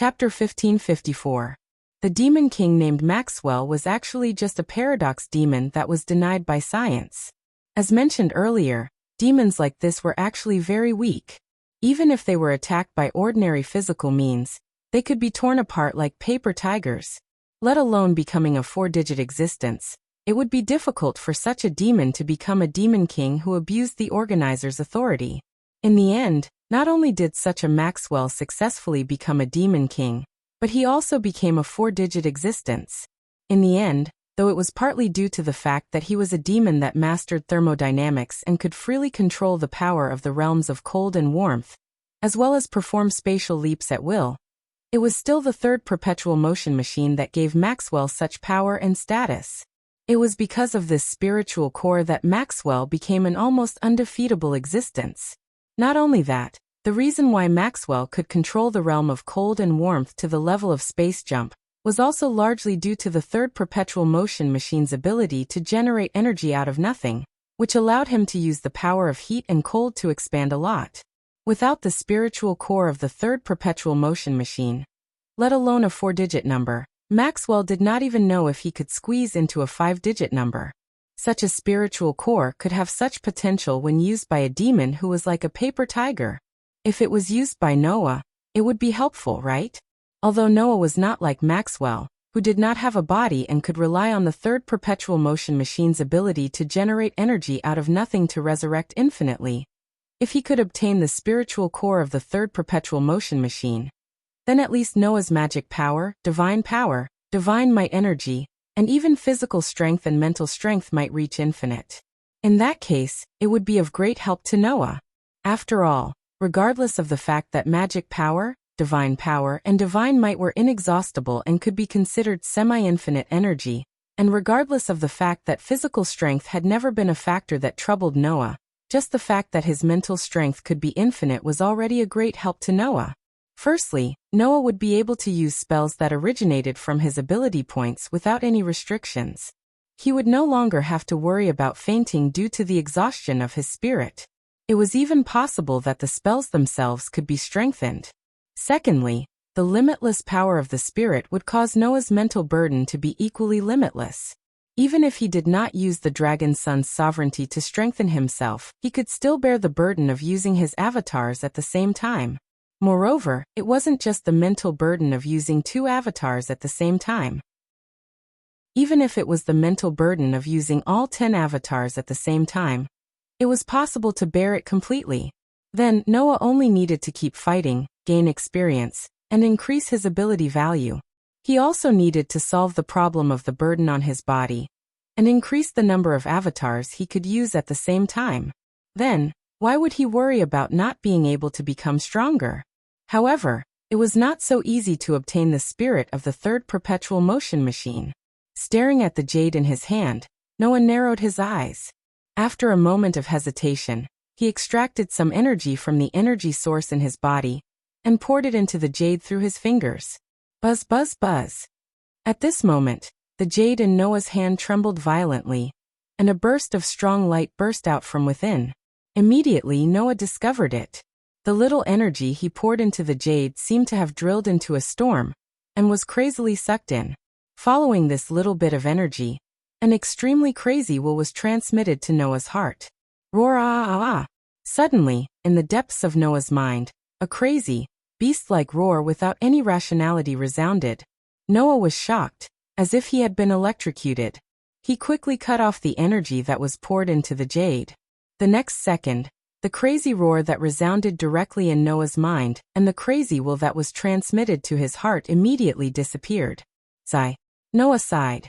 Chapter 1554. The demon king named Maxwell was actually just a paradox demon that was denied by science. As mentioned earlier, demons like this were actually very weak. Even if they were attacked by ordinary physical means, they could be torn apart like paper tigers. Let alone becoming a 4-digit existence, it would be difficult for such a demon to become a demon king who abused the organizer's authority. In the end, not only did such a Maxwell successfully become a demon king, but he also became a 4-digit existence. In the end, though it was partly due to the fact that he was a demon that mastered thermodynamics and could freely control the power of the realms of cold and warmth, as well as perform spatial leaps at will, it was still the third perpetual motion machine that gave Maxwell such power and status. It was because of this spiritual core that Maxwell became an almost undefeatable existence. Not only that, the reason why Maxwell could control the realm of cold and warmth to the level of space jump was also largely due to the third perpetual motion machine's ability to generate energy out of nothing, which allowed him to use the power of heat and cold to expand a lot. Without the spiritual core of the third perpetual motion machine, let alone a 4-digit number, Maxwell did not even know if he could squeeze into a 5-digit number. Such a spiritual core could have such potential when used by a demon who was like a paper tiger. If it was used by Noah, it would be helpful, right? Although Noah was not like Maxwell, who did not have a body and could rely on the third perpetual motion machine's ability to generate energy out of nothing to resurrect infinitely. If he could obtain the spiritual core of the third perpetual motion machine, then at least Noah's magic power, divine might energy, and even physical strength and mental strength might reach infinite. In that case, it would be of great help to Noah. After all, regardless of the fact that magic power, and divine might were inexhaustible and could be considered semi-infinite energy, and regardless of the fact that physical strength had never been a factor that troubled Noah, just the fact that his mental strength could be infinite was already a great help to Noah. Firstly, Noah would be able to use spells that originated from his ability points without any restrictions. He would no longer have to worry about fainting due to the exhaustion of his spirit. It was even possible that the spells themselves could be strengthened. Secondly, the limitless power of the spirit would cause Noah's mental burden to be equally limitless. Even if he did not use the dragon son's sovereignty to strengthen himself, he could still bear the burden of using his avatars at the same time. Moreover, it wasn't just the mental burden of using 2 avatars at the same time. Even if it was the mental burden of using all 10 avatars at the same time, it was possible to bear it completely. Then, Noah only needed to keep fighting, gain experience, and increase his ability value. He also needed to solve the problem of the burden on his body, and increase the number of avatars he could use at the same time. Then, why would he worry about not being able to become stronger? However, it was not so easy to obtain the spirit of the third perpetual motion machine. Staring at the jade in his hand, Noah narrowed his eyes. After a moment of hesitation, he extracted some energy from the energy source in his body, and poured it into the jade through his fingers. Buzz, buzz, buzz. At this moment, the jade in Noah's hand trembled violently, and a burst of strong light burst out from within. Immediately Noah discovered it. The little energy he poured into the jade seemed to have drilled into a storm, and was crazily sucked in. Following this little bit of energy, an extremely crazy will was transmitted to Noah's heart. Roar ah ah ah. Suddenly, in the depths of Noah's mind, a crazy, beast-like roar without any rationality resounded. Noah was shocked, as if he had been electrocuted. He quickly cut off the energy that was poured into the jade. The next second, the crazy roar that resounded directly in Noah's mind and the crazy will that was transmitted to his heart immediately disappeared. Sigh. Noah sighed.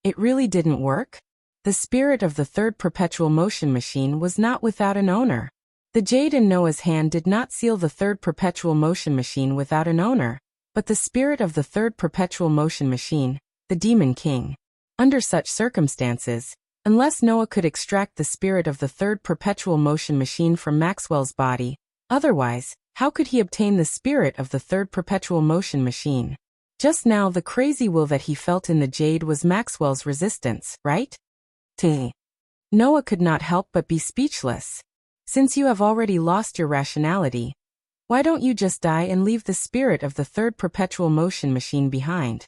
It really didn't work? The spirit of the third perpetual motion machine was not without an owner. The jade in Noah's hand did not seal the third perpetual motion machine without an owner, but the spirit of the third perpetual motion machine, the demon king. Under such circumstances, unless Noah could extract the spirit of the third perpetual motion machine from Maxwell's body, otherwise, how could he obtain the spirit of the third perpetual motion machine? Just now the crazy will that he felt in the jade was Maxwell's resistance, right? Noah could not help but be speechless. Since you have already lost your rationality, Why don't you just die and leave the spirit of the third perpetual motion machine behind?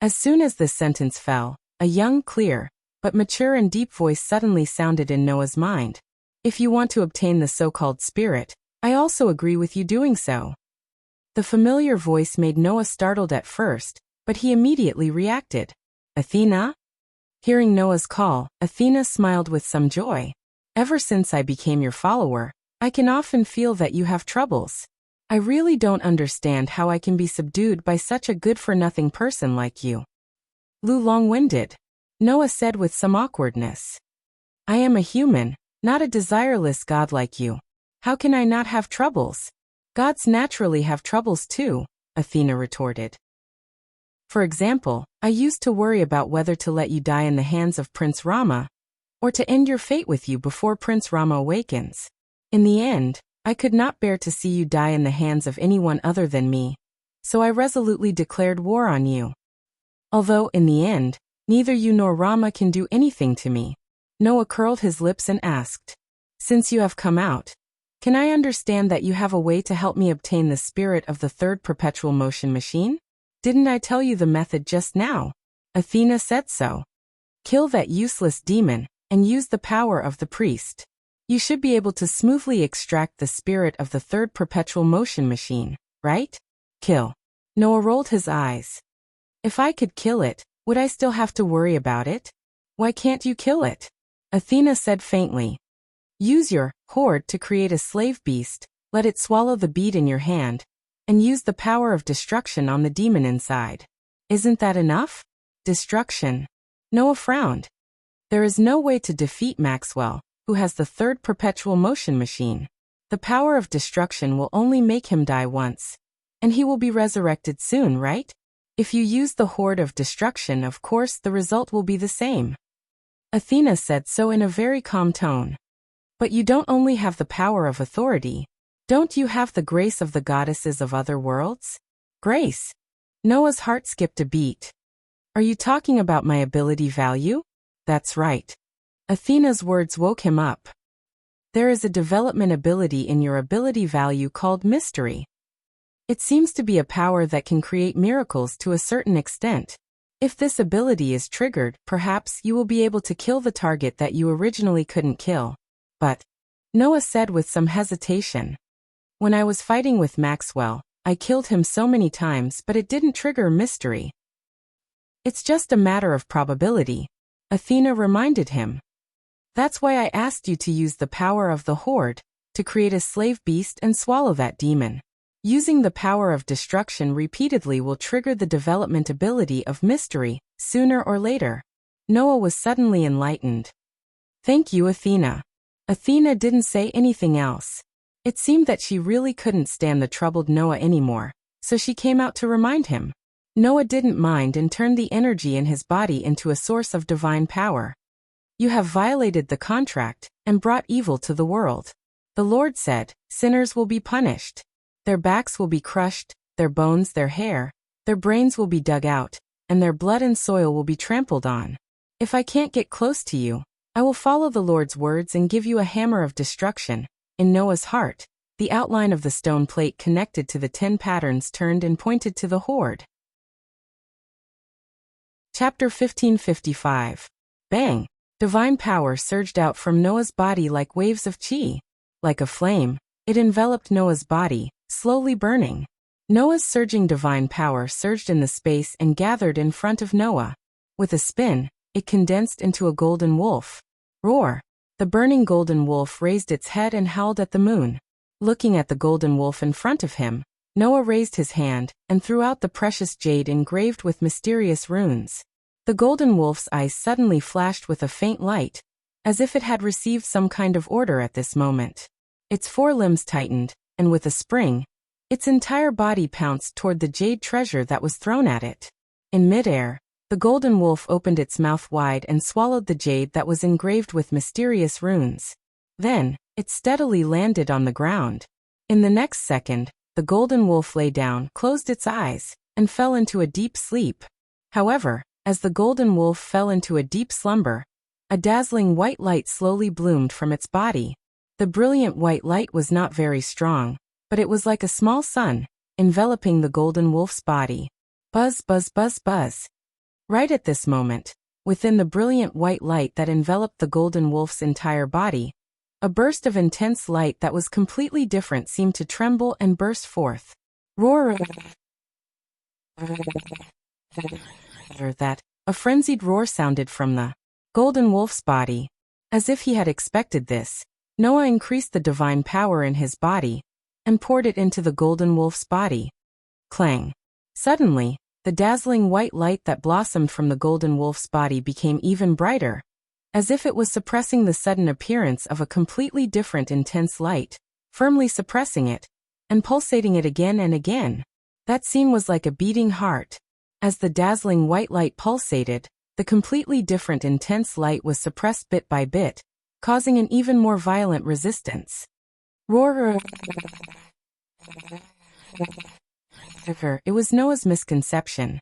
As soon as this sentence fell, a young, clear, but mature and deep voice suddenly sounded in Noah's mind. If you want to obtain the so-called spirit, I also agree with you doing so. The familiar voice made Noah startled at first, but he immediately reacted. Athena? Hearing Noah's call, Athena smiled with some joy. Ever since I became your follower, I can often feel that you have troubles. I really don't understand how I can be subdued by such a good-for-nothing person like you. Lu long-winded. Noah said with some awkwardness. I am a human, not a desireless god like you. How can I not have troubles? Gods naturally have troubles too, Athena retorted. For example, I used to worry about whether to let you die in the hands of Prince Rama, or to end your fate with you before Prince Rama awakens. In the end, I could not bear to see you die in the hands of anyone other than me, so I resolutely declared war on you. Although, in the end, neither you nor Rama can do anything to me. Noah curled his lips and asked, Since you have come out, can I understand that you have a way to help me obtain the spirit of the third perpetual motion machine? Didn't I tell you the method just now? Athena said so. Kill that useless demon, and use the power of the priest. You should be able to smoothly extract the spirit of the third perpetual motion machine, right? Kill. Noah rolled his eyes. If I could kill it, would I still have to worry about it? Why can't you kill it? Athena said faintly. Use your horde to create a slave beast, let it swallow the bead in your hand, and use the power of destruction on the demon inside. Isn't that enough? Destruction. Noah frowned. There is no way to defeat Maxwell, who has the third perpetual motion machine. The power of destruction will only make him die once, and he will be resurrected soon, right? If you use the horde of destruction, of course the result will be the same. Athena said so in a very calm tone. But you don't only have the power of authority. Don't you have the grace of the goddesses of other worlds? Grace? Noah's heart skipped a beat. Are you talking about my ability value? That's right. Athena's words woke him up. There is a development ability in your ability value called mystery. It seems to be a power that can create miracles to a certain extent. If this ability is triggered, perhaps you will be able to kill the target that you originally couldn't kill. But, Noah said with some hesitation. When I was fighting with Maxwell, I killed him so many times, but it didn't trigger mystery. It's just a matter of probability, Athena reminded him. That's why I asked you to use the power of the horde, to create a slave beast and swallow that demon. Using the power of destruction repeatedly will trigger the development ability of mystery, sooner or later. Noah was suddenly enlightened. Thank you, Athena. Athena didn't say anything else. It seemed that she really couldn't stand the troubled Noah anymore, so she came out to remind him. Noah didn't mind and turned the energy in his body into a source of divine power. You have violated the contract and brought evil to the world. The Lord said, sinners will be punished. Their backs will be crushed, their bones, their hair, their brains will be dug out, and their blood and soil will be trampled on. If I can't get close to you, I will follow the Lord's words and give you a hammer of destruction. In Noah's heart, the outline of the stone plate connected to the 10 patterns turned and pointed to the horde. Chapter 1555. Bang! Divine power surged out from Noah's body like waves of chi. Like a flame, it enveloped Noah's body, slowly burning. Noah's surging divine power surged in the space and gathered in front of Noah. With a spin, it condensed into a golden wolf. Roar! The burning golden wolf raised its head and howled at the moon. Looking at the golden wolf in front of him, Noah raised his hand and threw out the precious jade engraved with mysterious runes. The golden wolf's eyes suddenly flashed with a faint light, as if it had received some kind of order at this moment. Its 4 limbs tightened, and with a spring, its entire body pounced toward the jade treasure that was thrown at it. In midair, the golden wolf opened its mouth wide and swallowed the jade that was engraved with mysterious runes. Then, it steadily landed on the ground. In the next second, the golden wolf lay down, closed its eyes, and fell into a deep sleep. However, as the golden wolf fell into a deep slumber, a dazzling white light slowly bloomed from its body. The brilliant white light was not very strong, but it was like a small sun, enveloping the golden wolf's body. Buzz, buzz, buzz, buzz. Right at this moment, within the brilliant white light that enveloped the golden wolf's entire body, a burst of intense light that was completely different seemed to tremble and burst forth. Roar! That, a frenzied roar sounded from the golden wolf's body. As if he had expected this, Noah increased the divine power in his body and poured it into the golden wolf's body. Clang! Suddenly, the dazzling white light that blossomed from the golden wolf's body became even brighter, as if it was suppressing the sudden appearance of a completely different intense light, firmly suppressing it, and pulsating it again and again. That scene was like a beating heart. As the dazzling white light pulsated, the completely different intense light was suppressed bit by bit, causing an even more violent resistance. Roar! It was Noah's misconception.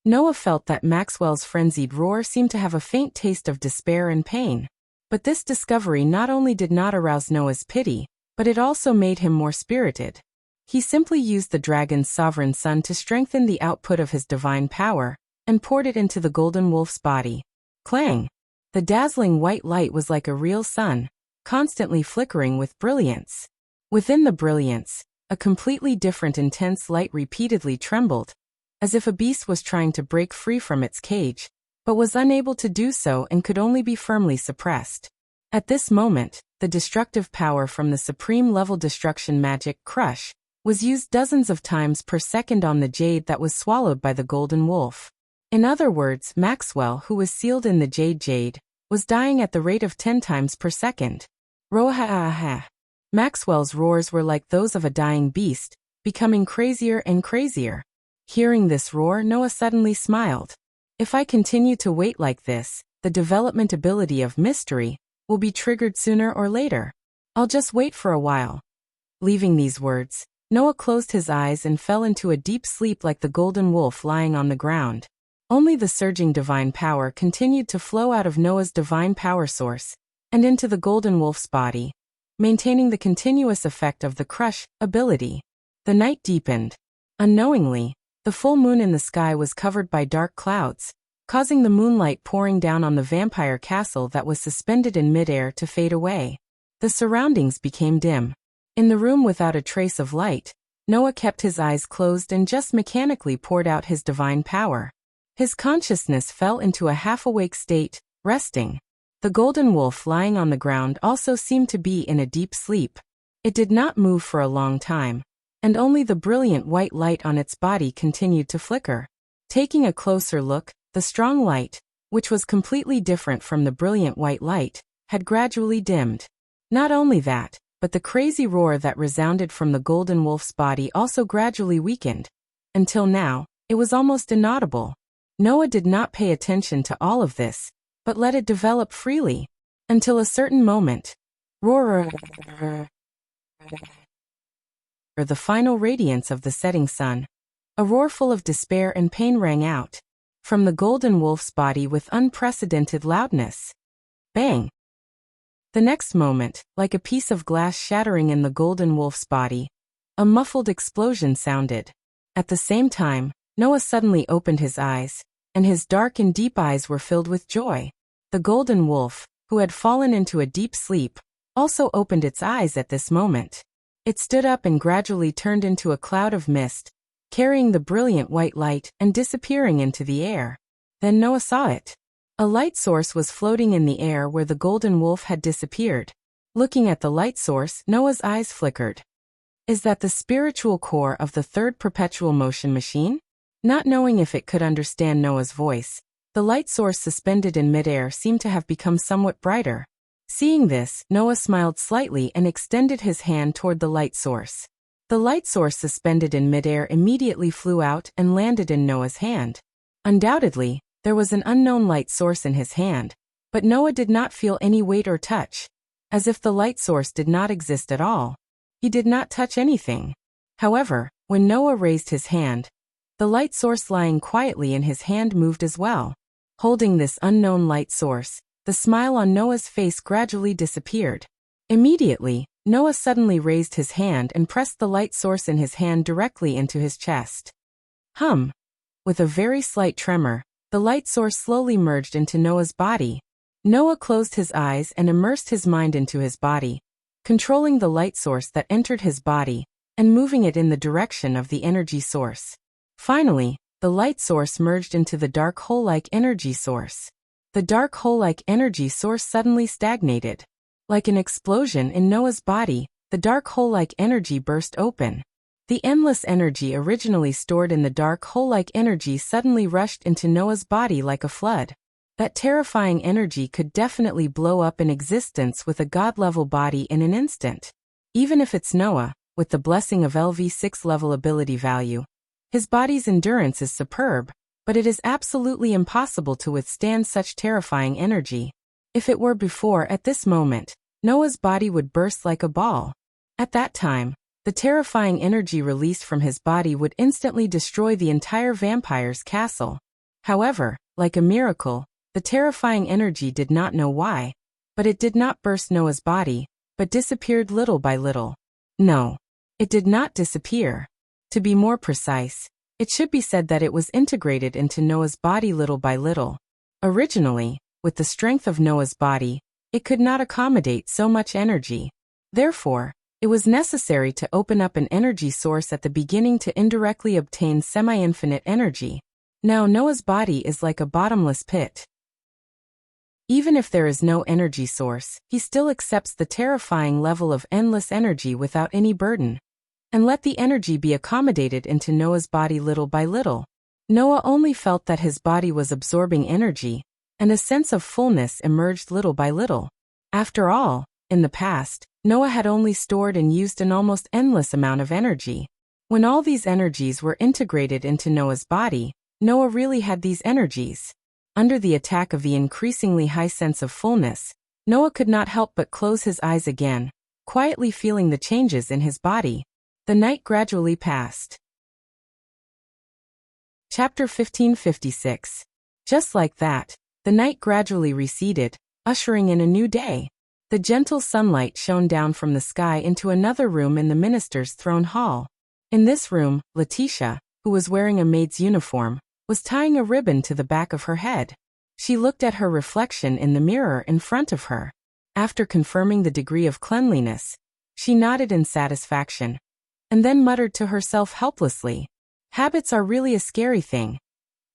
Noah felt that Maxwell's frenzied roar seemed to have a faint taste of despair and pain. But this discovery not only did not arouse Noah's pity, but it also made him more spirited. He simply used the dragon's sovereign son to strengthen the output of his divine power, and poured it into the golden wolf's body. Clang! The dazzling white light was like a real sun, constantly flickering with brilliance. Within the brilliance, a completely different intense light repeatedly trembled, as if a beast was trying to break free from its cage, but was unable to do so and could only be firmly suppressed. At this moment, the destructive power from the supreme-level destruction magic Crush was used dozens of times per second on the jade that was swallowed by the golden wolf. In other words, Maxwell, who was sealed in the jade, was dying at the rate of 10 times per second. Roha-ah-ha. Maxwell's roars were like those of a dying beast, becoming crazier and crazier. Hearing this roar, Noah suddenly smiled. If I continue to wait like this, the development ability of mystery will be triggered sooner or later. I'll just wait for a while. Leaving these words, Noah closed his eyes and fell into a deep sleep like the golden wolf lying on the ground. Only the surging divine power continued to flow out of Noah's divine power source and into the golden wolf's body, maintaining the continuous effect of the Crush ability. The night deepened. Unknowingly, the full moon in the sky was covered by dark clouds, causing the moonlight pouring down on the vampire castle that was suspended in midair to fade away. The surroundings became dim. In the room without a trace of light, Noah kept his eyes closed and just mechanically poured out his divine power. His consciousness fell into a half-awake state, resting. The golden wolf lying on the ground also seemed to be in a deep sleep. It did not move for a long time, and only the brilliant white light on its body continued to flicker. Taking a closer look, the strong light, which was completely different from the brilliant white light, had gradually dimmed. Not only that, but the crazy roar that resounded from the golden wolf's body also gradually weakened. Until now, it was almost inaudible. Noah did not pay attention to all of this, but let it develop freely, until a certain moment. Roar! Or the final radiance of the setting sun. A roar full of despair and pain rang out from the golden wolf's body with unprecedented loudness. Bang! The next moment, like a piece of glass shattering in the golden wolf's body, a muffled explosion sounded. At the same time, Noah suddenly opened his eyes, and his dark and deep eyes were filled with joy. The golden wolf, who had fallen into a deep sleep, also opened its eyes at this moment. It stood up and gradually turned into a cloud of mist, carrying the brilliant white light and disappearing into the air. Then Noah saw it. A light source was floating in the air where the golden wolf had disappeared. Looking at the light source, Noah's eyes flickered. Is that the spiritual core of the third perpetual motion machine? Not knowing if it could understand Noah's voice, the light source suspended in midair seemed to have become somewhat brighter. Seeing this, Noah smiled slightly and extended his hand toward the light source. The light source suspended in midair immediately flew out and landed in Noah's hand. Undoubtedly, there was an unknown light source in his hand, but Noah did not feel any weight or touch, as if the light source did not exist at all. He did not touch anything. However, when Noah raised his hand, the light source lying quietly in his hand moved as well. Holding this unknown light source, the smile on Noah's face gradually disappeared. Immediately, Noah suddenly raised his hand and pressed the light source in his hand directly into his chest. Hum! With a very slight tremor, the light source slowly merged into Noah's body. Noah closed his eyes and immersed his mind into his body, controlling the light source that entered his body and moving it in the direction of the energy source. Finally, the light source merged into the dark hole-like energy source. The dark hole-like energy source suddenly stagnated. Like an explosion in Noah's body, the dark hole-like energy burst open. The endless energy originally stored in the dark hole-like energy suddenly rushed into Noah's body like a flood. That terrifying energy could definitely blow up in existence with a god-level body in an instant. Even if it's Noah, with the blessing of LV6 level ability value, his body's endurance is superb, but it is absolutely impossible to withstand such terrifying energy. If it were before at this moment, Noah's body would burst like a ball. At that time, the terrifying energy released from his body would instantly destroy the entire vampire's castle. However, like a miracle, the terrifying energy did not know why, but it did not burst Noah's body, but disappeared little by little. No, it did not disappear. To be more precise, it should be said that it was integrated into Noah's body little by little. Originally, with the strength of Noah's body, it could not accommodate so much energy. Therefore, it was necessary to open up an energy source at the beginning to indirectly obtain semi-infinite energy. Now Noah's body is like a bottomless pit. Even if there is no energy source, he still accepts the terrifying level of endless energy without any burden. And let the energy be accommodated into Noah's body little by little. Noah only felt that his body was absorbing energy, and a sense of fullness emerged little by little. After all, in the past, Noah had only stored and used an almost endless amount of energy. When all these energies were integrated into Noah's body, Noah really had these energies. Under the attack of the increasingly high sense of fullness, Noah could not help but close his eyes again, quietly feeling the changes in his body. The night gradually passed. Chapter 1556. Just like that, the night gradually receded, ushering in a new day. The gentle sunlight shone down from the sky into another room in the minister's throne hall. In this room, Letitia, who was wearing a maid's uniform, was tying a ribbon to the back of her head. She looked at her reflection in the mirror in front of her. After confirming the degree of cleanliness, she nodded in satisfaction, and then muttered to herself helplessly, "Habits are really a scary thing."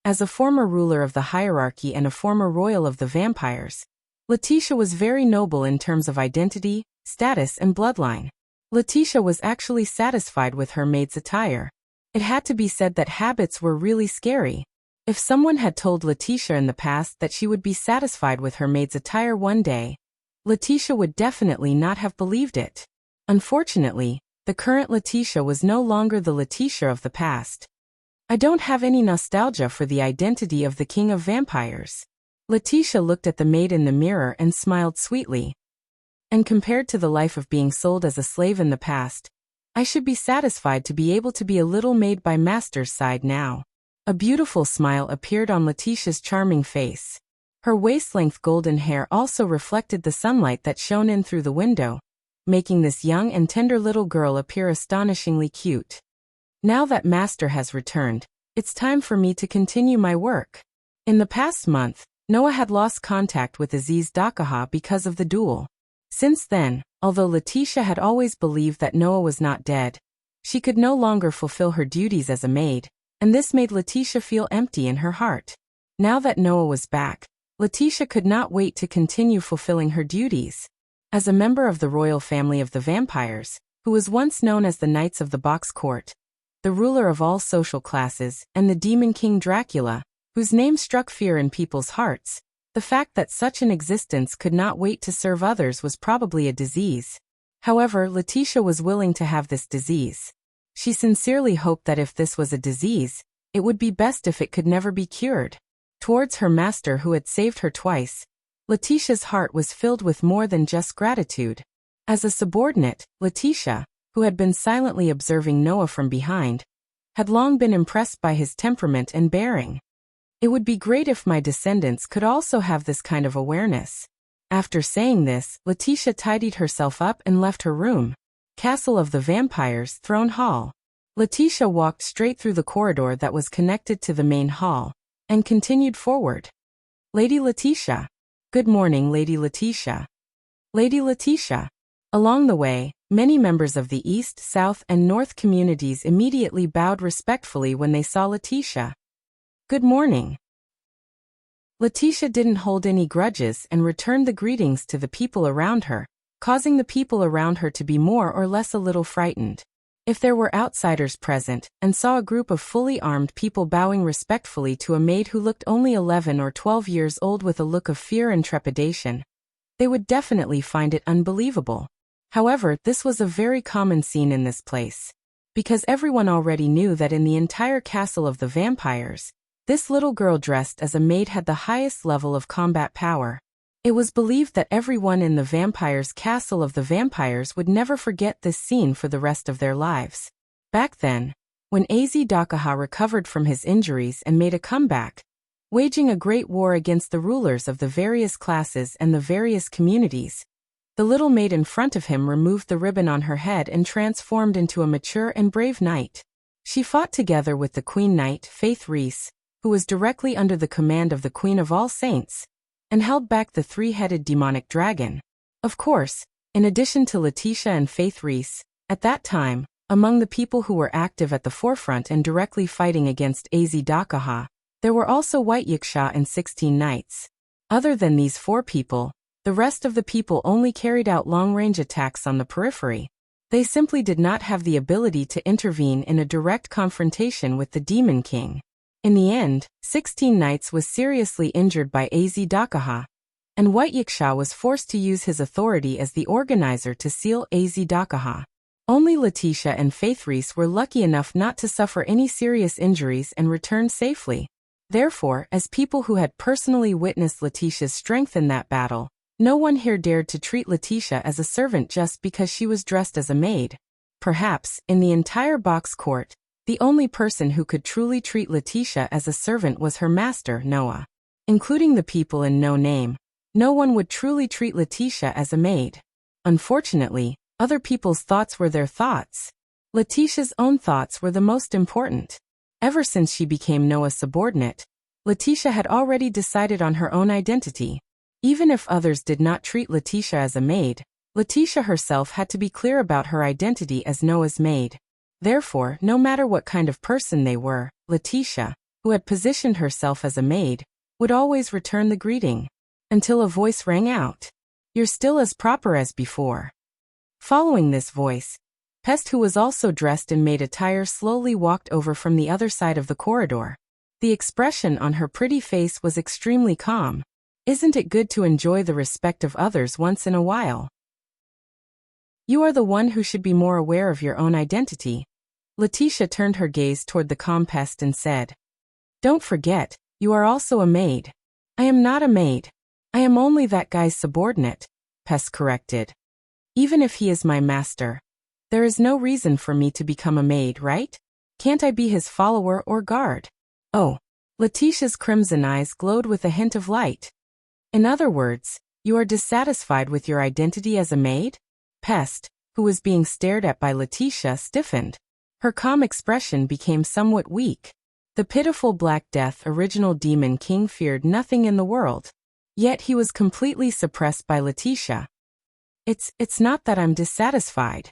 As a former ruler of the hierarchy and a former royal of the vampires, Letitia was very noble in terms of identity, status, and bloodline. Letitia was actually satisfied with her maid's attire. It had to be said that habits were really scary. If someone had told Letitia in the past that she would be satisfied with her maid's attire one day, Letitia would definitely not have believed it. Unfortunately, the current Letitia was no longer the Letitia of the past. I don't have any nostalgia for the identity of the king of vampires. Letitia looked at the maid in the mirror and smiled sweetly. And compared to the life of being sold as a slave in the past, I should be satisfied to be able to be a little maid by master's side now. A beautiful smile appeared on Letitia's charming face. Her waist-length golden hair also reflected the sunlight that shone in through the window, making this young and tender little girl appear astonishingly cute. Now that master has returned, it's time for me to continue my work. In the past month, Noah had lost contact with Aziz Dakaha because of the duel. Since then, although Letitia had always believed that Noah was not dead, she could no longer fulfill her duties as a maid, and this made Letitia feel empty in her heart. Now that Noah was back, Letitia could not wait to continue fulfilling her duties. As a member of the royal family of the vampires, who was once known as the Knights of the Box Court, the ruler of all social classes, and the Demon King Dracula, whose name struck fear in people's hearts, the fact that such an existence could not wait to serve others was probably a disease. However, Letitia was willing to have this disease. She sincerely hoped that if this was a disease, it would be best if it could never be cured. Towards her master who had saved her twice, Letitia's heart was filled with more than just gratitude. As a subordinate, Letitia, who had been silently observing Noah from behind, had long been impressed by his temperament and bearing. It would be great if my descendants could also have this kind of awareness. After saying this, Letitia tidied herself up and left her room. Castle of the Vampires, Throne Hall. Letitia walked straight through the corridor that was connected to the main hall, and continued forward. Lady Letitia. Good morning, Lady Letitia. Lady Letitia. Along the way, many members of the East, South, and North communities immediately bowed respectfully when they saw Letitia. Good morning. Letitia didn't hold any grudges and returned the greetings to the people around her, causing the people around her to be more or less a little frightened. If there were outsiders present and saw a group of fully armed people bowing respectfully to a maid who looked only 11 or 12 years old with a look of fear and trepidation, they would definitely find it unbelievable. However, this was a very common scene in this place, because everyone already knew that in the entire castle of the vampires, this little girl dressed as a maid had the highest level of combat power. It was believed that everyone in the vampires' castle of the vampires would never forget this scene for the rest of their lives. Back then, when Az Dakaha recovered from his injuries and made a comeback, waging a great war against the rulers of the various classes and the various communities, the little maid in front of him removed the ribbon on her head and transformed into a mature and brave knight. She fought together with the Queen Knight, Faith Reese, who was directly under the command of the Queen of All Saints, and held back the three-headed demonic dragon. Of course, in addition to Letitia and Faith Reese, at that time, among the people who were active at the forefront and directly fighting against Az Dakaha, there were also White Yiksha and 16 knights. Other than these 4 people, the rest of the people only carried out long-range attacks on the periphery. They simply did not have the ability to intervene in a direct confrontation with the Demon King. In the end, 16 Knights was seriously injured by Az Dakaha, and White Yiksha was forced to use his authority as the organizer to seal Az Dakaha. Only Letitia and Faith Reese were lucky enough not to suffer any serious injuries and return safely. Therefore, as people who had personally witnessed Letitia's strength in that battle, no one here dared to treat Letitia as a servant just because she was dressed as a maid. Perhaps, in the entire box court, the only person who could truly treat Letitia as a servant was her master, Noah. Including the people in No Name, no one would truly treat Letitia as a maid. Unfortunately, other people's thoughts were their thoughts. Letitia's own thoughts were the most important. Ever since she became Noah's subordinate, Letitia had already decided on her own identity. Even if others did not treat Letitia as a maid, Letitia herself had to be clear about her identity as Noah's maid. Therefore, no matter what kind of person they were, Letitia, who had positioned herself as a maid, would always return the greeting, until a voice rang out. You're still as proper as before. Following this voice, Pest, who was also dressed in maid attire, slowly walked over from the other side of the corridor. The expression on her pretty face was extremely calm. Isn't it good to enjoy the respect of others once in a while? You are the one who should be more aware of your own identity. Letitia turned her gaze toward the calm Pest and said, Don't forget, you are also a maid. I am not a maid. I am only that guy's subordinate, Pest corrected. Even if he is my master, there is no reason for me to become a maid, right? Can't I be his follower or guard? Oh. Letitia's crimson eyes glowed with a hint of light. In other words, you are dissatisfied with your identity as a maid? Pest, who was being stared at by Letitia, stiffened. Her calm expression became somewhat weak. The pitiful Black Death original Demon King feared nothing in the world. Yet he was completely suppressed by Letitia. It's not that I'm dissatisfied.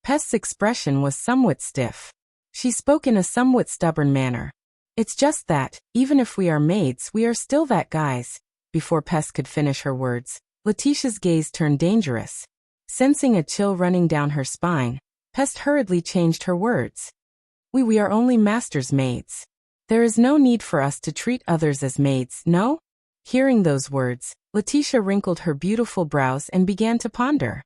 Pest's expression was somewhat stiff. She spoke in a somewhat stubborn manner. It's just that, even if we are maids, we are still that guys. Before Pest could finish her words, Letitia's gaze turned dangerous. Sensing a chill running down her spine, Pest hurriedly changed her words. We are only master's maids. There is no need for us to treat others as maids, no? Hearing those words, Letitia wrinkled her beautiful brows and began to ponder.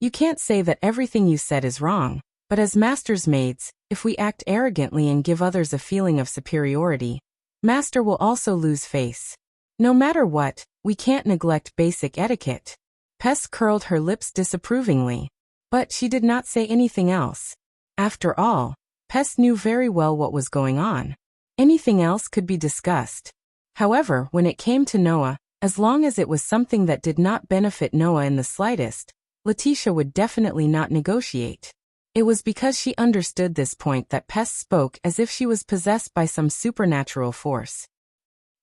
You can't say that everything you said is wrong, but as master's maids, if we act arrogantly and give others a feeling of superiority, master will also lose face. No matter what, we can't neglect basic etiquette. Pest curled her lips disapprovingly, but she did not say anything else. After all, Pest knew very well what was going on. Anything else could be discussed. However, when it came to Noah, As long as it was something that did not benefit Noah in the slightest, Letitia would definitely not negotiate. It was because she understood this point that Pest spoke as if she was possessed by some supernatural force.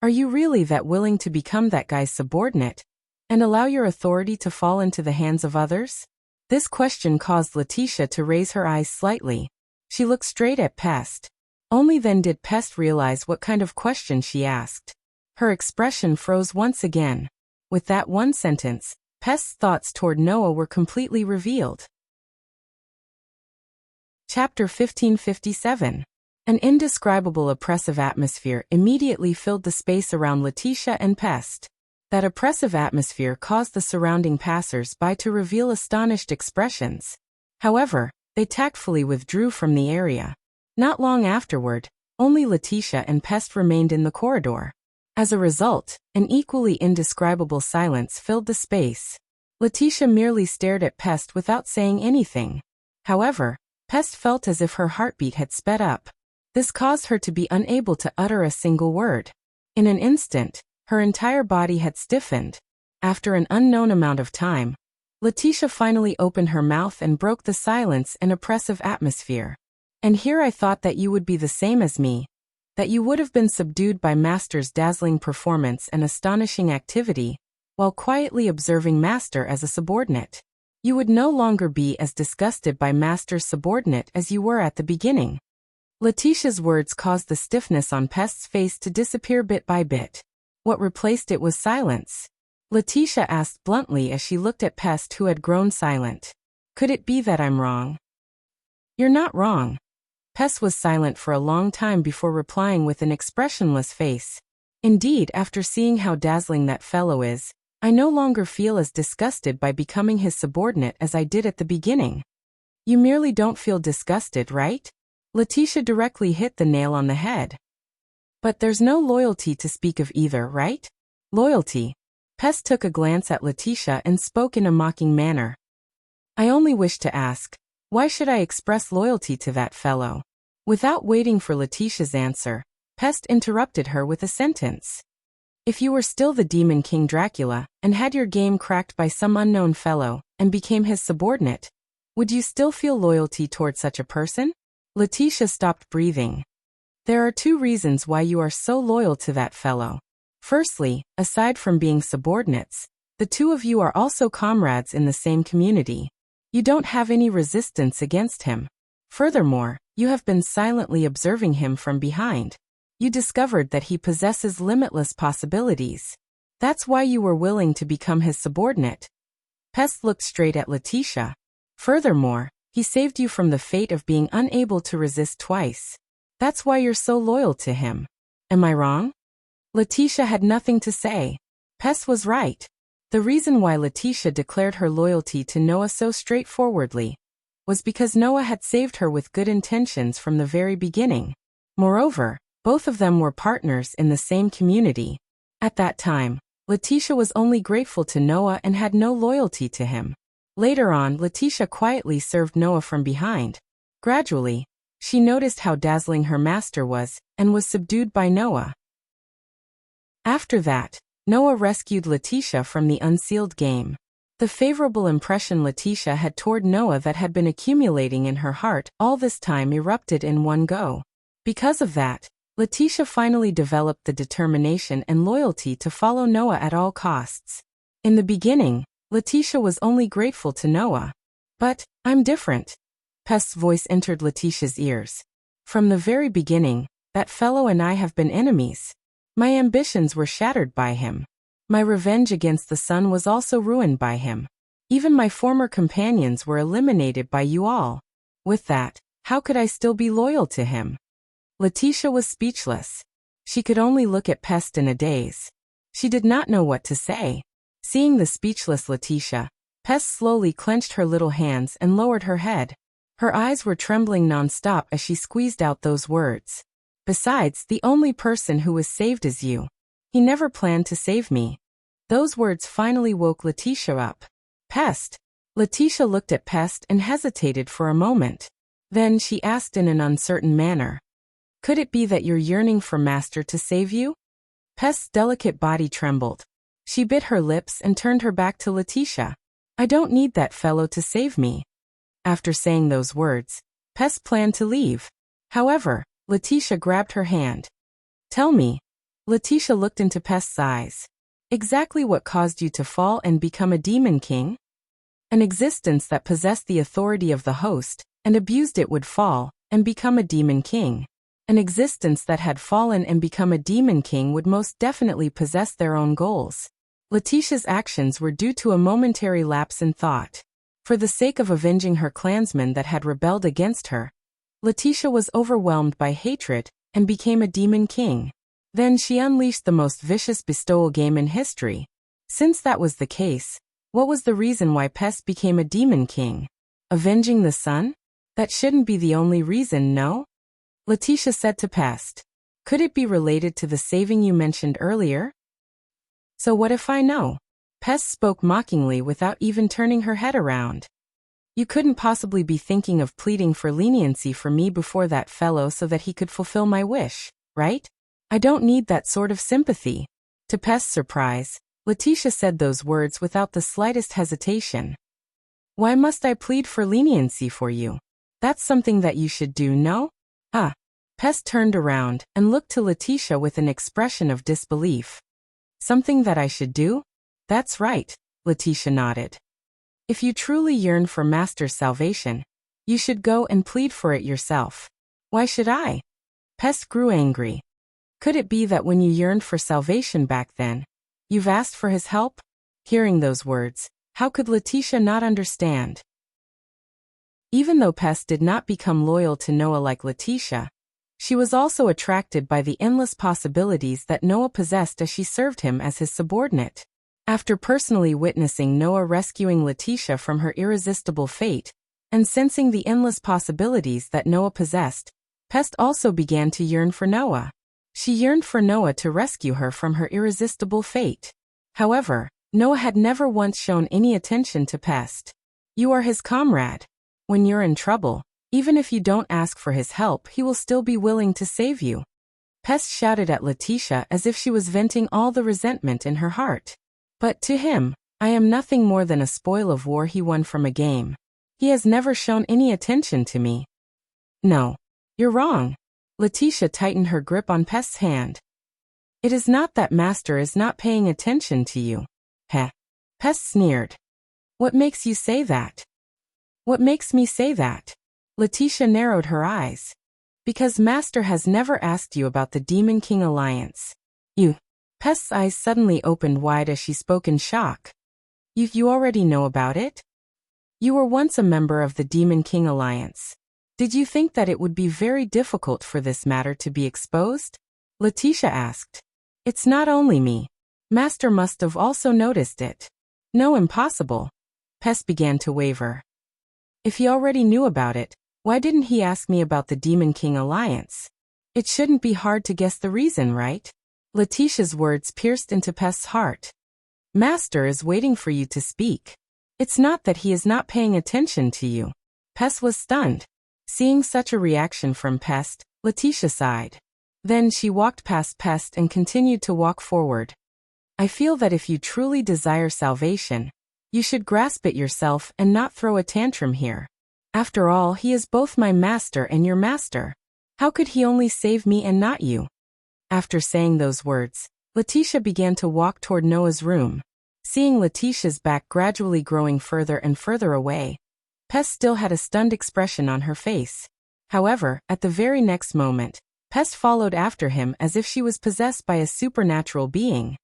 Are you really that willing to become that guy's subordinate and allow your authority to fall into the hands of others? This question caused Letitia to raise her eyes slightly. She looked straight at Pest. Only then did Pest realize what kind of question she asked. Her expression froze once again. With that one sentence, Pest's thoughts toward Noah were completely revealed. Chapter 1557. An indescribable oppressive atmosphere immediately filled the space around Letitia and Pest. That oppressive atmosphere caused the surrounding passers-by to reveal astonished expressions. However, they tactfully withdrew from the area. Not long afterward, only Letitia and Pest remained in the corridor. As a result, an equally indescribable silence filled the space. Letitia merely stared at Pest without saying anything. However, Pest felt as if her heartbeat had sped up. This caused her to be unable to utter a single word. In an instant, her entire body had stiffened. After an unknown amount of time, Letitia finally opened her mouth and broke the silence and oppressive atmosphere. And here I thought that you would be the same as me, that you would have been subdued by Master's dazzling performance and astonishing activity, while quietly observing Master as a subordinate. You would no longer be as disgusted by Master's subordinate as you were at the beginning. Letitia's words caused the stiffness on Pest's face to disappear bit by bit. What replaced it was silence. Letitia asked bluntly as she looked at Pest, who had grown silent. Could it be that I'm wrong? You're not wrong. Pest was silent for a long time before replying with an expressionless face. Indeed, after seeing how dazzling that fellow is, I no longer feel as disgusted by becoming his subordinate as I did at the beginning. You merely don't feel disgusted, right? Letitia directly hit the nail on the head. But there's no loyalty to speak of either, right? Loyalty. Pest took a glance at Letitia and spoke in a mocking manner. I only wish to ask, why should I express loyalty to that fellow? Without waiting for Letitia's answer, Pest interrupted her with a sentence. If you were still the Demon King Dracula, and had your game cracked by some unknown fellow, and became his subordinate, would you still feel loyalty toward such a person? Letitia stopped breathing. There are two reasons why you are so loyal to that fellow. Firstly, aside from being subordinates, the two of you are also comrades in the same community. You don't have any resistance against him. Furthermore, you have been silently observing him from behind. You discovered that he possesses limitless possibilities. That's why you were willing to become his subordinate. Pest looked straight at Letitia. Furthermore, he saved you from the fate of being unable to resist twice. That's why you're so loyal to him. Am I wrong? Letitia had nothing to say. Pest was right. The reason why Letitia declared her loyalty to Noah so straightforwardly was because Noah had saved her with good intentions from the very beginning. Moreover, both of them were partners in the same community. At that time, Letitia was only grateful to Noah and had no loyalty to him. Later on, Letitia quietly served Noah from behind. Gradually, she noticed how dazzling her master was and was subdued by Noah. After that, Noah rescued Letitia from the unsealed game. The favorable impression Letitia had toward Noah that had been accumulating in her heart all this time erupted in one go. Because of that, Letitia finally developed the determination and loyalty to follow Noah at all costs. In the beginning, Letitia was only grateful to Noah. But, I'm different. Pest's voice entered Letitia's ears. From the very beginning, that fellow and I have been enemies. My ambitions were shattered by him. My revenge against the sun was also ruined by him. Even my former companions were eliminated by you all. With that, how could I still be loyal to him? Letitia was speechless. She could only look at Pest in a daze. She did not know what to say. Seeing the speechless Letitia, Pest slowly clenched her little hands and lowered her head. Her eyes were trembling non-stop as she squeezed out those words. Besides, the only person who was saved is you. He never planned to save me. Those words finally woke Letitia up. Pest. Letitia looked at Pest and hesitated for a moment. Then she asked in an uncertain manner. Could it be that you're yearning for Master to save you? Pest's delicate body trembled. She bit her lips and turned her back to Letitia. I don't need that fellow to save me. After saying those words, Pest planned to leave. However, Letitia grabbed her hand. Tell me. Letitia looked into Pest's eyes. Exactly what caused you to fall and become a demon king? An existence that possessed the authority of the host and abused it would fall and become a demon king. An existence that had fallen and become a demon king would most definitely possess their own goals. Letitia's actions were due to a momentary lapse in thought. For the sake of avenging her clansmen that had rebelled against her, Letitia was overwhelmed by hatred and became a demon king. Then she unleashed the most vicious bestowal game in history. Since that was the case, what was the reason why Pest became a demon king? Avenging the sun? That shouldn't be the only reason, no? Letitia said to Pest. Could it be related to the saving you mentioned earlier? So what if I know? Pest spoke mockingly without even turning her head around. You couldn't possibly be thinking of pleading for leniency for me before that fellow so that he could fulfill my wish, right? I don't need that sort of sympathy. To Pest's surprise, Letitia said those words without the slightest hesitation. Why must I plead for leniency for you? That's something that you should do, no? Pest turned around and looked to Letitia with an expression of disbelief. Something that I should do? That's right, Letitia nodded. If you truly yearn for Master's salvation, you should go and plead for it yourself. Why should I? Pest grew angry. Could it be that when you yearned for salvation back then, you've asked for his help? Hearing those words, how could Letitia not understand? Even though Pest did not become loyal to Noah like Letitia, she was also attracted by the endless possibilities that Noah possessed as she served him as his subordinate. After personally witnessing Noah rescuing Letitia from her irresistible fate, and sensing the endless possibilities that Noah possessed, Pest also began to yearn for Noah. She yearned for Noah to rescue her from her irresistible fate. However, Noah had never once shown any attention to Pest. You are his comrade. When you're in trouble, even if you don't ask for his help, he will still be willing to save you. Pest shouted at Letitia as if she was venting all the resentment in her heart. But to him, I am nothing more than a spoil of war he won from a game. He has never shown any attention to me. No. You're wrong. Letitia tightened her grip on Pest's hand. It is not that Master is not paying attention to you. Heh. Pest sneered. What makes you say that? What makes me say that? Letitia narrowed her eyes. Because Master has never asked you about the Demon King Alliance. You. Pest's eyes suddenly opened wide as she spoke in shock. You already know about it? You were once a member of the Demon King Alliance. Did you think that it would be very difficult for this matter to be exposed? Letitia asked. It's not only me. Master must have also noticed it. No, impossible. Pest began to waver. If he already knew about it, why didn't he ask me about the Demon King Alliance? It shouldn't be hard to guess the reason, right? Letitia's words pierced into Pest's heart. Master is waiting for you to speak. It's not that he is not paying attention to you. Pest was stunned. Seeing such a reaction from Pest, Letitia sighed. Then she walked past Pest and continued to walk forward. I feel that if you truly desire salvation, you should grasp it yourself and not throw a tantrum here. After all, he is both my master and your master. How could he only save me and not you? After saying those words, Letitia began to walk toward Noah's room. Seeing Letitia's back gradually growing further and further away, Pest still had a stunned expression on her face. However, at the very next moment, Pest followed after him as if she was possessed by a supernatural being.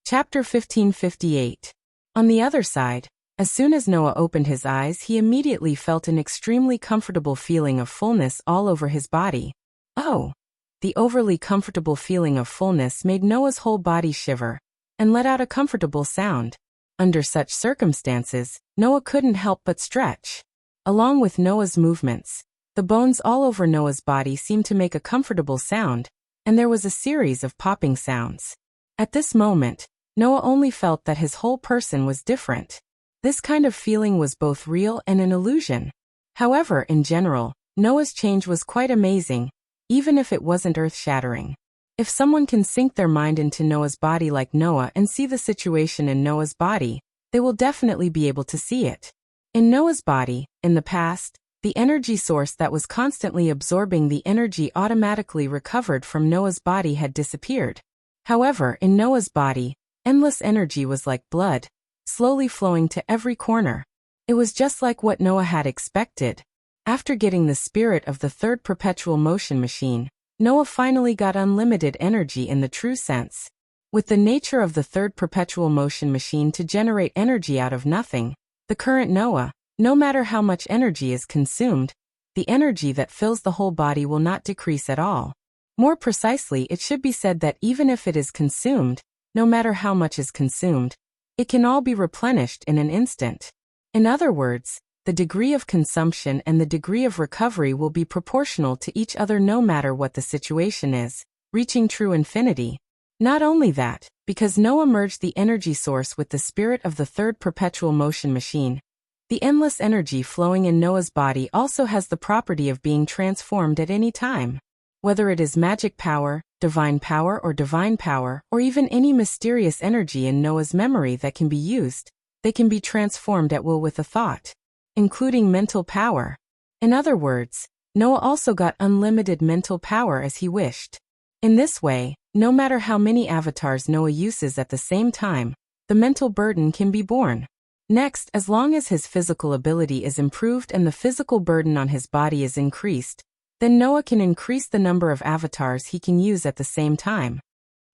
Chapter 1558. On the other side, as soon as Noah opened his eyes, he immediately felt an extremely comfortable feeling of fullness all over his body. Oh! The overly comfortable feeling of fullness made Noah's whole body shiver, and let out a comfortable sound. Under such circumstances, Noah couldn't help but stretch. Along with Noah's movements, the bones all over Noah's body seemed to make a comfortable sound, and there was a series of popping sounds. At this moment, Noah only felt that his whole person was different. This kind of feeling was both real and an illusion. However, in general, Noah's change was quite amazing, even if it wasn't earth-shattering. If someone can sink their mind into Noah's body like Noah and see the situation in Noah's body, they will definitely be able to see it. In Noah's body, in the past, the energy source that was constantly absorbing the energy automatically recovered from Noah's body had disappeared. However, in Noah's body, endless energy was like blood, slowly flowing to every corner. It was just like what Noah had expected. After getting the spirit of the third perpetual motion machine, Noah finally got unlimited energy in the true sense. With the nature of the third perpetual motion machine to generate energy out of nothing, the current Noah, no matter how much energy is consumed, the energy that fills the whole body will not decrease at all. More precisely, it should be said that even if it is consumed, no matter how much is consumed, it can all be replenished in an instant. In other words, the degree of consumption and the degree of recovery will be proportional to each other no matter what the situation is, reaching true infinity. Not only that, because Noah merged the energy source with the spirit of the third perpetual motion machine, the endless energy flowing in Noah's body also has the property of being transformed at any time. Whether it is magic power, divine power, or even any mysterious energy in Noah's memory that can be used, they can be transformed at will with a thought, including mental power. In other words, Noah also got unlimited mental power as he wished. In this way, no matter how many avatars Noah uses at the same time, the mental burden can be borne. Next, as long as his physical ability is improved and the physical burden on his body is increased, then Noah can increase the number of avatars he can use at the same time.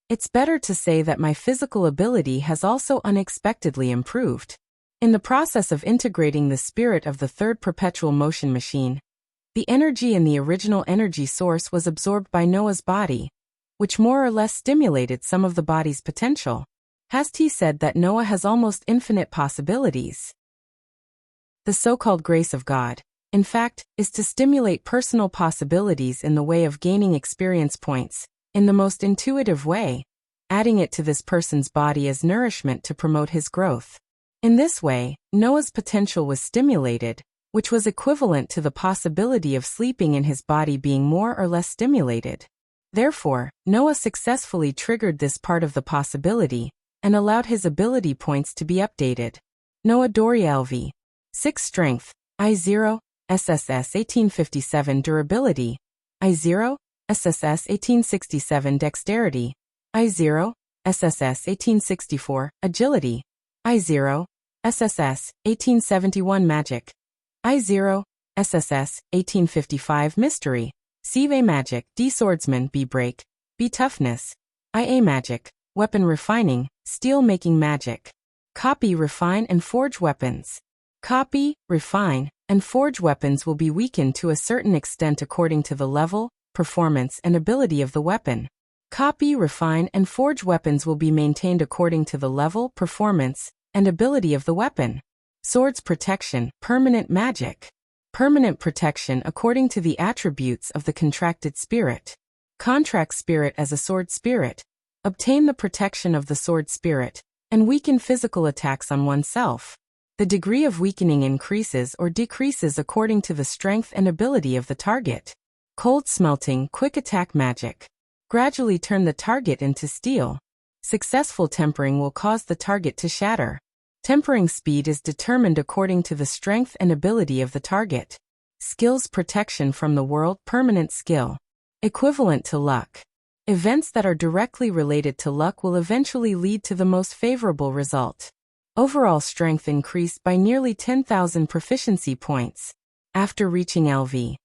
It's better to say that my physical ability has also unexpectedly improved. In the process of integrating the spirit of the third perpetual motion machine, the energy in the original energy source was absorbed by Noah's body, which more or less stimulated some of the body's potential. Hasti said that Noah has almost infinite possibilities. The so-called grace of God, in fact, is to stimulate personal possibilities in the way of gaining experience points, in the most intuitive way, adding it to this person's body as nourishment to promote his growth. In this way, Noah's potential was stimulated, which was equivalent to the possibility of sleeping in his body being more or less stimulated. Therefore, Noah successfully triggered this part of the possibility, and allowed his ability points to be updated. Noah Dory LV. 6 Strength, I0, SSS 1857 Durability, I0, SSS 1867 Dexterity, I0, SSS 1864 Agility, I0, SSS 1871 Magic, I0, SSS 1855 Mystery, CV Magic, D Swordsman, B Break, B Toughness, IA Magic, Weapon Refining, Steel Making Magic. Copy, refine, and forge weapons. Copy, refine, and forge weapons will be weakened to a certain extent according to the level, performance, and ability of the weapon. Copy, refine, and forge weapons will be maintained according to the level, performance, and ability of the weapon. Swords protection, permanent magic. Permanent protection according to the attributes of the contracted spirit. Contract spirit as a sword spirit. Obtain the protection of the sword spirit, and weaken physical attacks on oneself. The degree of weakening increases or decreases according to the strength and ability of the target. Cold smelting, quick attack magic. Gradually turn the target into steel. Successful tempering will cause the target to shatter. Tempering speed is determined according to the strength and ability of the target. Skills protection from the world, permanent skill. Equivalent to luck. Events that are directly related to luck will eventually lead to the most favorable result. Overall strength increased by nearly 10,000 proficiency points. After reaching LV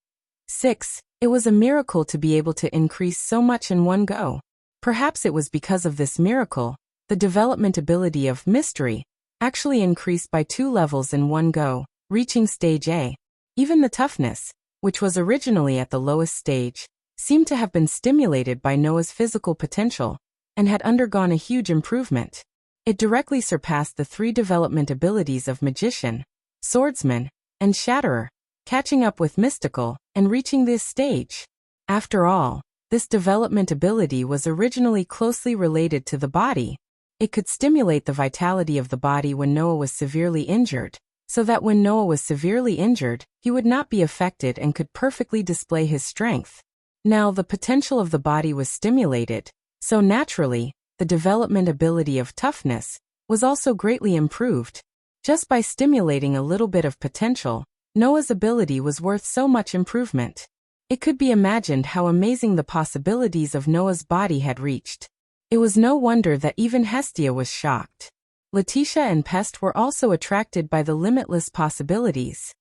6, it was a miracle to be able to increase so much in one go. Perhaps it was because of this miracle, the development ability of Mystery actually increased by 2 levels in one go, reaching stage A. Even the Toughness, which was originally at the lowest stage, seemed to have been stimulated by Noah's physical potential, and had undergone a huge improvement. It directly surpassed the 3 development abilities of Magician, Swordsman, and Shatterer, catching up with Mystical, and reaching this stage. After all, this development ability was originally closely related to the body. It could stimulate the vitality of the body when Noah was severely injured, so that when Noah was severely injured, he would not be affected and could perfectly display his strength. Now, the potential of the body was stimulated, so naturally, the development ability of toughness was also greatly improved. Just by stimulating a little bit of potential, Noah's ability was worth so much improvement. It could be imagined how amazing the possibilities of Noah's body had reached. It was no wonder that even Hestia was shocked. Letitia and Pest were also attracted by the limitless possibilities.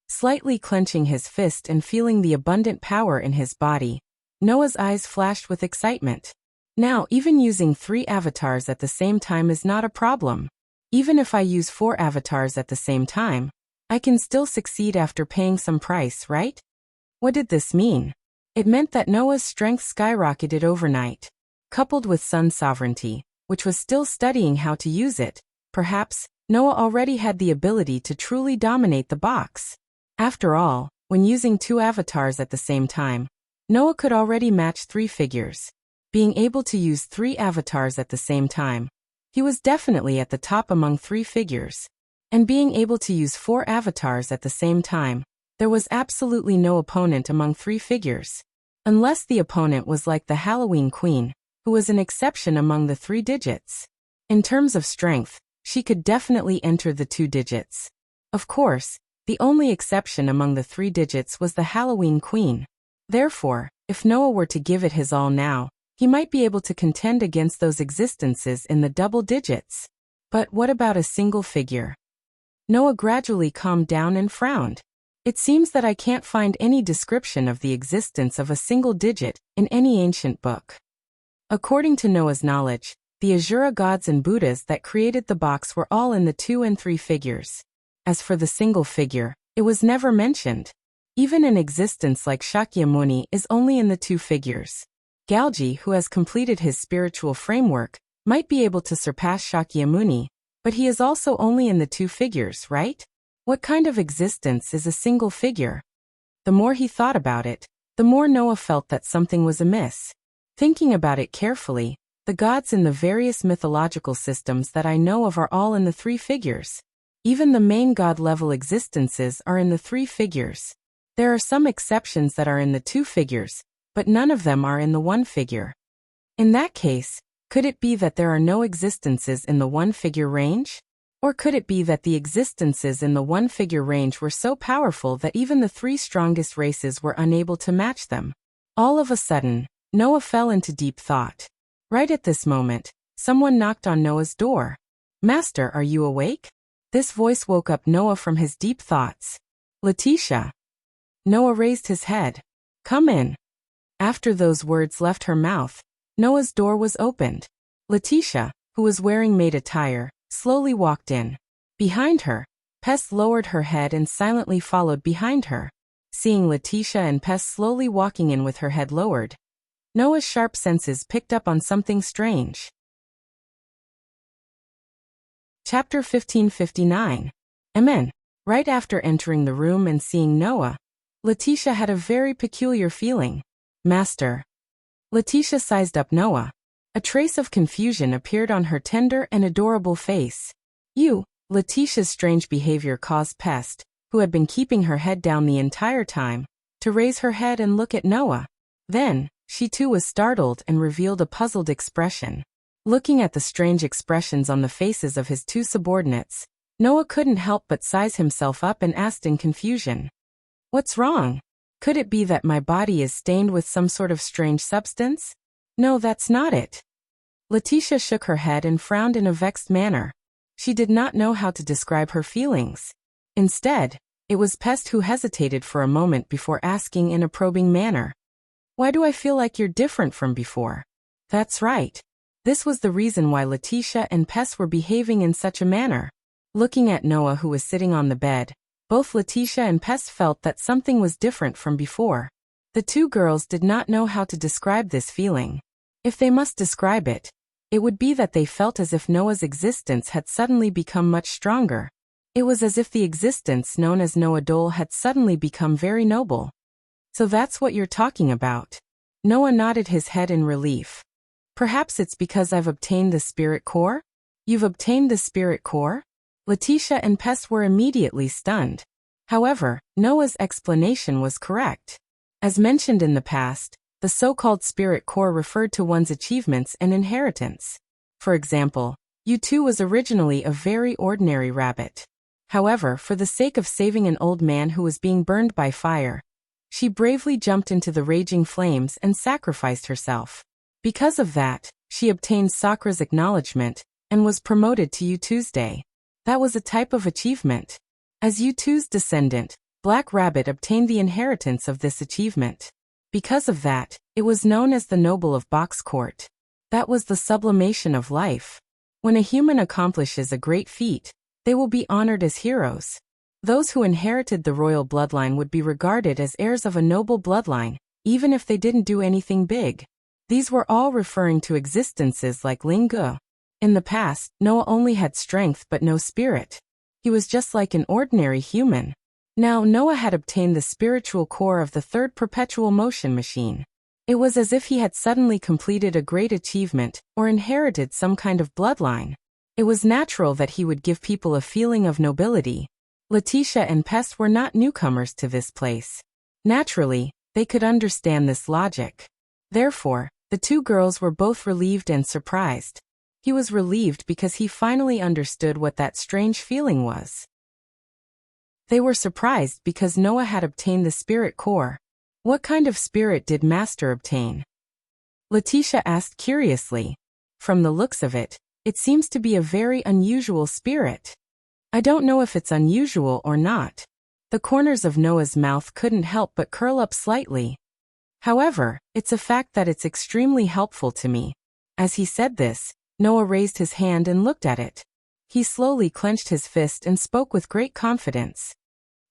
Slightly clenching his fist and feeling the abundant power in his body, Noah's eyes flashed with excitement. Now, even using 3 avatars at the same time is not a problem. Even if I use 4 avatars at the same time, I can still succeed after paying some price, right? What did this mean? It meant that Noah's strength skyrocketed overnight. Coupled with Sun sovereignty, which was still studying how to use it, perhaps, Noah already had the ability to truly dominate the box. After all, when using 2 avatars at the same time, Noah could already match 3 figures. Being able to use 3 avatars at the same time, he was definitely at the top among 3 figures. And being able to use 4 avatars at the same time, there was absolutely no opponent among 3 figures. Unless the opponent was like the Halloween Queen, who was an exception among the 3 digits. In terms of strength, she could definitely enter the 2 digits. Of course, the only exception among the 3 digits was the Halloween Queen. Therefore, if Noah were to give it his all now, he might be able to contend against those existences in the double digits. But what about a single figure? Noah gradually calmed down and frowned. It seems that I can't find any description of the existence of a single digit in any ancient book. According to Noah's knowledge, the Asura gods and Buddhas that created the box were all in the 2 and 3 figures. As for the single figure, it was never mentioned. Even an existence like Shakyamuni is only in the 2 figures. Galji, who has completed his spiritual framework, might be able to surpass Shakyamuni, but he is also only in the 2 figures, right? What kind of existence is a single figure? The more he thought about it, the more Noah felt that something was amiss. Thinking about it carefully, the gods in the various mythological systems that I know of are all in the 3 figures. Even the main god-level existences are in the 3 figures. There are some exceptions that are in the 2 figures, but none of them are in the 1 figure. In that case, could it be that there are no existences in the 1-figure range? Or could it be that the existences in the 1-figure range were so powerful that even the 3 strongest races were unable to match them? All of a sudden, Noah fell into deep thought. Right at this moment, someone knocked on Noah's door. "Master, are you awake?" This voice woke up Noah from his deep thoughts. "Letitia." Noah raised his head. "Come in." After those words left her mouth, Noah's door was opened. Letitia, who was wearing maid attire, slowly walked in. Behind her, Pest lowered her head and silently followed behind her. Seeing Letitia and Pest slowly walking in with her head lowered, Noah's sharp senses picked up on something strange. Chapter 1559. Amen. Right after entering the room and seeing Noah, Letitia had a very peculiar feeling. "Master." Letitia sized up Noah. A trace of confusion appeared on her tender and adorable face. "You." Letitia's strange behavior caused Pest, who had been keeping her head down the entire time, to raise her head and look at Noah. Then, she too was startled and revealed a puzzled expression. Looking at the strange expressions on the faces of his 2 subordinates, Noah couldn't help but size himself up and asked in confusion, "What's wrong? Could it be that my body is stained with some sort of strange substance?" "No, that's not it." Letitia shook her head and frowned in a vexed manner. She did not know how to describe her feelings. Instead, it was Pest who hesitated for a moment before asking in a probing manner, "Why do I feel like you're different from before?" That's right. This was the reason why Letitia and Pest were behaving in such a manner. Looking at Noah, who was sitting on the bed, both Letitia and Pest felt that something was different from before. The 2 girls did not know how to describe this feeling. If they must describe it, it would be that they felt as if Noah's existence had suddenly become much stronger. It was as if the existence known as Noah Dole had suddenly become very noble. "So that's what you're talking about." Noah nodded his head in relief. "Perhaps it's because I've obtained the spirit core?" "You've obtained the spirit core?" Letitia and Pest were immediately stunned. However, Noah's explanation was correct. As mentioned in the past, the so-called spirit core referred to one's achievements and inheritance. For example, U2 was originally a very ordinary rabbit. However, for the sake of saving an old man who was being burned by fire, she bravely jumped into the raging flames and sacrificed herself. Because of that, she obtained Sakra's acknowledgement and was promoted to U2's day. That was a type of achievement. As U2's descendant, Black Rabbit obtained the inheritance of this achievement. Because of that, it was known as the Noble of Box Court. That was the sublimation of life. When a human accomplishes a great feat, they will be honored as heroes. Those who inherited the royal bloodline would be regarded as heirs of a noble bloodline, even if they didn't do anything big. These were all referring to existences like Ling Gu. In the past, Noah only had strength but no spirit. He was just like an ordinary human. Now Noah had obtained the spiritual core of the third perpetual motion machine. It was as if he had suddenly completed a great achievement or inherited some kind of bloodline. It was natural that he would give people a feeling of nobility. Letitia and Pest were not newcomers to this place. Naturally, they could understand this logic. Therefore, the two girls were both relieved and surprised. He was relieved because he finally understood what that strange feeling was. They were surprised because Noah had obtained the spirit core. What kind of spirit did Master obtain? Letitia asked curiously. From the looks of it, it seems to be a very unusual spirit. I don't know if it's unusual or not. The corners of Noah's mouth couldn't help but curl up slightly. However, it's a fact that it's extremely helpful to me. As he said this, Noah raised his hand and looked at it. He slowly clenched his fist and spoke with great confidence.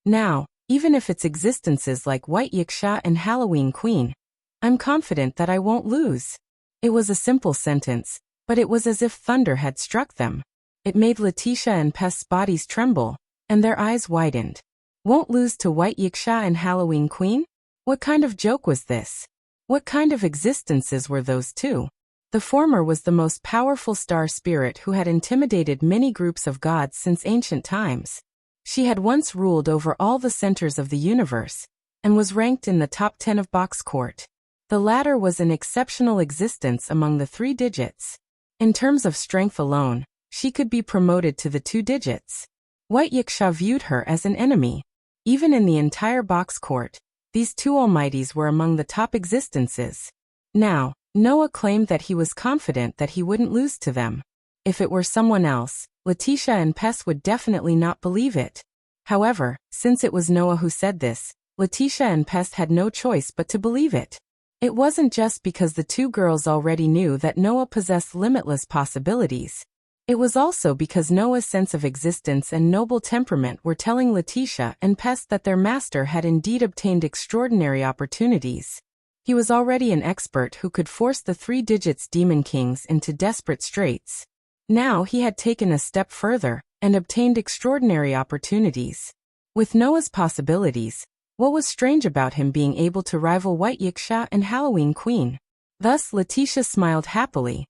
Now, even if it's existences like White Yiksha and Halloween Queen, I'm confident that I won't lose. It was a simple sentence, but it was as if thunder had struck them. It made Letitia and Pest's bodies tremble, and their eyes widened. Won't lose to White Yiksha and Halloween Queen? What kind of joke was this? What kind of existences were those two? The former was the most powerful star spirit who had intimidated many groups of gods since ancient times. She had once ruled over all the centers of the universe, and was ranked in the top 10 of Box Court. The latter was an exceptional existence among the 3 digits. In terms of strength alone, she could be promoted to the 2 digits. White Yiksha viewed her as an enemy. Even in the entire Box Court, these 2 almighties were among the top existences. Now, Noah claimed that he was confident that he wouldn't lose to them. If it were someone else, Letitia and Pest would definitely not believe it. However, since it was Noah who said this, Letitia and Pest had no choice but to believe it. It wasn't just because the 2 girls already knew that Noah possessed limitless possibilities. It was also because Noah's sense of existence and noble temperament were telling Letitia and Pest that their master had indeed obtained extraordinary opportunities. He was already an expert who could force the 3 digits demon kings into desperate straits. Now he had taken a step further and obtained extraordinary opportunities. With Noah's possibilities, what was strange about him being able to rival White Yiksha and Halloween Queen? Thus Letitia smiled happily.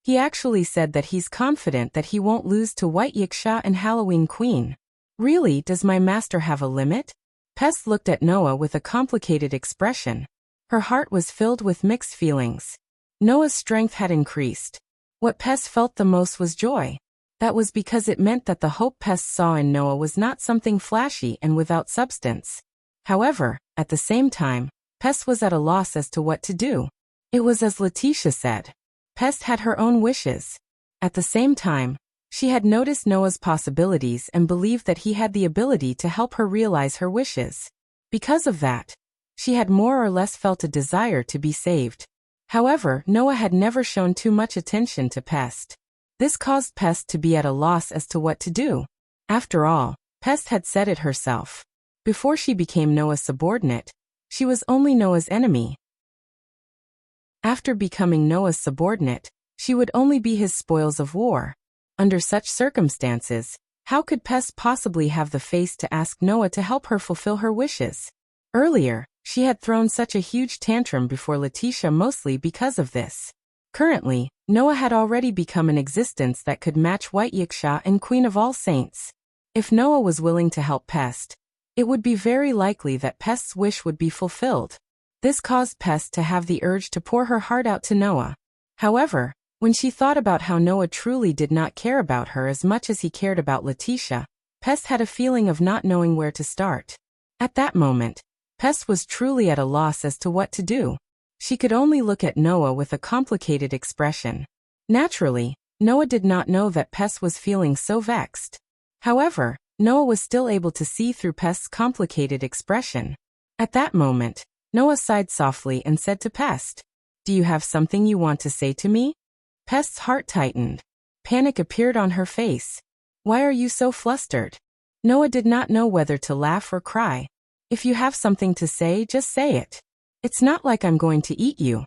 He actually said that he's confident that he won't lose to White Yiksha and Halloween Queen. Really, does my master have a limit? Pest looked at Noah with a complicated expression. Her heart was filled with mixed feelings. Noah's strength had increased. What Pest felt the most was joy. That was because it meant that the hope Pest saw in Noah was not something flashy and without substance. However, at the same time, Pest was at a loss as to what to do. It was as Letitia said. Pest had her own wishes. At the same time, she had noticed Noah's possibilities and believed that he had the ability to help her realize her wishes. Because of that, she had more or less felt a desire to be saved. However, Noah had never shown too much attention to Pest. This caused Pest to be at a loss as to what to do. After all, Pest had said it herself. Before she became Noah's subordinate, she was only Noah's enemy. After becoming Noah's subordinate, she would only be his spoils of war. Under such circumstances, how could Pest possibly have the face to ask Noah to help her fulfill her wishes? Earlier, she had thrown such a huge tantrum before Letitia mostly because of this. Currently, Noah had already become an existence that could match White Yiksha and Queen of All Saints. If Noah was willing to help Pest, it would be very likely that Pest's wish would be fulfilled. This caused Pest to have the urge to pour her heart out to Noah. However, when she thought about how Noah truly did not care about her as much as he cared about Letitia, Pest had a feeling of not knowing where to start. At that moment, Pest was truly at a loss as to what to do. She could only look at Noah with a complicated expression. Naturally, Noah did not know that Pest was feeling so vexed. However, Noah was still able to see through Pest's complicated expression. At that moment, Noah sighed softly and said to Pest, "Do you have something you want to say to me?" Pest's heart tightened. Panic appeared on her face. "Why are you so flustered?" Noah did not know whether to laugh or cry. "If you have something to say, just say it. It's not like I'm going to eat you."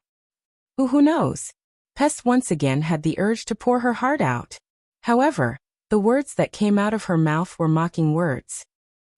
Who knows? Pest once again had the urge to pour her heart out. However, the words that came out of her mouth were mocking words.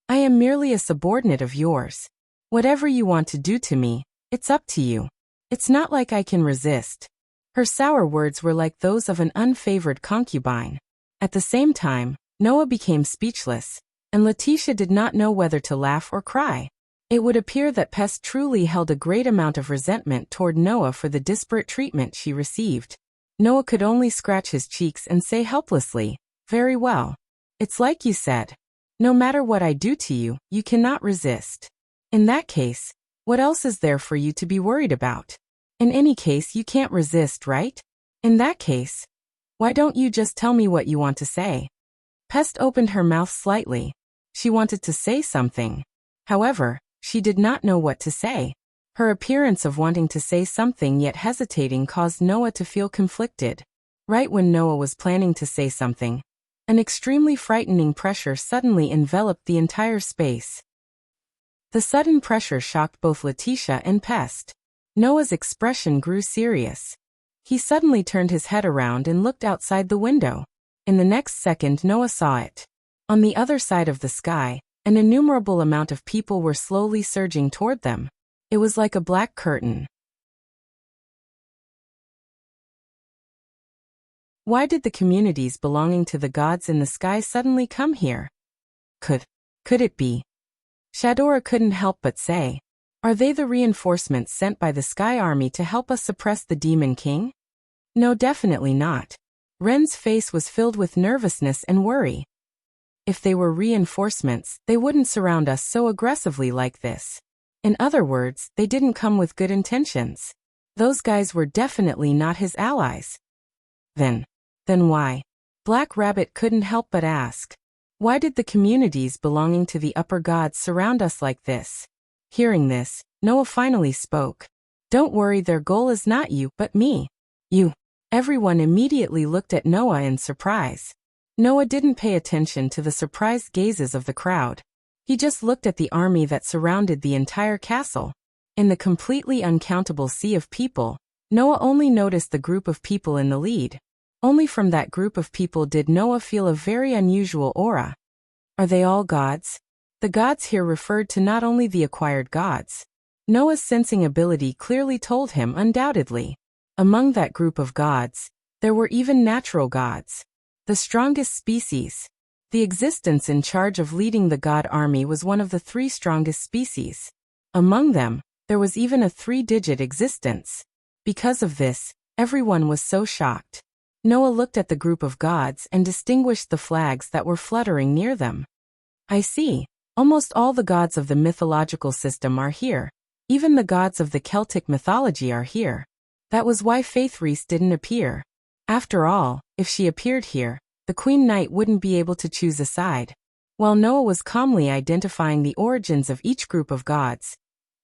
"I am merely a subordinate of yours. Whatever you want to do to me, it's up to you. It's not like I can resist." Her sour words were like those of an unfavored concubine. At the same time, Noah became speechless, and Letitia did not know whether to laugh or cry. It would appear that Pest truly held a great amount of resentment toward Noah for the disparate treatment she received. Noah could only scratch his cheeks and say helplessly, "Very well. It's like you said. No matter what I do to you, you cannot resist. In that case, what else is there for you to be worried about? In any case, you can't resist, right? In that case, why don't you just tell me what you want to say?" Pest opened her mouth slightly. She wanted to say something. However, she did not know what to say. Her appearance of wanting to say something yet hesitating caused Noah to feel conflicted. Right when Noah was planning to say something, an extremely frightening pressure suddenly enveloped the entire space. The sudden pressure shocked both Letitia and Pest. Noah's expression grew serious. He suddenly turned his head around and looked outside the window. In the next second, Noah saw it. On the other side of the sky, an innumerable amount of people were slowly surging toward them. It was like a black curtain. Why did the communities belonging to the gods in the sky suddenly come here? Could it be? Shadora couldn't help but say, "Are they the reinforcements sent by the Sky Army to help us suppress the Demon King?" No, definitely not. Ren's face was filled with nervousness and worry. If they were reinforcements, they wouldn't surround us so aggressively like this. In other words, they didn't come with good intentions. Those guys were definitely not his allies. Then why? Black Rabbit couldn't help but ask. Why did the communities belonging to the upper gods surround us like this? Hearing this, Noah finally spoke. "Don't worry, their goal is not you, but me." "You?" Everyone immediately looked at Noah in surprise. Noah didn't pay attention to the surprised gazes of the crowd. He just looked at the army that surrounded the entire castle. In the completely uncountable sea of people, Noah only noticed the group of people in the lead. Only from that group of people did Noah feel a very unusual aura. Are they all gods? The gods here referred to not only the acquired gods. Noah's sensing ability clearly told him undoubtedly. Among that group of gods, there were even natural gods. The strongest species. The existence in charge of leading the god army was one of the 3 strongest species. Among them, there was even a 3-digit existence. Because of this, everyone was so shocked. Noah looked at the group of gods and distinguished the flags that were fluttering near them. "I see. Almost all the gods of the mythological system are here. Even the gods of the Celtic mythology are here. That was why Faith Reese didn't appear. After all, if she appeared here, the Queen Knight wouldn't be able to choose a side." While Noah was calmly identifying the origins of each group of gods,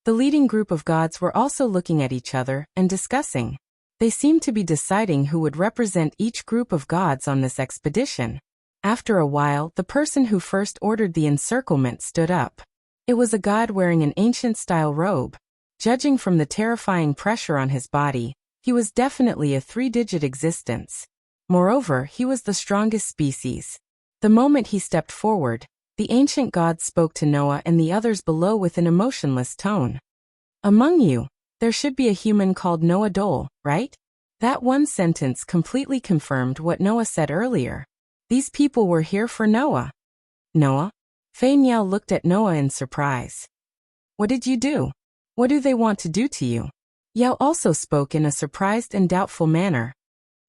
the leading group of gods were also looking at each other and discussing. They seemed to be deciding who would represent each group of gods on this expedition. After a while, the person who first ordered the encirclement stood up. It was a god wearing an ancient-style robe. Judging from the terrifying pressure on his body, he was definitely a 3-digit existence. Moreover, he was the strongest species. The moment he stepped forward, the ancient god spoke to Noah and the others below with an emotionless tone. "Among you, there should be a human called Noah Dole, right?" That one sentence completely confirmed what Noah said earlier. These people were here for Noah. "Noah?" Fei Niao looked at Noah in surprise. "What did you do?" What do they want to do to you? Yao also spoke in a surprised and doubtful manner.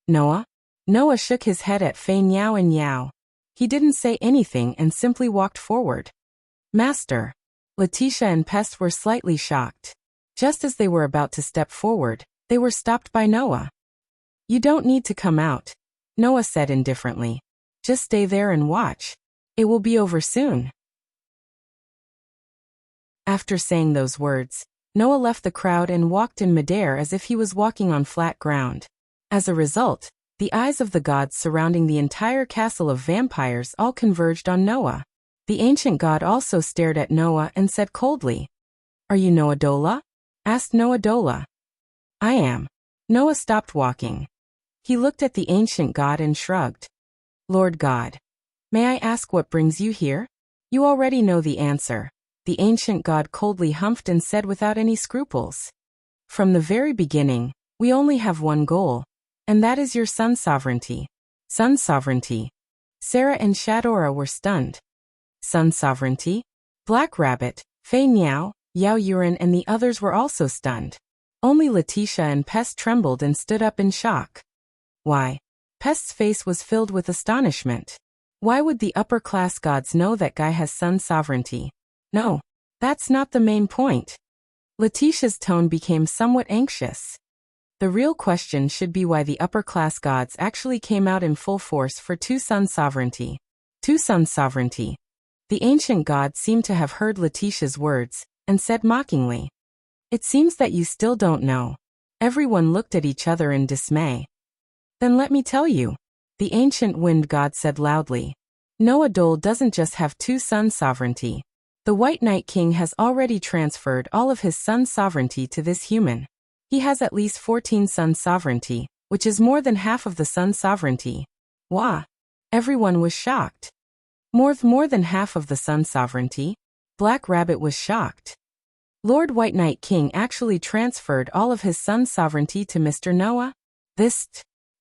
Noah? Noah shook his head at Fei Yao and Yao. He didn't say anything and simply walked forward. Master. Letitia and Pest were slightly shocked. Just as they were about to step forward, they were stopped by Noah. You don't need to come out, Noah said indifferently. Just stay there and watch. It will be over soon. After saying those words, Noah left the crowd and walked in midair as if he was walking on flat ground. As a result, the eyes of the gods surrounding the entire castle of vampires all converged on Noah. The ancient god also stared at Noah and said coldly, Are you Noah Dola? Asked Noah Dola. I am. Noah stopped walking. He looked at the ancient god and shrugged. Lord God. May I ask what brings you here? You already know the answer. The ancient god coldly humphed and said without any scruples. From the very beginning, we only have one goal, and that is your son's sovereignty. Son's sovereignty. Sarah and Shadora were stunned. Son's sovereignty? Black Rabbit, Fei Niao, Yao Yuran and the others were also stunned. Only Letitia and Pest trembled and stood up in shock. Why? Pest's face was filled with astonishment. Why would the upper-class gods know that Guy has son's sovereignty? No, that's not the main point. Letitia's tone became somewhat anxious. The real question should be why the upper-class gods actually came out in full force for two-son sovereignty. Two-son sovereignty. The ancient god seemed to have heard Letitia's words, and said mockingly, It seems that you still don't know. Everyone looked at each other in dismay. Then let me tell you, the ancient wind god said loudly. Noah Dole doesn't just have two-son sovereignty. The White Night King has already transferred all of his son's sovereignty to this human. He has at least 14 son sovereignty, which is more than half of the son's sovereignty. Wah! Everyone was shocked. More than half of the son's sovereignty? Black Rabbit was shocked. Lord White Night King actually transferred all of his son's sovereignty to Mr. Noah?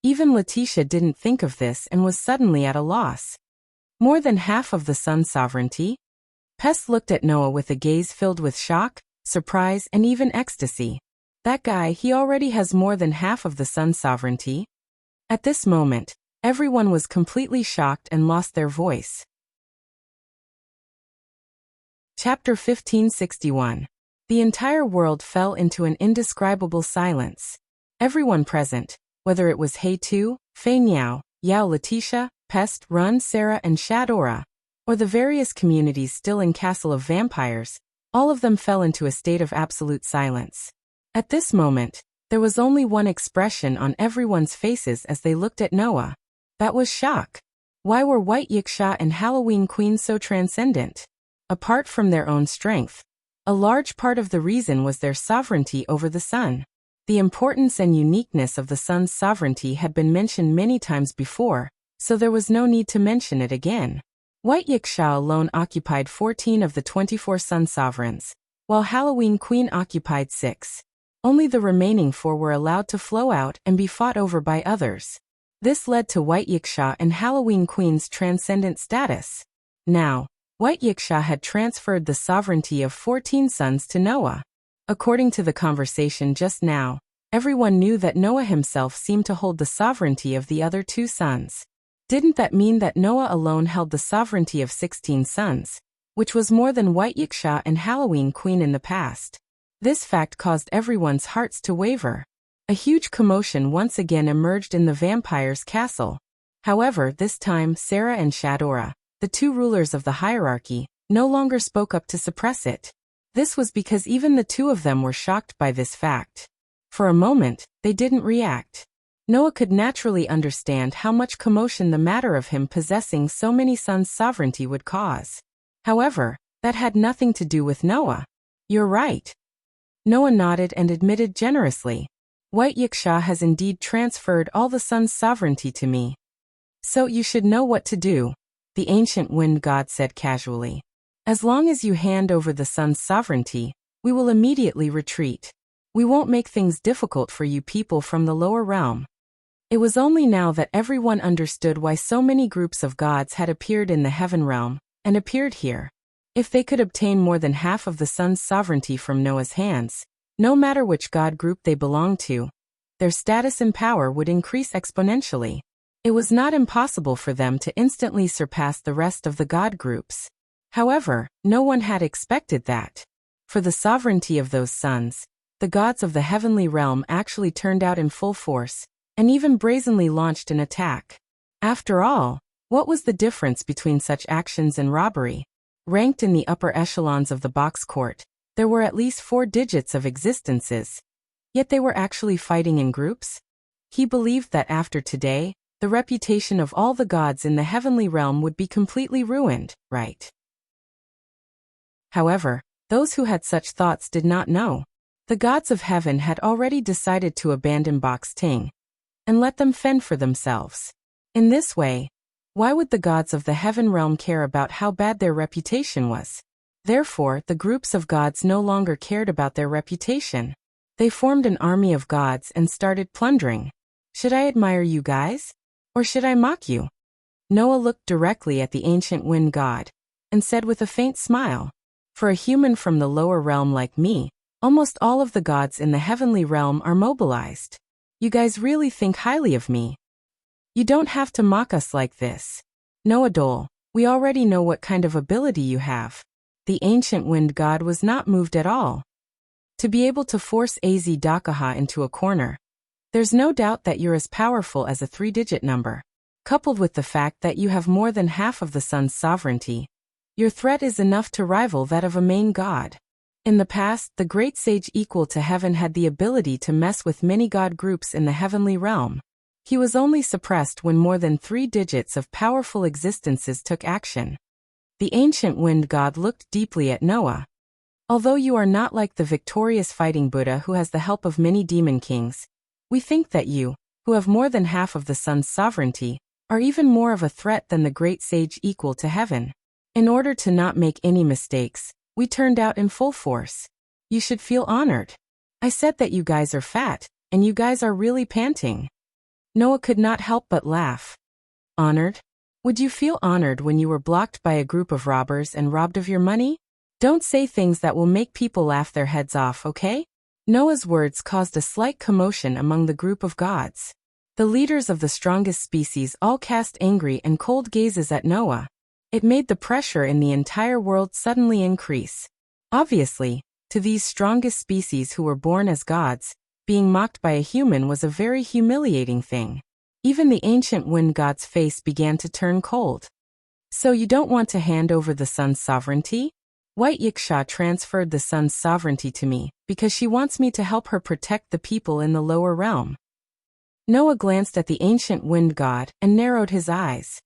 Even Letitia didn't think of this and was suddenly at a loss. More than half of the son's sovereignty? Pest looked at Noah with a gaze filled with shock, surprise and even ecstasy. That guy, he already has more than half of the son's sovereignty? At this moment, everyone was completely shocked and lost their voice. Chapter 1561. The entire world fell into an indescribable silence. Everyone present, whether it was Hei Tu, Fei Niao, Yao Letitia, Pest, Run, Sarah and Shadora, or the various communities still in Castle of Vampires, all of them fell into a state of absolute silence. At this moment, there was only one expression on everyone's faces as they looked at Noah. That was shock. Why were White Yiksha and Halloween Queen so transcendent? Apart from their own strength, a large part of the reason was their sovereignty over the sun. The importance and uniqueness of the sun's sovereignty had been mentioned many times before, so there was no need to mention it again. White Yiksha alone occupied 14 of the 24 sun sovereigns, while Halloween Queen occupied 6. Only the remaining 4 were allowed to flow out and be fought over by others. This led to White Yiksha and Halloween Queen's transcendent status. Now, White Yiksha had transferred the sovereignty of 14 sons to Noah. According to the conversation just now, everyone knew that Noah himself seemed to hold the sovereignty of the other 2 sons. Didn't that mean that Noah alone held the sovereignty of 16 sons, which was more than White Yiksha and Halloween Queen in the past? This fact caused everyone's hearts to waver. A huge commotion once again emerged in the vampire's castle. However, this time Sarah and Shadora, the 2 rulers of the hierarchy, no longer spoke up to suppress it. This was because even the 2 of them were shocked by this fact. For a moment, they didn't react. Noah could naturally understand how much commotion the matter of him possessing so many sons' sovereignty would cause. However, that had nothing to do with Noah. You're right. Noah nodded and admitted generously. White Yiksha has indeed transferred all the sun's sovereignty to me. So you should know what to do, the ancient wind god said casually. As long as you hand over the sun's sovereignty, we will immediately retreat. We won't make things difficult for you people from the lower realm. It was only now that everyone understood why so many groups of gods had appeared in the heaven realm, and appeared here. If they could obtain more than half of the sun's sovereignty from Noah's hands, no matter which god group they belonged to, their status and power would increase exponentially. It was not impossible for them to instantly surpass the rest of the god groups. However, no one had expected that. For the sovereignty of those sons, the gods of the heavenly realm actually turned out in full force, and even brazenly launched an attack. After all, what was the difference between such actions and robbery? Ranked in the upper echelons of the box court, there were at least 4 digits of existences. Yet they were actually fighting in groups? He believed that after today, the reputation of all the gods in the heavenly realm would be completely ruined, right? However, those who had such thoughts did not know. The gods of heaven had already decided to abandon Box Ting and let them fend for themselves. In this way, why would the gods of the heaven realm care about how bad their reputation was? Therefore, the groups of gods no longer cared about their reputation. They formed an army of gods and started plundering. Should I admire you guys? Or should I mock you? Noah looked directly at the ancient wind god and said with a faint smile, "For a human from the lower realm like me, almost all of the gods in the heavenly realm are mobilized. You guys really think highly of me. You don't have to mock us like this. Noah Dole, we already know what kind of ability you have." The ancient wind god was not moved at all. To be able to force Az Dakaha into a corner, there's no doubt that you're as powerful as a 3-digit number. Coupled with the fact that you have more than half of the sun's sovereignty, your threat is enough to rival that of a main god. In the past, the great sage equal to heaven had the ability to mess with many god groups in the heavenly realm. He was only suppressed when more than 3 digits of powerful existences took action. The ancient wind god looked deeply at Noah. Although you are not like the victorious fighting Buddha who has the help of many demon kings, we think that you, who have more than half of the sun's sovereignty, are even more of a threat than the great sage equal to heaven. In order to not make any mistakes, we turned out in full force. You should feel honored. I said that you guys are fat, and you guys are really panting. Noah could not help but laugh. Honored? Would you feel honored when you were blocked by a group of robbers and robbed of your money? Don't say things that will make people laugh their heads off, okay? Noah's words caused a slight commotion among the group of gods. The leaders of the strongest species all cast angry and cold gazes at Noah. It made the pressure in the entire world suddenly increase. Obviously, to these strongest species who were born as gods, being mocked by a human was a very humiliating thing. Even the ancient wind god's face began to turn cold. So you don't want to hand over the sun's sovereignty? White Yiksha transferred the sun's sovereignty to me, because she wants me to help her protect the people in the lower realm. Noah glanced at the ancient wind god and narrowed his eyes.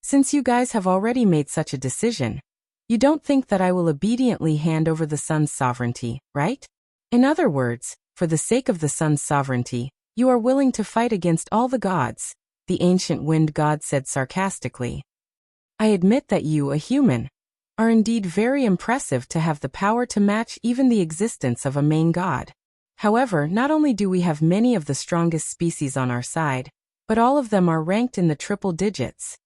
Since you guys have already made such a decision, you don't think that I will obediently hand over the sun's sovereignty, right? In other words, for the sake of the sun's sovereignty, you are willing to fight against all the gods, the ancient wind god said sarcastically. I admit that you, a human, are indeed very impressive to have the power to match even the existence of a main god. However, not only do we have many of the strongest species on our side, but all of them are ranked in the triple digits.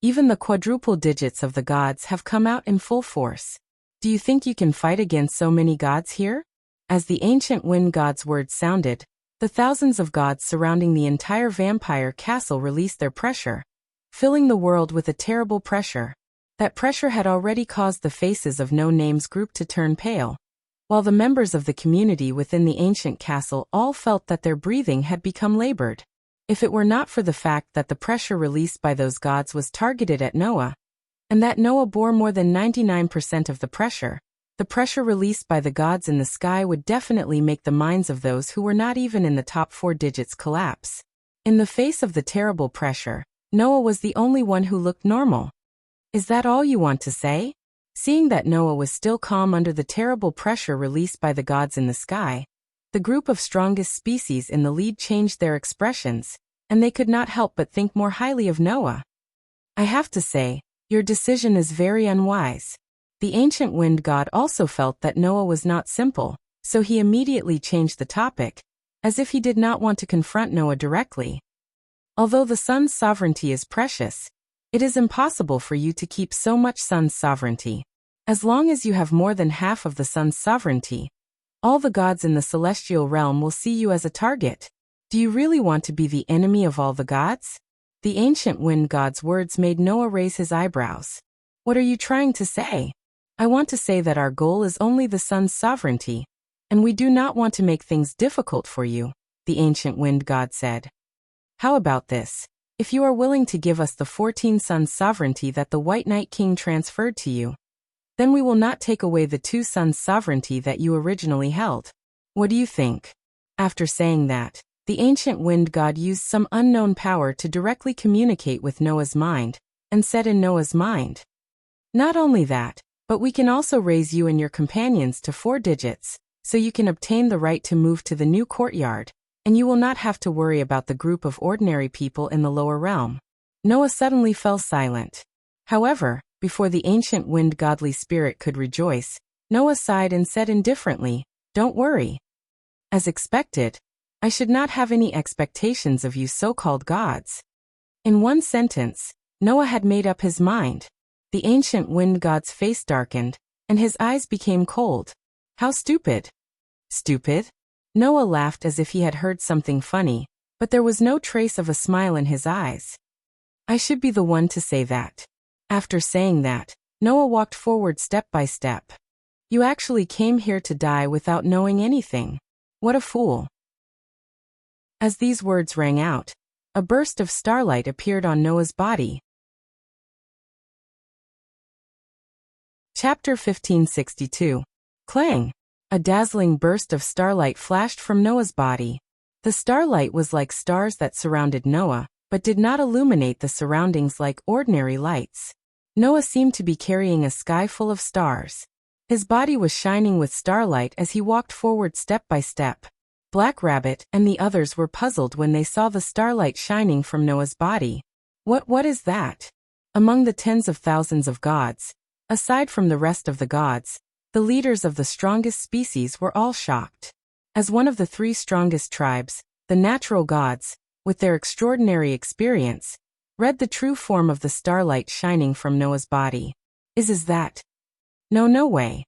Even the quadruple digits of the gods have come out in full force. Do you think you can fight against so many gods here? As the ancient wind god's words sounded, the thousands of gods surrounding the entire vampire castle released their pressure, filling the world with a terrible pressure. That pressure had already caused the faces of No Name's group to turn pale, while the members of the community within the ancient castle all felt that their breathing had become labored. If it were not for the fact that the pressure released by those gods was targeted at Noah, and that Noah bore more than 99% of the pressure released by the gods in the sky would definitely make the minds of those who were not even in the top 4 digits collapse. In the face of the terrible pressure, Noah was the only one who looked normal. Is that all you want to say? Seeing that Noah was still calm under the terrible pressure released by the gods in the sky, the group of strongest species in the lead changed their expressions, and they could not help but think more highly of Noah. I have to say, your decision is very unwise. The ancient wind god also felt that Noah was not simple, so he immediately changed the topic, as if he did not want to confront Noah directly. Although the sun's sovereignty is precious, It is impossible for you to keep so much sun's sovereignty. As long as you have more than half of the sun's sovereignty, all the gods in the celestial realm will see you as a target. Do you really want to be the enemy of all the gods? The ancient wind god's words made Noah raise his eyebrows. What are you trying to say? I want to say that our goal is only the sun's sovereignty, and we do not want to make things difficult for you, the ancient wind god said. How about this? If you are willing to give us the 14 suns sovereignty that the White Night King transferred to you, then we will not take away the 2 suns sovereignty that you originally held. What do you think? After saying that, the ancient wind god used some unknown power to directly communicate with Noah's mind, and said in Noah's mind, "Not only that, but we can also raise you and your companions to 4 digits, so you can obtain the right to move to the new courtyard, and you will not have to worry about the group of ordinary people in the lower realm." Noah suddenly fell silent. However, before the ancient wind godly spirit could rejoice, Noah sighed and said indifferently, "Don't worry. As expected, I should not have any expectations of you so-called gods." In one sentence, Noah had made up his mind. The ancient wind god's face darkened, and his eyes became cold. How stupid. Stupid? Noah laughed as if he had heard something funny, but there was no trace of a smile in his eyes. I should be the one to say that. After saying that, Noah walked forward step by step. You actually came here to die without knowing anything. What a fool. As these words rang out, a burst of starlight appeared on Noah's body. Chapter 1562. Clang! A dazzling burst of starlight flashed from Noah's body. The starlight was like stars that surrounded Noah, but did not illuminate the surroundings like ordinary lights. Noah seemed to be carrying a sky full of stars. His body was shining with starlight as he walked forward step by step. Black Rabbit and the others were puzzled when they saw the starlight shining from Noah's body. What is that? Among the tens of thousands of gods, aside from the rest of the gods, the leaders of the strongest species were all shocked. As one of the 3 strongest tribes, the natural gods, with their extraordinary experience, read the true form of the starlight shining from Noah's body. Is that? No way.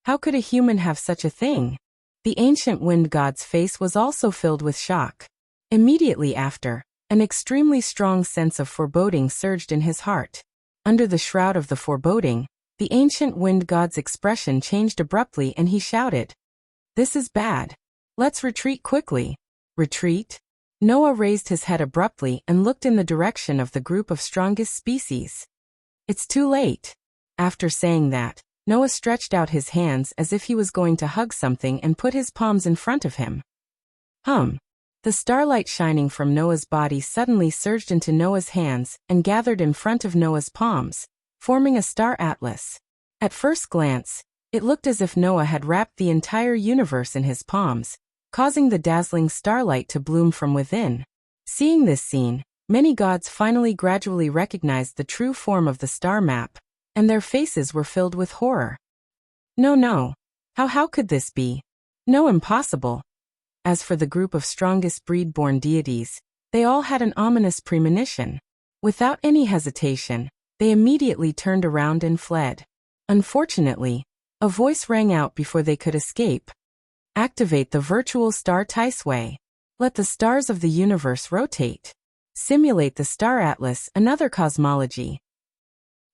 How could a human have such a thing? The ancient wind god's face was also filled with shock. Immediately after, an extremely strong sense of foreboding surged in his heart. Under the shroud of the foreboding, the ancient wind god's expression changed abruptly and he shouted, "This is bad. Let's retreat quickly." Retreat? Noah raised his head abruptly and looked in the direction of the group of strongest species. It's too late. After saying that, Noah stretched out his hands as if he was going to hug something and put his palms in front of him. The starlight shining from Noah's body suddenly surged into Noah's hands and gathered in front of Noah's palms, forming a star atlas. At first glance, it looked as if Noah had wrapped the entire universe in his palms, causing the dazzling starlight to bloom from within. Seeing this scene, many gods finally gradually recognized the true form of the star map, and their faces were filled with horror. No. How could this be? No, impossible. As for the group of strongest breed-born deities, they all had an ominous premonition. Without any hesitation, they immediately turned around and fled. Unfortunately, a voice rang out before they could escape. Activate the virtual star Ticeway. Let the stars of the universe rotate. Simulate the star atlas, another cosmology.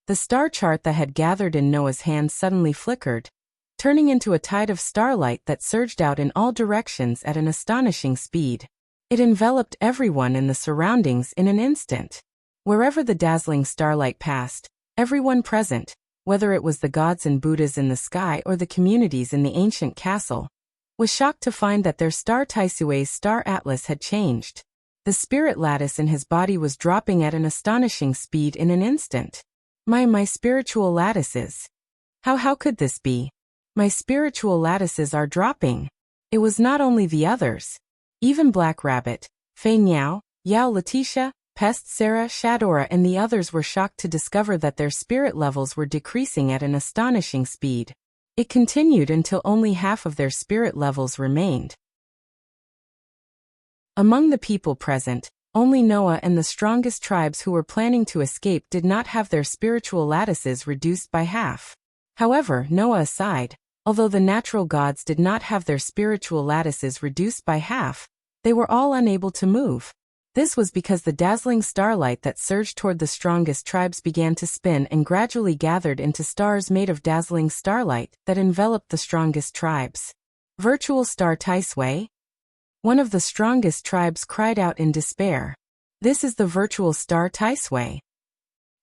The star chart that had gathered in Noah's hands suddenly flickered, turning into a tide of starlight that surged out in all directions at an astonishing speed. It enveloped everyone in the surroundings in an instant. Wherever the dazzling starlight passed, everyone present, whether it was the gods and Buddhas in the sky or the communities in the ancient castle, was shocked to find that their star Ticeway's star atlas had changed. The spirit lattice in his body was dropping at an astonishing speed in an instant. My spiritual lattices. How could this be? My spiritual lattices are dropping. It was not only the others. Even Black Rabbit, Fei Niao, Yao Letitia, Pest Sarah, Shadora and the others were shocked to discover that their spirit levels were decreasing at an astonishing speed. It continued until only half of their spirit levels remained. Among the people present, Only Noah and the strongest tribes who were planning to escape did not have their spiritual lattices reduced by half. However, Noah aside, although the natural gods did not have their spiritual lattices reduced by half, they were all unable to move. This was because the dazzling starlight that surged toward the strongest tribes began to spin and gradually gathered into stars made of dazzling starlight that enveloped the strongest tribes. Virtual star Taisway? One of the strongest tribes cried out in despair. This is the virtual star Taisway.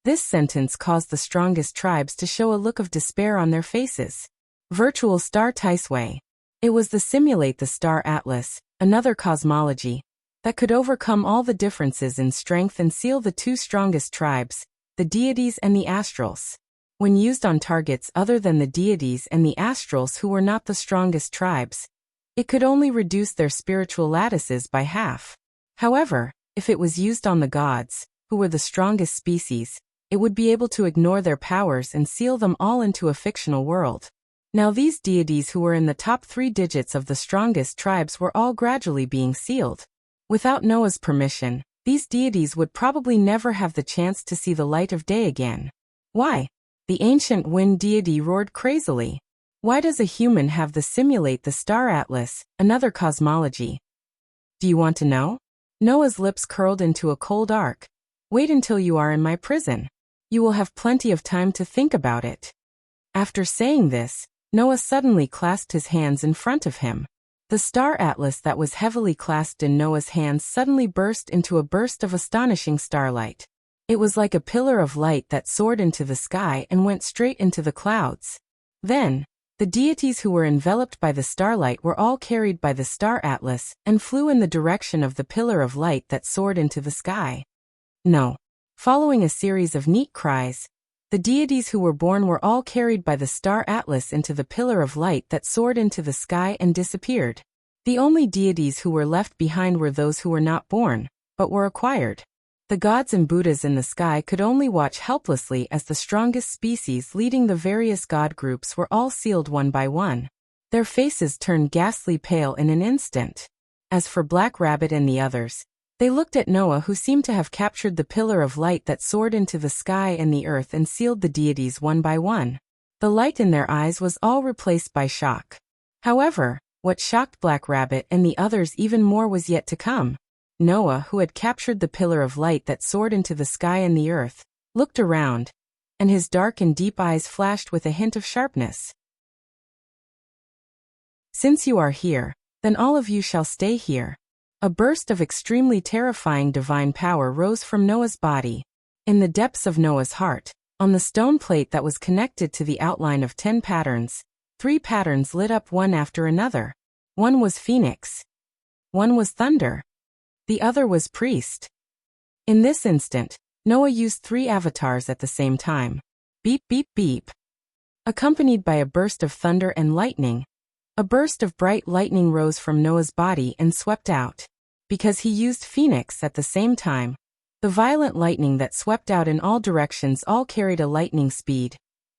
This sentence caused the strongest tribes to show a look of despair on their faces. Virtual star Taisway. It was the simulate the star atlas, another cosmology, that could overcome all the differences in strength and seal the two strongest tribes, the deities and the astrals. When used on targets other than the deities and the astrals who were not the strongest tribes, it could only reduce their spiritual lattices by half. However, if it was used on the gods, who were the strongest species, it would be able to ignore their powers and seal them all into a fictional world. Now these deities who were in the top 3 digits of the strongest tribes were all gradually being sealed. Without Noah's permission, these deities would probably never have the chance to see the light of day again. Why? The ancient wind deity roared crazily. Why does a human have the simulate the star atlas, another cosmology? Do you want to know? Noah's lips curled into a cold arc. Wait until you are in my prison. You will have plenty of time to think about it. After saying this, Noah suddenly clasped his hands in front of him. The star atlas that was heavily clasped in Noah's hands suddenly burst into a burst of astonishing starlight. It was like a pillar of light that soared into the sky and went straight into the clouds. Then, the deities who were enveloped by the starlight were all carried by the star atlas and flew in the direction of the pillar of light that soared into the sky. No. Following a series of neat cries, the deities who were born were all carried by the star atlas into the pillar of light that soared into the sky and disappeared. The only deities who were left behind were those who were not born, but were acquired. The gods and Buddhas in the sky could only watch helplessly as the strongest species leading the various god groups were all sealed one by one. Their faces turned ghastly pale in an instant. As for Black Rabbit and the others, they looked at Noah, who seemed to have captured the pillar of light that soared into the sky and the earth and sealed the deities one by one. The light in their eyes was all replaced by shock. However, what shocked Black Rabbit and the others even more was yet to come. Noah, who had captured the pillar of light that soared into the sky and the earth, looked around, and his dark and deep eyes flashed with a hint of sharpness. Since you are here, then all of you shall stay here. A burst of extremely terrifying divine power rose from Noah's body. In the depths of Noah's heart, on the stone plate that was connected to the outline of 10 patterns, 3 patterns lit up one after another. One was Phoenix. One was Thunder. The other was Priest. In this instant, Noah used 3 avatars at the same time. Beep beep beep. Accompanied by a burst of thunder and lightning. A burst of bright lightning rose from Noah's body and swept out. Because he used Phoenix at the same time, the violent lightning that swept out in all directions all carried a lightning speed,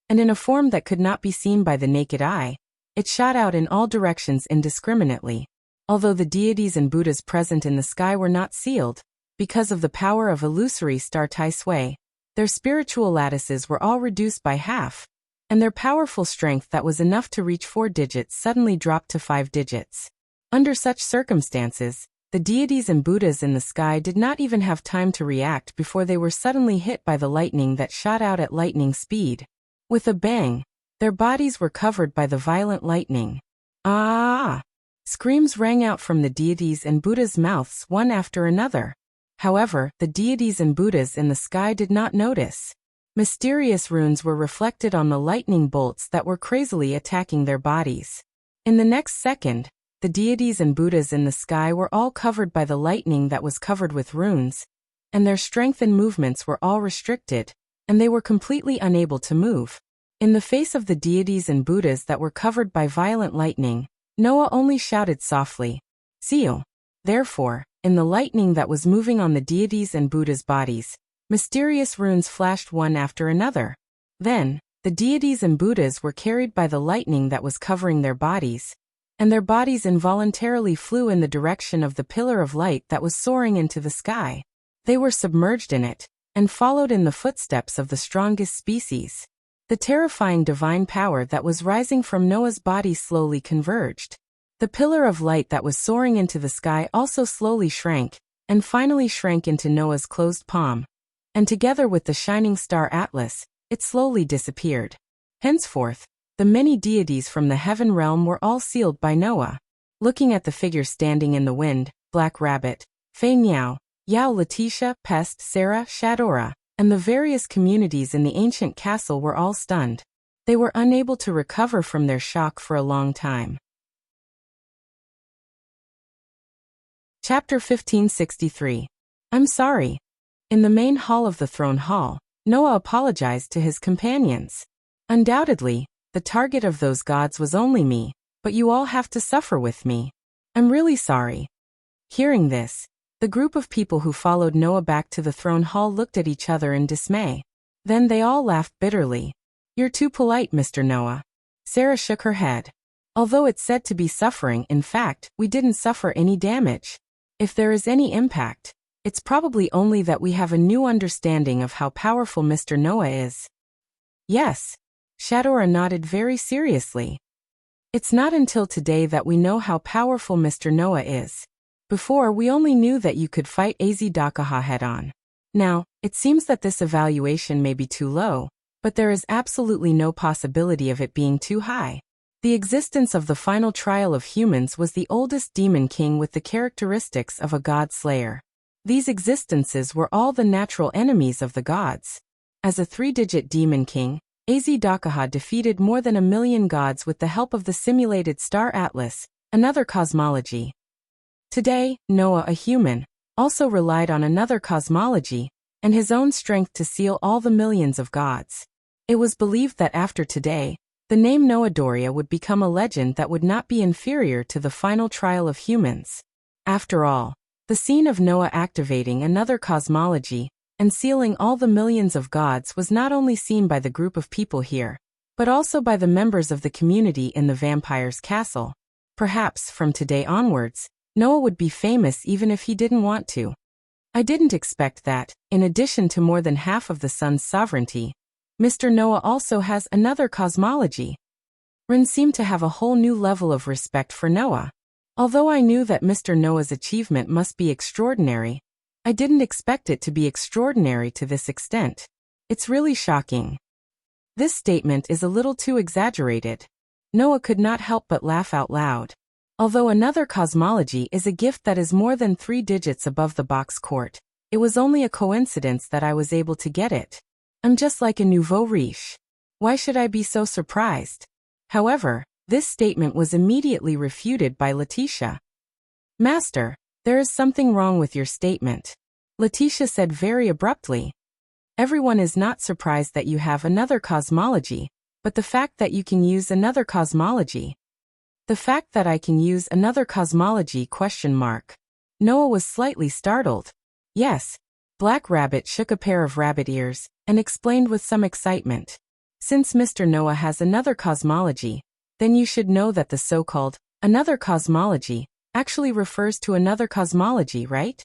and in a form that could not be seen by the naked eye, it shot out in all directions indiscriminately. Although the deities and Buddhas present in the sky were not sealed, because of the power of illusory star Taisway, their spiritual lattices were all reduced by half, and their powerful strength that was enough to reach 4 digits suddenly dropped to 5 digits. Under such circumstances, the deities and Buddhas in the sky did not even have time to react before they were suddenly hit by the lightning that shot out at lightning speed. With a bang, their bodies were covered by the violent lightning. Ah! Screams rang out from the deities and Buddhas' mouths one after another. However, the deities and Buddhas in the sky did not notice. Mysterious runes were reflected on the lightning bolts that were crazily attacking their bodies. In the next second, the deities and Buddhas in the sky were all covered by the lightning that was covered with runes, and their strength and movements were all restricted, and they were completely unable to move. In the face of the deities and Buddhas that were covered by violent lightning, Noah only shouted softly, "Seal." Therefore, in the lightning that was moving on the deities and Buddhas' bodies, mysterious runes flashed one after another. Then, the deities and Buddhas were carried by the lightning that was covering their bodies, and their bodies involuntarily flew in the direction of the pillar of light that was soaring into the sky. They were submerged in it, and followed in the footsteps of the strongest species. The terrifying divine power that was rising from Noah's body slowly converged. The pillar of light that was soaring into the sky also slowly shrank, and finally shrank into Noah's closed palm. And together with the shining star Atlas, it slowly disappeared. Henceforth, the many deities from the heaven realm were all sealed by Noah. Looking at the figure standing in the wind, Black Rabbit, Fei Niao, Yao Letitia, Pest, Sarah, Shadora, and the various communities in the ancient castle were all stunned. They were unable to recover from their shock for a long time. Chapter 1563. I'm sorry. In the main hall of the throne hall, Noah apologized to his companions. Undoubtedly, the target of those gods was only me, but you all have to suffer with me. I'm really sorry. Hearing this, the group of people who followed Noah back to the throne hall looked at each other in dismay. Then they all laughed bitterly. You're too polite, Mr. Noah. Sarah shook her head. Although it's said to be suffering, in fact, we didn't suffer any damage. If there is any impact, it's probably only that we have a new understanding of how powerful Mr. Noah is. Yes. Shadora nodded very seriously. It's not until today that we know how powerful Mr. Noah is. Before, we only knew that you could fight Audiobook head-on. Now, it seems that this evaluation may be too low, but there is absolutely no possibility of it being too high. The existence of the final trial of humans was the oldest demon king with the characteristics of a god slayer. These existences were all the natural enemies of the gods. As a three-digit demon king, Audiobook defeated more than 1 million gods with the help of the simulated star Atlas, another cosmology. Today, Noah, a human, also relied on another cosmology, and his own strength to seal all the millions of gods. It was believed that after today, the name Noah Doria would become a legend that would not be inferior to the final trial of humans. After all, the scene of Noah activating another cosmology and sealing all the millions of gods was not only seen by the group of people here, but also by the members of the community in the vampire's castle. Perhaps, from today onwards, Noah would be famous even if he didn't want to. I didn't expect that, in addition to more than half of the sun's sovereignty, Mr. Noah also has another cosmology. Rin seemed to have a whole new level of respect for Noah. Although I knew that Mr. Noah's achievement must be extraordinary, I didn't expect it to be extraordinary to this extent. It's really shocking. This statement is a little too exaggerated. Noah could not help but laugh out loud. Although another cosmology is a gift that is more than 3 digits above the box court, it was only a coincidence that I was able to get it. I'm just like a nouveau riche. Why should I be so surprised? However, this statement was immediately refuted by Letitia. Master, there is something wrong with your statement. Letitia said very abruptly. Everyone is not surprised that you have another cosmology, but the fact that you can use another cosmology. The fact that I can use another cosmology ? Noah was slightly startled. Yes. Black Rabbit shook a pair of rabbit ears and explained with some excitement. Since Mr. Noah has another cosmology, then you should know that the so-called another cosmology actually refers to another cosmology, right?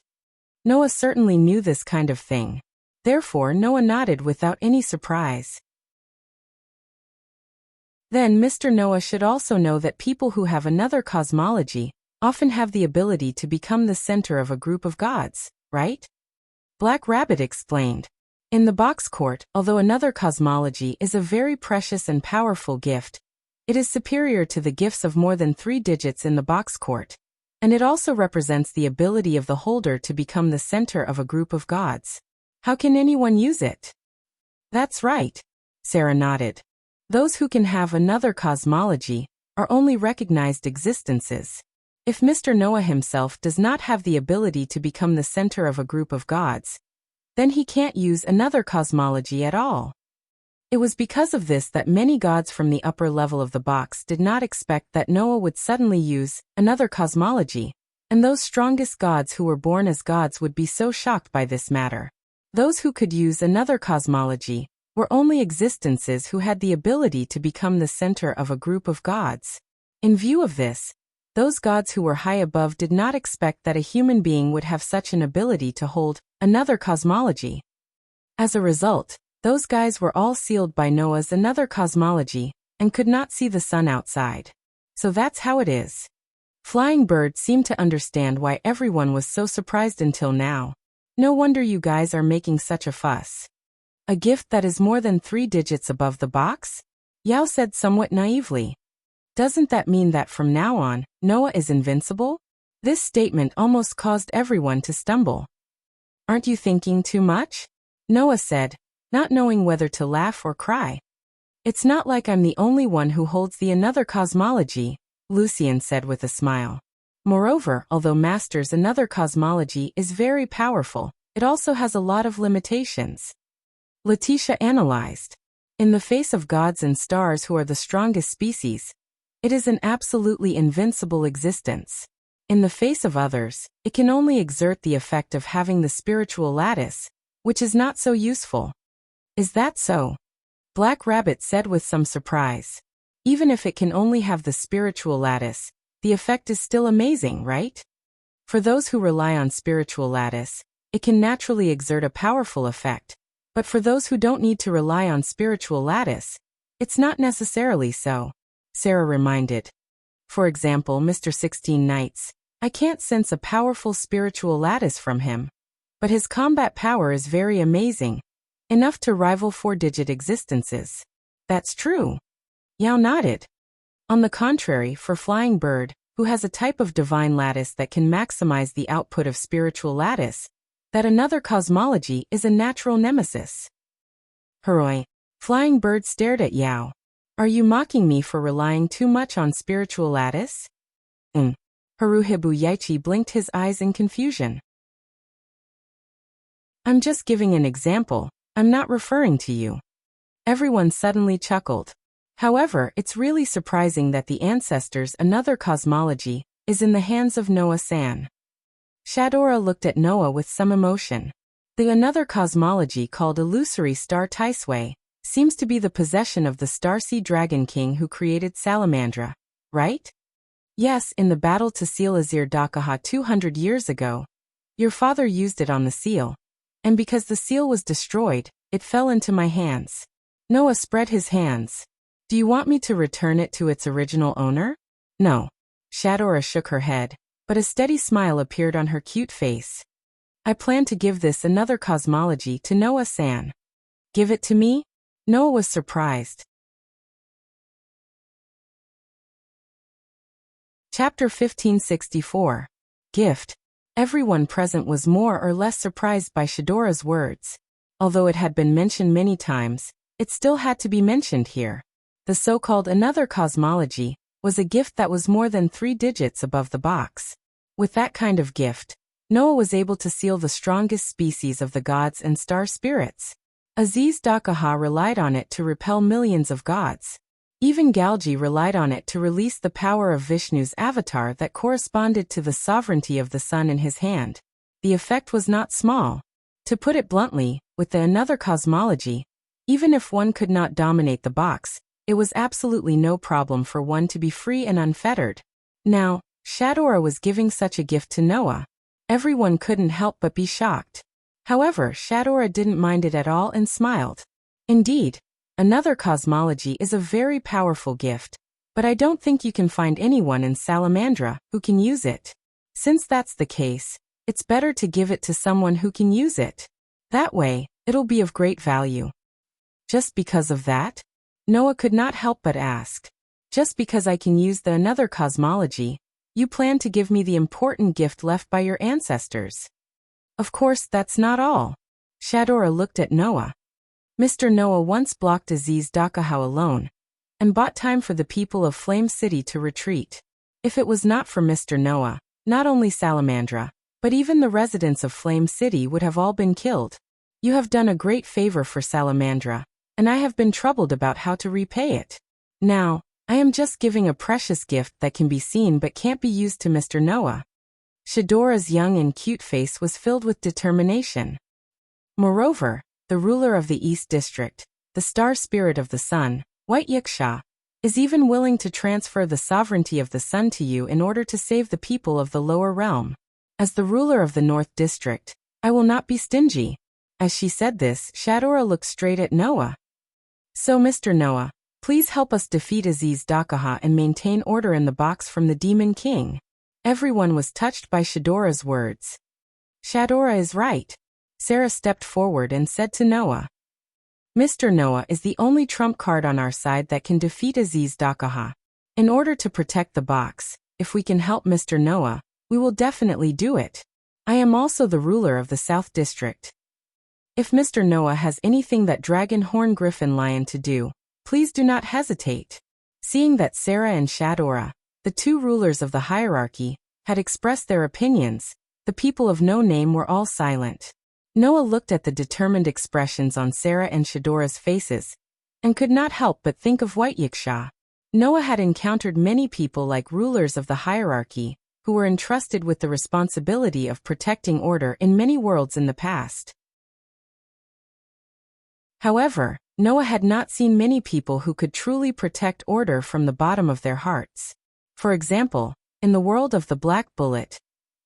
Noah certainly knew this kind of thing. Therefore, Noah nodded without any surprise. Then Mr. Noah should also know that people who have another cosmology often have the ability to become the center of a group of gods, right? Black Rabbit explained. In the box court, although another cosmology is a very precious and powerful gift, it is superior to the gifts of more than 3 digits in the box court, and it also represents the ability of the holder to become the center of a group of gods. How can anyone use it? That's right. Sarah nodded. Those who can have another cosmology are only recognized existences. If Mr. Noah himself does not have the ability to become the center of a group of gods, then he can't use another cosmology at all. It was because of this that many gods from the upper level of the box did not expect that Noah would suddenly use another cosmology, and those strongest gods who were born as gods would be so shocked by this matter. Those who could use another cosmology were only existences who had the ability to become the center of a group of gods. In view of this, Those gods who were high above did not expect that a human being would have such an ability to hold another cosmology. As a result, those guys were all sealed by Noah's another cosmology and could not see the sun outside. So that's how it is. Flying Bird seemed to understand why everyone was so surprised until now. No wonder you guys are making such a fuss. A gift that is more than 3 digits above the box? Yao said somewhat naively. Doesn't that mean that from now on, Noah is invincible? This statement almost caused everyone to stumble. Aren't you thinking too much? Noah said, not knowing whether to laugh or cry. It's not like I'm the only one who holds the another cosmology, Lucian said with a smile. Moreover, although Master's another cosmology is very powerful, it also has a lot of limitations. Letitia analyzed. In the face of gods and stars who are the strongest species, it is an absolutely invincible existence. In the face of others, it can only exert the effect of having the spiritual lattice, which is not so useful. Is that so? Black Rabbit said with some surprise. Even if it can only have the spiritual lattice, the effect is still amazing, right? For those who rely on spiritual lattice, it can naturally exert a powerful effect, but for those who don't need to rely on spiritual lattice, it's not necessarily so, Sarah reminded. For example, Mr. 16 Knights, I can't sense a powerful spiritual lattice from him, but his combat power is very amazing, enough to rival 4-digit existences. That's true. Yao nodded. On the contrary, for Flying Bird, who has a type of divine lattice that can maximize the output of spiritual lattice, that another cosmology is a natural nemesis. Heroi. Flying Bird stared at Yao. Are you mocking me for relying too much on spiritual lattice? Haruhibu Yaichi blinked his eyes in confusion. I'm just giving an example, I'm not referring to you. Everyone suddenly chuckled. However, it's really surprising that the ancestors' another cosmology is in the hands of Noah-san. Shadora looked at Noah with some emotion. The another cosmology called Illusory Star Taisui seems to be the possession of the Starseed Dragon King who created Salamandra, right? Yes, in the battle to seal Azir Dakaha 200 years ago. Your father used it on the seal. And because the seal was destroyed, it fell into my hands. Noah spread his hands. Do you want me to return it to its original owner? No. Shadora shook her head, but a steady smile appeared on her cute face. I plan to give this another cosmology to Noah-san. Give it to me? Noah was surprised. Chapter 1564. Gift. Everyone present was more or less surprised by Shadora's words. Although it had been mentioned many times, it still had to be mentioned here. The so-called another cosmology was a gift that was more than 3 digits above the box. With that kind of gift, Noah was able to seal the strongest species of the gods and star spirits. Aziz Dakaha relied on it to repel millions of gods. Even Galji relied on it to release the power of Vishnu's avatar that corresponded to the sovereignty of the sun in his hand. The effect was not small. To put it bluntly, with the another cosmology, even if one could not dominate the box, it was absolutely no problem for one to be free and unfettered. Now, Shadora was giving such a gift to Noah. Everyone couldn't help but be shocked. However, Shadora didn't mind it at all and smiled. Indeed, another cosmology is a very powerful gift, but I don't think you can find anyone in Salamandra who can use it. Since that's the case, it's better to give it to someone who can use it. That way, it'll be of great value. Just because of that? Noah could not help but ask. Just because I can use the another cosmology, you plan to give me the important gift left by your ancestors. Of course, that's not all. Shadora looked at Noah. Mr. Noah once blocked Aziz Dakaha alone, and bought time for the people of Flame City to retreat. If it was not for Mr. Noah, not only Salamandra, but even the residents of Flame City would have all been killed. You have done a great favor for Salamandra, and I have been troubled about how to repay it. Now, I am just giving a precious gift that can be seen but can't be used to Mr. Noah. Shadora's young and cute face was filled with determination. Moreover, the ruler of the East District, the star spirit of the sun, White Yiksha, is even willing to transfer the sovereignty of the sun to you in order to save the people of the lower realm. As the ruler of the North District, I will not be stingy." As she said this, Shadora looked straight at Noah. "So Mr. Noah, please help us defeat Aziz Dakaha and maintain order in the box from the Demon King." Everyone was touched by Shadora's words. "Shadora is right." Sarah stepped forward and said to Noah, "Mr. Noah is the only trump card on our side that can defeat Aziz Dakaha. In order to protect the box, if we can help Mr. Noah, we will definitely do it. I am also the ruler of the South District. If Mr. Noah has anything that Dragon Horn Griffin Lion to do, please do not hesitate." Seeing that Sarah and Shadora, the two rulers of the hierarchy, had expressed their opinions, the people of no name were all silent. Noah looked at the determined expressions on Sarah and Shadora's faces, and could not help but think of White Yiksha. Noah had encountered many people like rulers of the hierarchy, who were entrusted with the responsibility of protecting order in many worlds in the past. However, Noah had not seen many people who could truly protect order from the bottom of their hearts. For example, in the world of the Black Bullet,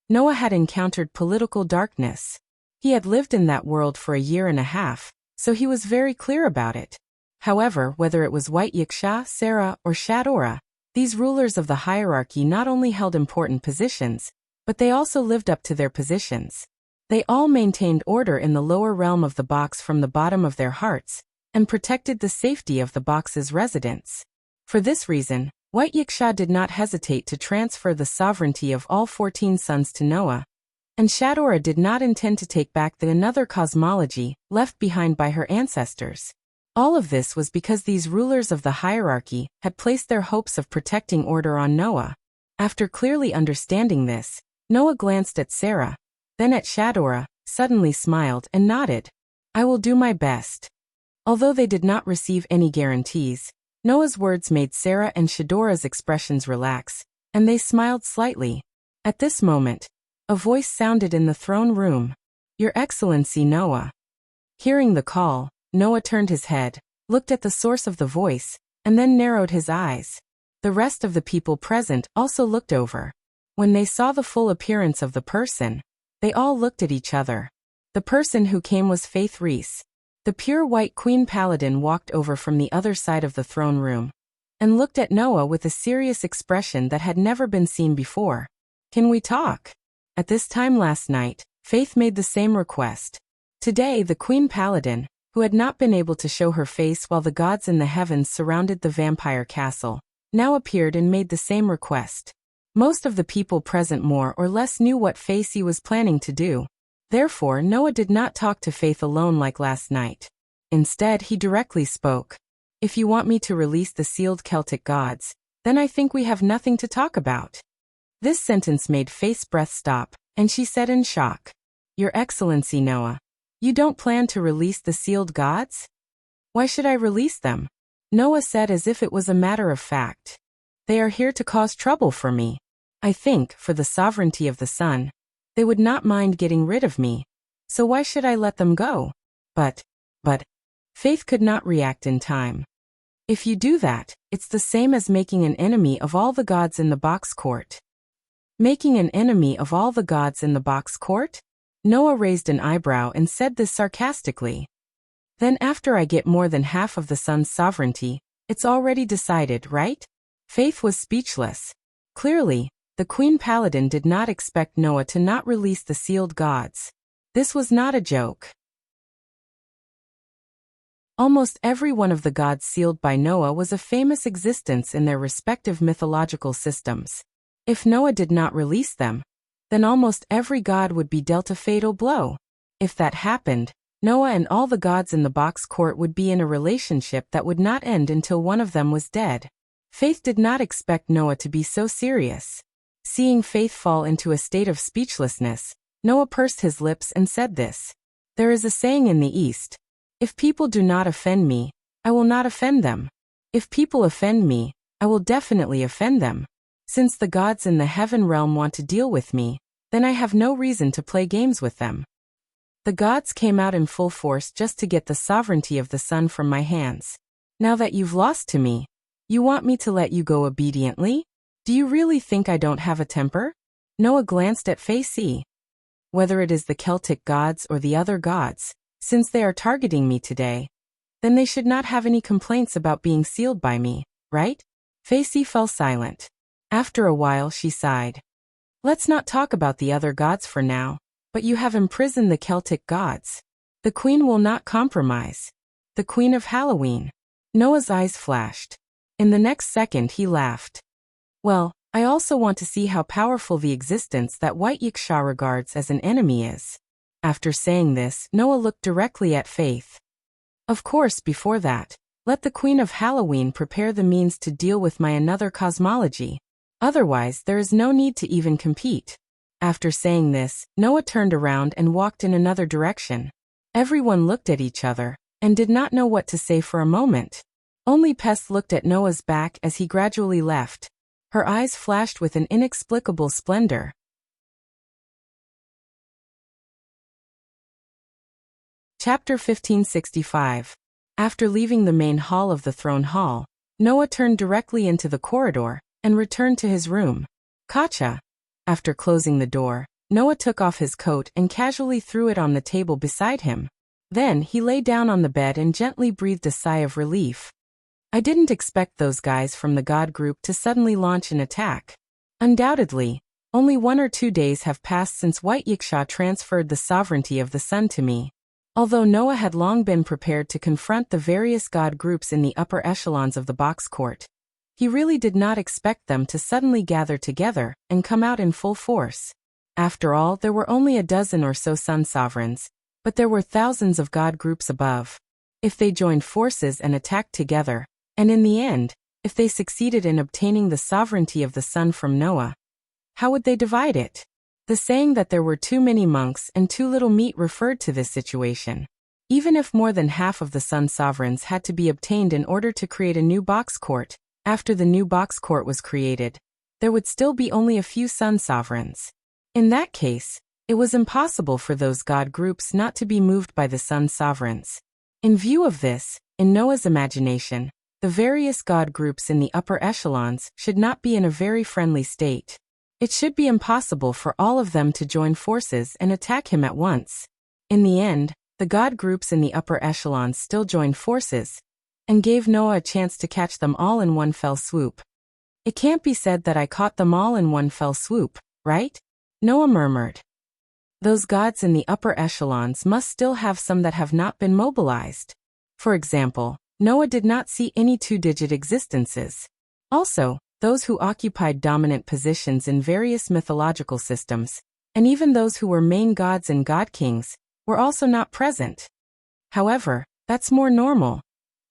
Noah had encountered political darkness. He had lived in that world for a year and a half, so he was very clear about it. However, whether it was White Yiksha, Sarah, or Shadora, these rulers of the hierarchy not only held important positions, but they also lived up to their positions. They all maintained order in the lower realm of the box from the bottom of their hearts, and protected the safety of the box's residents. For this reason, White Yiksha did not hesitate to transfer the sovereignty of all 14 sons to Noah, and Shadora did not intend to take back the another cosmology left behind by her ancestors. All of this was because these rulers of the hierarchy had placed their hopes of protecting order on Noah. After clearly understanding this, Noah glanced at Sarah, then at Shadora, suddenly smiled and nodded. "I will do my best." Although they did not receive any guarantees, Noah's words made Sarah and Shadora's expressions relax, and they smiled slightly. At this moment, a voice sounded in the throne room. "Your Excellency Noah." Hearing the call, Noah turned his head, looked at the source of the voice, and then narrowed his eyes. The rest of the people present also looked over. When they saw the full appearance of the person, they all looked at each other. The person who came was Faith Reese. The pure white Queen Paladin walked over from the other side of the throne room, and looked at Noah with a serious expression that had never been seen before. "Can we talk?" At this time last night, Faith made the same request. Today the Queen Paladin, who had not been able to show her face while the gods in the heavens surrounded the vampire castle, now appeared and made the same request. Most of the people present more or less knew what Facey was planning to do. Therefore, Noah did not talk to Faith alone like last night. Instead, he directly spoke. "If you want me to release the sealed Celtic gods, then I think we have nothing to talk about." This sentence made Faith's breath stop, and she said in shock, "Your Excellency Noah, you don't plan to release the sealed gods? Why should I release them?" Noah said as if it was a matter of fact. "They are here to cause trouble for me. I think, for the sovereignty of the sun, they would not mind getting rid of me. So why should I let them go?" But, Faith could not react in time. "If you do that, it's the same as making an enemy of all the gods in the box court." "Making an enemy of all the gods in the box court?" Noah raised an eyebrow and said this sarcastically. "Then after I get more than half of the sun's sovereignty, it's already decided, right?" Faith was speechless. Clearly, the Queen Paladin did not expect Noah to not release the sealed gods. This was not a joke. Almost every one of the gods sealed by Noah was a famous existence in their respective mythological systems. If Noah did not release them, then almost every god would be dealt a fatal blow. If that happened, Noah and all the gods in the box court would be in a relationship that would not end until one of them was dead. Faith did not expect Noah to be so serious. Seeing Faith fall into a state of speechlessness, Noah pursed his lips and said this. "There is a saying in the East, if people do not offend me, I will not offend them. If people offend me, I will definitely offend them. Since the gods in the heaven realm want to deal with me, then I have no reason to play games with them. The gods came out in full force just to get the sovereignty of the sun from my hands. Now that you've lost to me, You want me to let you go obediently? Do you really think I don't have a temper? Noah glanced at Facey. Whether it is the Celtic gods or the other gods, since they are targeting me today, then they should not have any complaints about being sealed by me, right? Facey fell silent. After a while she sighed. Let's not talk about the other gods for now, but you have imprisoned the Celtic gods. The queen will not compromise. The queen of Halloween. Noah's eyes flashed. In the next second he laughed. Well, I also want to see how powerful the existence that White Yiksha regards as an enemy is. After saying this, Noah looked directly at Faith. Of course, before that, let the Queen of Halloween prepare the means to deal with my another cosmology. Otherwise, there is no need to even compete. After saying this, Noah turned around and walked in another direction. Everyone looked at each other and did not know what to say for a moment. Only Pest looked at Noah's back as he gradually left. Her eyes flashed with an inexplicable splendor. Chapter 1565. After leaving the main hall of the throne hall, Noah turned directly into the corridor and returned to his room. Kacha. After closing the door, Noah took off his coat and casually threw it on the table beside him. Then he lay down on the bed and gently breathed a sigh of relief. I didn't expect those guys from the God group to suddenly launch an attack. Undoubtedly, only 1 or 2 days have passed since White Yiksha transferred the sovereignty of the sun to me. Although Noah had long been prepared to confront the various God groups in the upper echelons of the box court, he really did not expect them to suddenly gather together and come out in full force. After all, there were only a dozen or so sun sovereigns, but there were thousands of God groups above. If they joined forces and attacked together, and in the end, if they succeeded in obtaining the sovereignty of the sun from Noah, how would they divide it? The saying that there were too many monks and too little meat referred to this situation. Even if more than half of the sun sovereigns had to be obtained in order to create a new box court, after the new box court was created, there would still be only a few sun sovereigns. In that case, it was impossible for those God groups not to be moved by the sun sovereigns. In view of this, in Noah's imagination, the various God groups in the upper echelons should not be in a very friendly state. It should be impossible for all of them to join forces and attack him at once. In the end, the God groups in the upper echelons still joined forces and gave Noah a chance to catch them all in one fell swoop. It can't be said that I caught them all in one fell swoop, right? Noah murmured. Those gods in the upper echelons must still have some that have not been mobilized. For example, Noah did not see any two-digit existences. Also, those who occupied dominant positions in various mythological systems, and even those who were main gods and god kings, were also not present. However, that's more normal,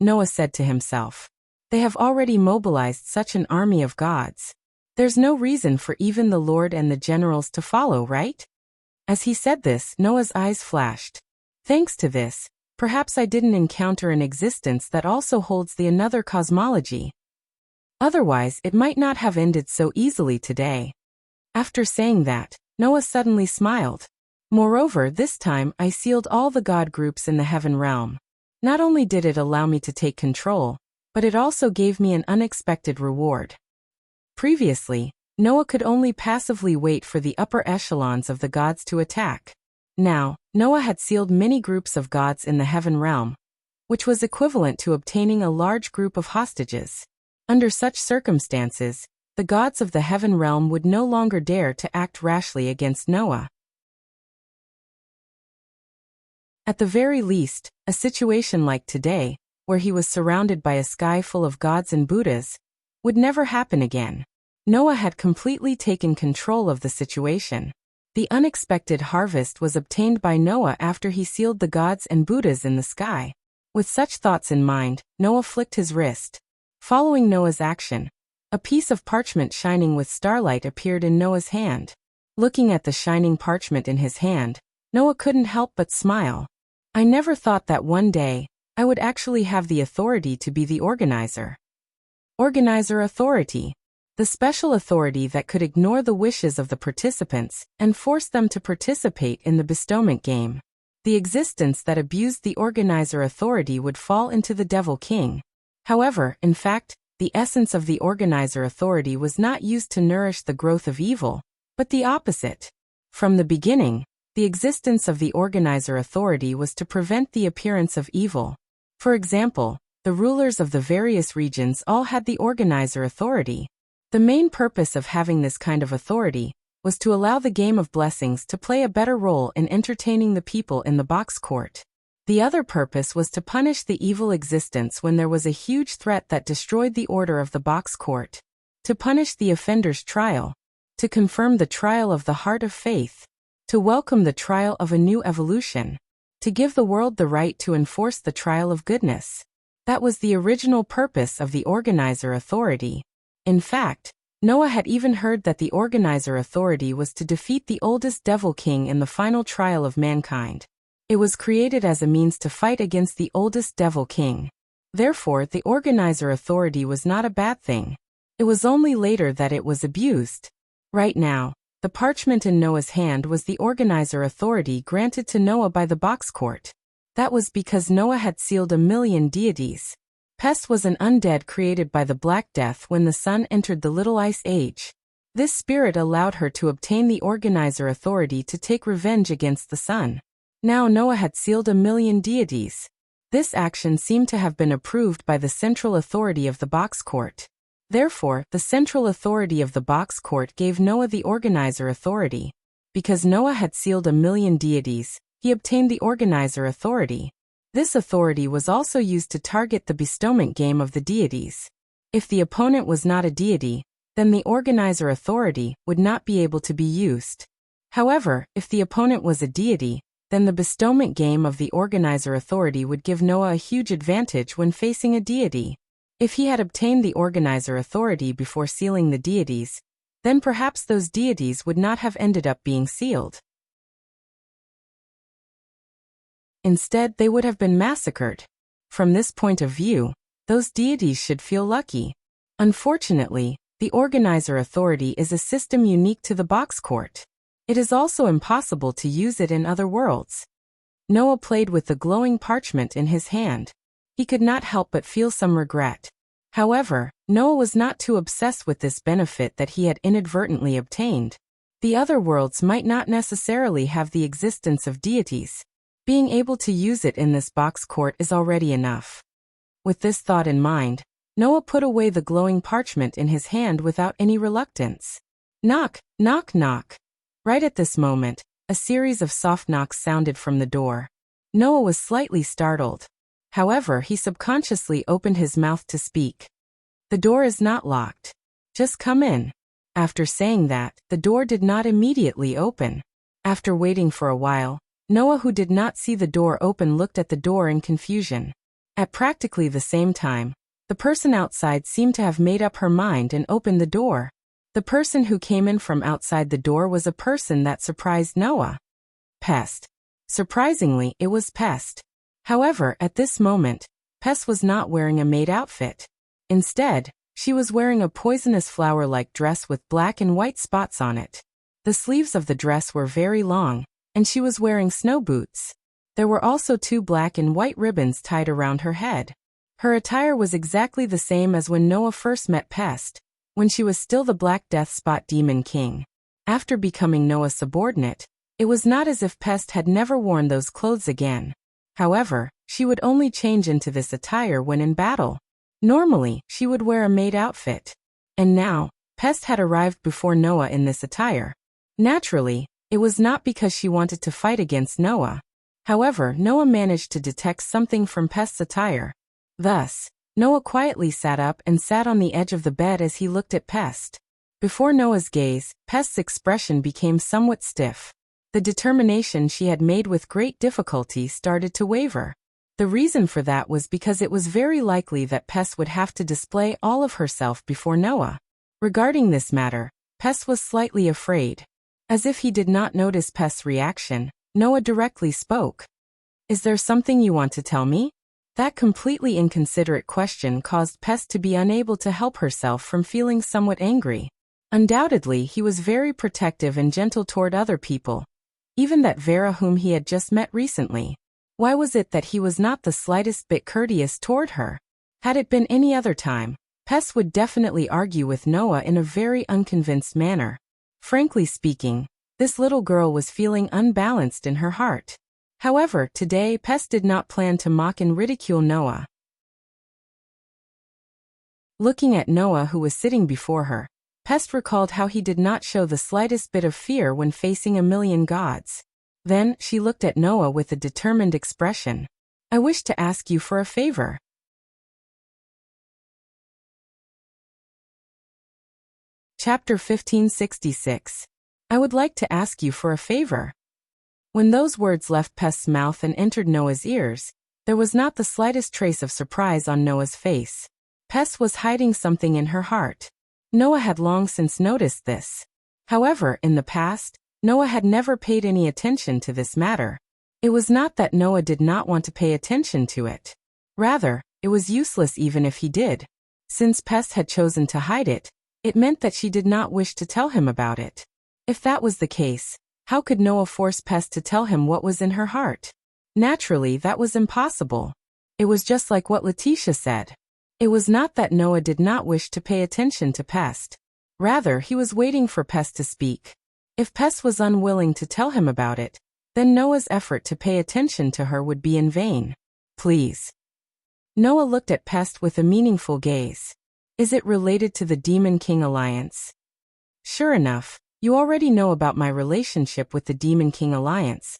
Noah said to himself. They have already mobilized such an army of gods. There's no reason for even the Lord and the generals to follow, right? As he said this, Noah's eyes flashed. Thanks to this, perhaps I didn't encounter an existence that also holds the another cosmology. Otherwise, it might not have ended so easily today. After saying that, Noah suddenly smiled. Moreover, this time I sealed all the God groups in the heaven realm. Not only did it allow me to take control, but it also gave me an unexpected reward. Previously, Noah could only passively wait for the upper echelons of the gods to attack. Now, Noah had sealed many groups of gods in the heaven realm, which was equivalent to obtaining a large group of hostages. Under such circumstances, the gods of the heaven realm would no longer dare to act rashly against Noah. At the very least, a situation like today, where he was surrounded by a sky full of gods and Buddhas, would never happen again. Noah had completely taken control of the situation. The unexpected harvest was obtained by Noah after he sealed the gods and Buddhas in the sky. With such thoughts in mind, Noah flicked his wrist. Following Noah's action, a piece of parchment shining with starlight appeared in Noah's hand. Looking at the shining parchment in his hand, Noah couldn't help but smile. I never thought that one day, I would actually have the authority to be the organizer. Organizer authority. The special authority that could ignore the wishes of the participants and force them to participate in the bestowment game. The existence that abused the organizer authority would fall into the Devil King. However, in fact, The essence of the organizer authority was not used to nourish the growth of evil, but the opposite. From the beginning, the existence of the organizer authority was to prevent the appearance of evil. For example, the rulers of the various regions all had the organizer authority. The main purpose of having this kind of authority was to allow the game of blessings to play a better role in entertaining the people in the box court. The other purpose was to punish the evil existence when there was a huge threat that destroyed the order of the box court. To punish the offender's trial. To confirm the trial of the heart of faith. To welcome the trial of a new evolution. To give the world the right to enforce the trial of goodness. That was the original purpose of the organizer authority. In fact, Noah had even heard that the organizer authority was to defeat the oldest devil king in the final trial of mankind. It was created as a means to fight against the oldest devil king. Therefore, the organizer authority was not a bad thing. It was only later that it was abused. Right now, the parchment in Noah's hand was the organizer authority granted to Noah by the box court. That was because Noah had sealed 1,000,000 deities. Pest was an undead created by the Black Death when the sun entered the Little Ice Age. This spirit allowed her to obtain the organizer authority to take revenge against the sun. Now Noah had sealed 1,000,000 deities. This action seemed to have been approved by the central authority of the box court. Therefore, the central authority of the box court gave Noah the organizer authority. Because Noah had sealed 1,000,000 deities, he obtained the organizer authority. This authority was also used to target the bestowment game of the deities. If the opponent was not a deity, then the organizer authority would not be able to be used. However, if the opponent was a deity, then the bestowment game of the organizer authority would give Noah a huge advantage when facing a deity. If he had obtained the organizer authority before sealing the deities, then perhaps those deities would not have ended up being sealed. Instead, they would have been massacred. From this point of view, those deities should feel lucky. Unfortunately, the organizer authority is a system unique to the box court. It is also impossible to use it in other worlds. Noah played with the glowing parchment in his hand. He could not help but feel some regret. However, Noah was not too obsessed with this benefit that he had inadvertently obtained. The other worlds might not necessarily have the existence of deities. Being able to use it in this box court is already enough. With this thought in mind, Noah put away the glowing parchment in his hand without any reluctance. Knock, knock, knock. Right at this moment, a series of soft knocks sounded from the door. Noah was slightly startled. However, he subconsciously opened his mouth to speak. The door is not locked. Just come in. After saying that, the door did not immediately open. After waiting for a while, Noah, who did not see the door open, looked at the door in confusion. At practically the same time, the person outside seemed to have made up her mind and opened the door. The person who came in from outside the door was a person that surprised Noah. Pest. Surprisingly, it was Pest. However, at this moment, Pest was not wearing a maid outfit. Instead, she was wearing a poisonous flower-like dress with black and white spots on it. The sleeves of the dress were very long, and she was wearing snow boots. There were also 2 black and white ribbons tied around her head. Her attire was exactly the same as when Noah first met Pest, when she was still the Black Death Spot Demon King. After becoming Noah's subordinate, it was not as if Pest had never worn those clothes again. However, she would only change into this attire when in battle. Normally, she would wear a maid outfit. And now, Pest had arrived before Noah in this attire. Naturally, it was not because she wanted to fight against Noah. However, Noah managed to detect something from Pest's attire. Thus, Noah quietly sat up and sat on the edge of the bed as he looked at Pest. Before Noah's gaze, Pest's expression became somewhat stiff. The determination she had made with great difficulty started to waver. The reason for that was because it was very likely that Pest would have to display all of herself before Noah. Regarding this matter, Pest was slightly afraid. As if he did not notice Pest's reaction, Noah directly spoke. "Is there something you want to tell me?" That completely inconsiderate question caused Pest to be unable to help herself from feeling somewhat angry. Undoubtedly, he was very protective and gentle toward other people. Even that Vera whom he had just met recently. Why was it that he was not the slightest bit courteous toward her? Had it been any other time, Pest would definitely argue with Noah in a very unconvinced manner. Frankly speaking, this little girl was feeling unbalanced in her heart. However, today Pest did not plan to mock and ridicule Noah. Looking at Noah who was sitting before her, Pest recalled how he did not show the slightest bit of fear when facing a million gods. Then, she looked at Noah with a determined expression. I wish to ask you for a favor. Chapter 1566. I would like to ask you for a favor. When those words left Pest's mouth and entered Noah's ears, there was not the slightest trace of surprise on Noah's face. Pest was hiding something in her heart. Noah had long since noticed this. However, in the past, Noah had never paid any attention to this matter. It was not that Noah did not want to pay attention to it. Rather, it was useless even if he did. Since Pest had chosen to hide it, it meant that she did not wish to tell him about it. If that was the case, how could Noah force Pest to tell him what was in her heart? Naturally, that was impossible. It was just like what Letitia said. It was not that Noah did not wish to pay attention to Pest. Rather, he was waiting for Pest to speak. If Pest was unwilling to tell him about it, then Noah's effort to pay attention to her would be in vain. Please. Noah looked at Pest with a meaningful gaze. Is it related to the Demon King Alliance? Sure enough, you already know about my relationship with the Demon King Alliance.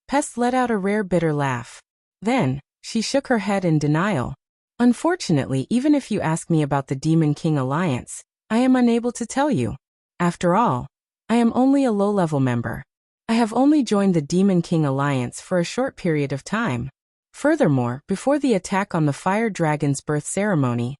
Pest let out a rare bitter laugh. Then, she shook her head in denial. Unfortunately, even if you ask me about the Demon King Alliance, I am unable to tell you. After all, I am only a low-level member. I have only joined the Demon King Alliance for a short period of time. Furthermore, before the attack on the Fire Dragon's birth ceremony,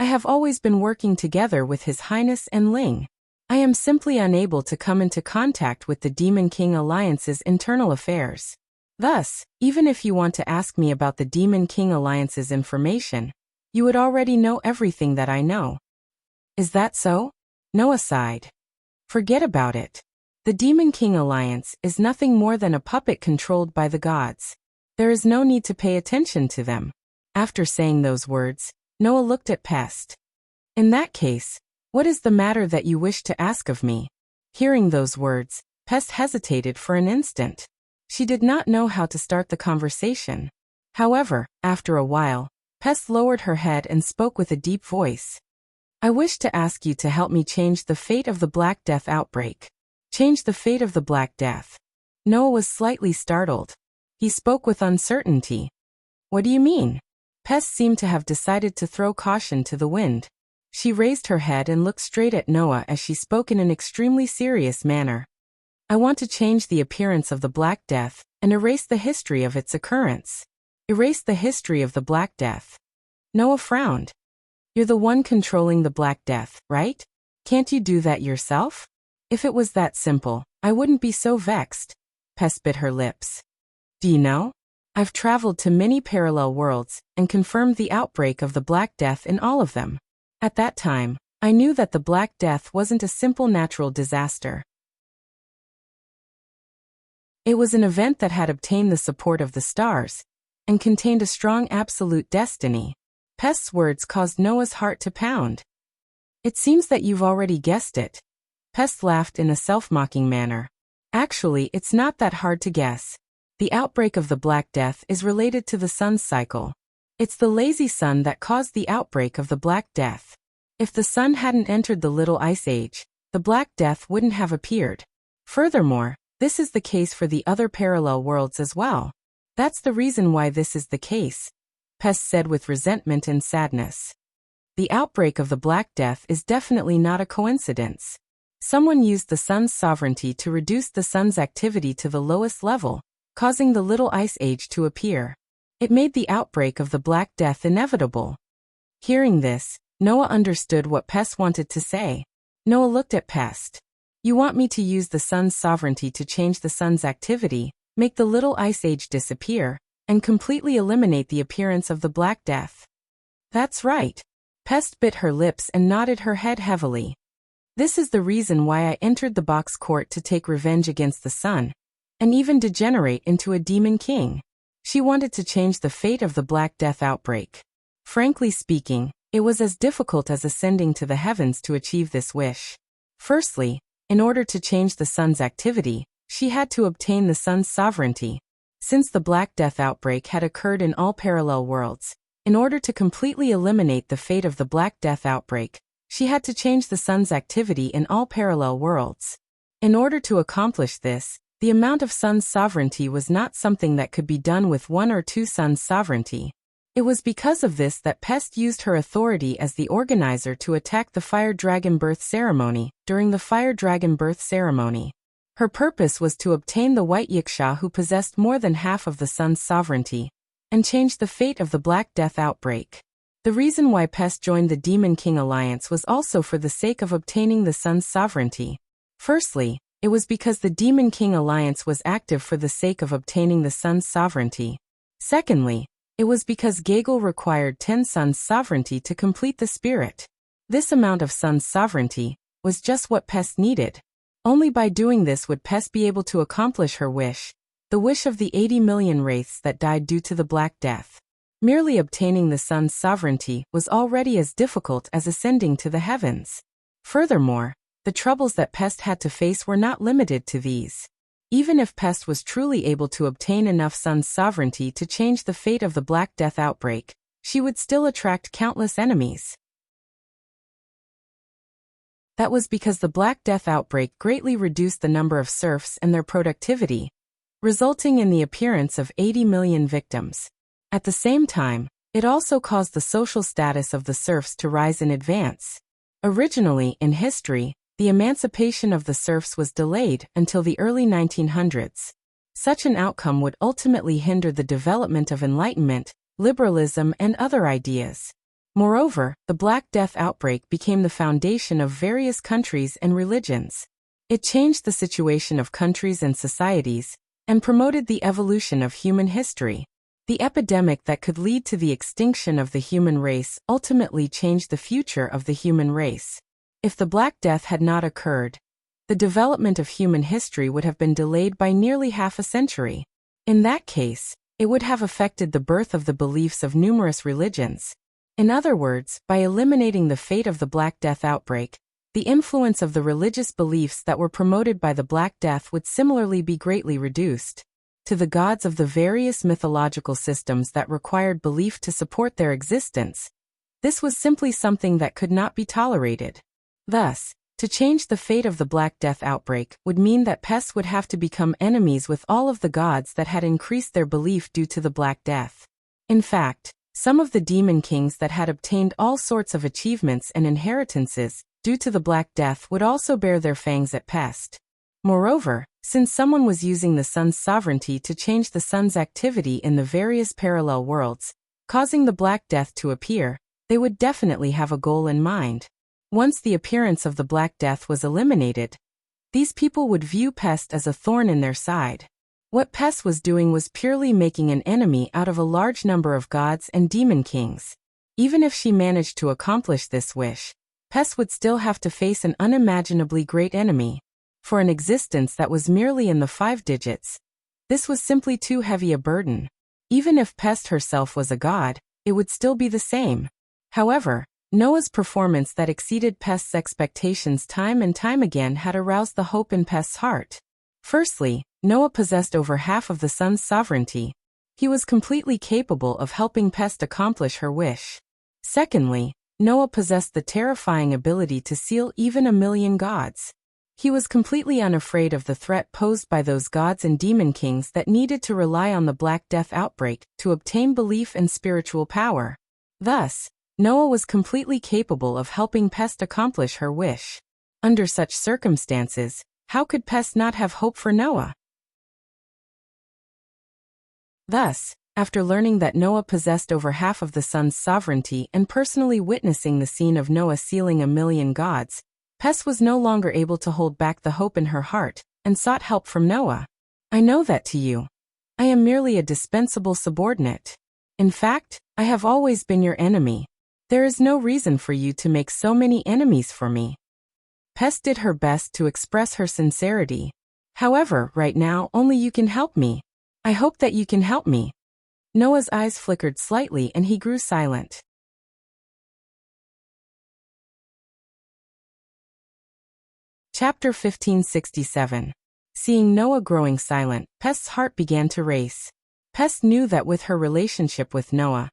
I have always been working together with His Highness and Ling. I am simply unable to come into contact with the Demon King Alliance's internal affairs. Thus, even if you want to ask me about the Demon King Alliance's information, you would already know everything that I know. Is that so? Noah sighed. Forget about it. The Demon King Alliance is nothing more than a puppet controlled by the gods. There is no need to pay attention to them. After saying those words, Noah looked at Pest. In that case, what is the matter that you wish to ask of me? Hearing those words, Pest hesitated for an instant. She did not know how to start the conversation. However, after a while, Pest lowered her head and spoke with a deep voice. I wish to ask you to help me change the fate of the Black Death outbreak. Change the fate of the Black Death. Noah was slightly startled. He spoke with uncertainty. What do you mean? Pest seemed to have decided to throw caution to the wind. She raised her head and looked straight at Noah as she spoke in an extremely serious manner. I want to change the appearance of the Black Death and erase the history of its occurrence. Erase the history of the Black Death. Noah frowned. You're the one controlling the Black Death, right? Can't you do that yourself? If it was that simple, I wouldn't be so vexed. Pest bit her lips. Do you know? I've traveled to many parallel worlds and confirmed the outbreak of the Black Death in all of them. At that time, I knew that the Black Death wasn't a simple natural disaster. It was an event that had obtained the support of the stars and contained a strong absolute destiny. Pest's words caused Noah's heart to pound. It seems that you've already guessed it. Pest laughed in a self-mocking manner. Actually, it's not that hard to guess. The outbreak of the Black Death is related to the sun's cycle. It's the lazy sun that caused the outbreak of the Black Death. If the sun hadn't entered the Little Ice Age, the Black Death wouldn't have appeared. Furthermore, this is the case for the other parallel worlds as well. That's the reason why this is the case, Pest said with resentment and sadness. The outbreak of the Black Death is definitely not a coincidence. Someone used the sun's sovereignty to reduce the sun's activity to the lowest level, causing the Little Ice Age to appear. It made the outbreak of the Black Death inevitable. Hearing this, Noah understood what Pest wanted to say. Noah looked at Pest. You want me to use the sun's sovereignty to change the sun's activity, make the Little Ice Age disappear, and completely eliminate the appearance of the Black Death? That's right. Pest bit her lips and nodded her head heavily. This is the reason why I entered the box court to take revenge against the sun, and even degenerate into a demon king. She wanted to change the fate of the Black Death outbreak. Frankly speaking, It was as difficult as ascending to the heavens to achieve this wish. Firstly, in order to change the sun's activity, she had to obtain the sun's sovereignty. Since the Black Death outbreak had occurred in all parallel worlds, in order to completely eliminate the fate of the Black Death outbreak, she had to change the sun's activity in all parallel worlds. In order to accomplish this, the amount of sun's sovereignty was not something that could be done with one or two suns' sovereignty. It was because of this that Pest used her authority as the organizer to attack the Fire Dragon birth ceremony. During the Fire Dragon birth ceremony, her purpose was to obtain the White Yiksha who possessed more than half of the sun's sovereignty, and change the fate of the Black Death outbreak. The reason why Pest joined the Demon King Alliance was also for the sake of obtaining the sun's sovereignty. Firstly, it was because the Demon King Alliance was active for the sake of obtaining the sun's sovereignty. Secondly, it was because Gagel required 10 suns' sovereignty to complete the spirit. This amount of sun's sovereignty was just what Pest needed. Only by doing this would Pest be able to accomplish her wish, the wish of the 80 million wraiths that died due to the Black Death. Merely obtaining the sun's sovereignty was already as difficult as ascending to the heavens. Furthermore, the troubles that Pest had to face were not limited to these. Even if Pest was truly able to obtain enough sun's sovereignty to change the fate of the Black Death outbreak, she would still attract countless enemies. That was because the Black Death outbreak greatly reduced the number of serfs and their productivity, resulting in the appearance of 80 million victims. At the same time, it also caused the social status of the serfs to rise in advance. Originally, in history, the emancipation of the serfs was delayed until the early 1900s. Such an outcome would ultimately hinder the development of enlightenment, liberalism, and other ideas. Moreover, the Black Death outbreak became the foundation of various countries and religions. It changed the situation of countries and societies, and promoted the evolution of human history. The epidemic that could lead to the extinction of the human race ultimately changed the future of the human race. If the Black Death had not occurred, the development of human history would have been delayed by nearly half a century. In that case, it would have affected the birth of the beliefs of numerous religions. In other words, by eliminating the fate of the Black Death outbreak, the influence of the religious beliefs that were promoted by the Black Death would similarly be greatly reduced. To the gods of the various mythological systems that required belief to support their existence, this was simply something that could not be tolerated. Thus, to change the fate of the Black Death outbreak would mean that Pest would have to become enemies with all of the gods that had increased their belief due to the Black Death. In fact, some of the demon kings that had obtained all sorts of achievements and inheritances due to the Black Death would also bear their fangs at Pest. Moreover, since someone was using the sun's sovereignty to change the sun's activity in the various parallel worlds, causing the Black Death to appear, they would definitely have a goal in mind. Once the appearance of the Black Death was eliminated, these people would view Pest as a thorn in their side. What Pest was doing was purely making an enemy out of a large number of gods and demon kings. Even if she managed to accomplish this wish, Pest would still have to face an unimaginably great enemy. For an existence that was merely in the 5 digits, this was simply too heavy a burden. Even if Pest herself was a god, it would still be the same. However, Noah's performance that exceeded Pest's expectations time and time again had aroused the hope in Pest's heart. Firstly, Noah possessed over half of the sun's sovereignty. He was completely capable of helping Pest accomplish her wish. Secondly, Noah possessed the terrifying ability to seal even 1,000,000 gods. He was completely unafraid of the threat posed by those gods and demon kings that needed to rely on the Black Death outbreak to obtain belief and spiritual power. Thus, Noah was completely capable of helping Pest accomplish her wish. Under such circumstances, how could Pest not have hope for Noah? Thus, after learning that Noah possessed over half of the sun's sovereignty and personally witnessing the scene of Noah sealing 1,000,000 gods, Pest was no longer able to hold back the hope in her heart, and sought help from Noah. I know that to you. I am merely a dispensable subordinate. In fact, I have always been your enemy. There is no reason for you to make so many enemies for me. Pest did her best to express her sincerity. However, right now only you can help me. I hope that you can help me. Noah's eyes flickered slightly and he grew silent. Chapter 1567. Seeing Noah growing silent, Pest's heart began to race. Pest knew that with her relationship with Noah,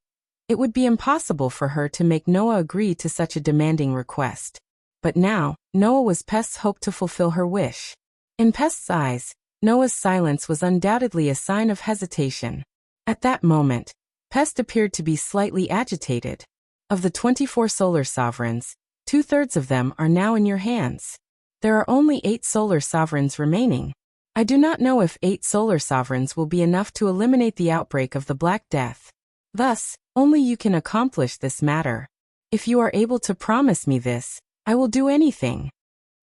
it would be impossible for her to make Noah agree to such a demanding request. But now, Noah was Pest's hope to fulfill her wish. In Pest's eyes, Noah's silence was undoubtedly a sign of hesitation. At that moment, Pest appeared to be slightly agitated. Of the 24 solar sovereigns, 2/3 of them are now in your hands. There are only 8 solar sovereigns remaining. I do not know if 8 solar sovereigns will be enough to eliminate the outbreak of the Black Death. Thus, only you can accomplish this matter. If you are able to promise me this, I will do anything.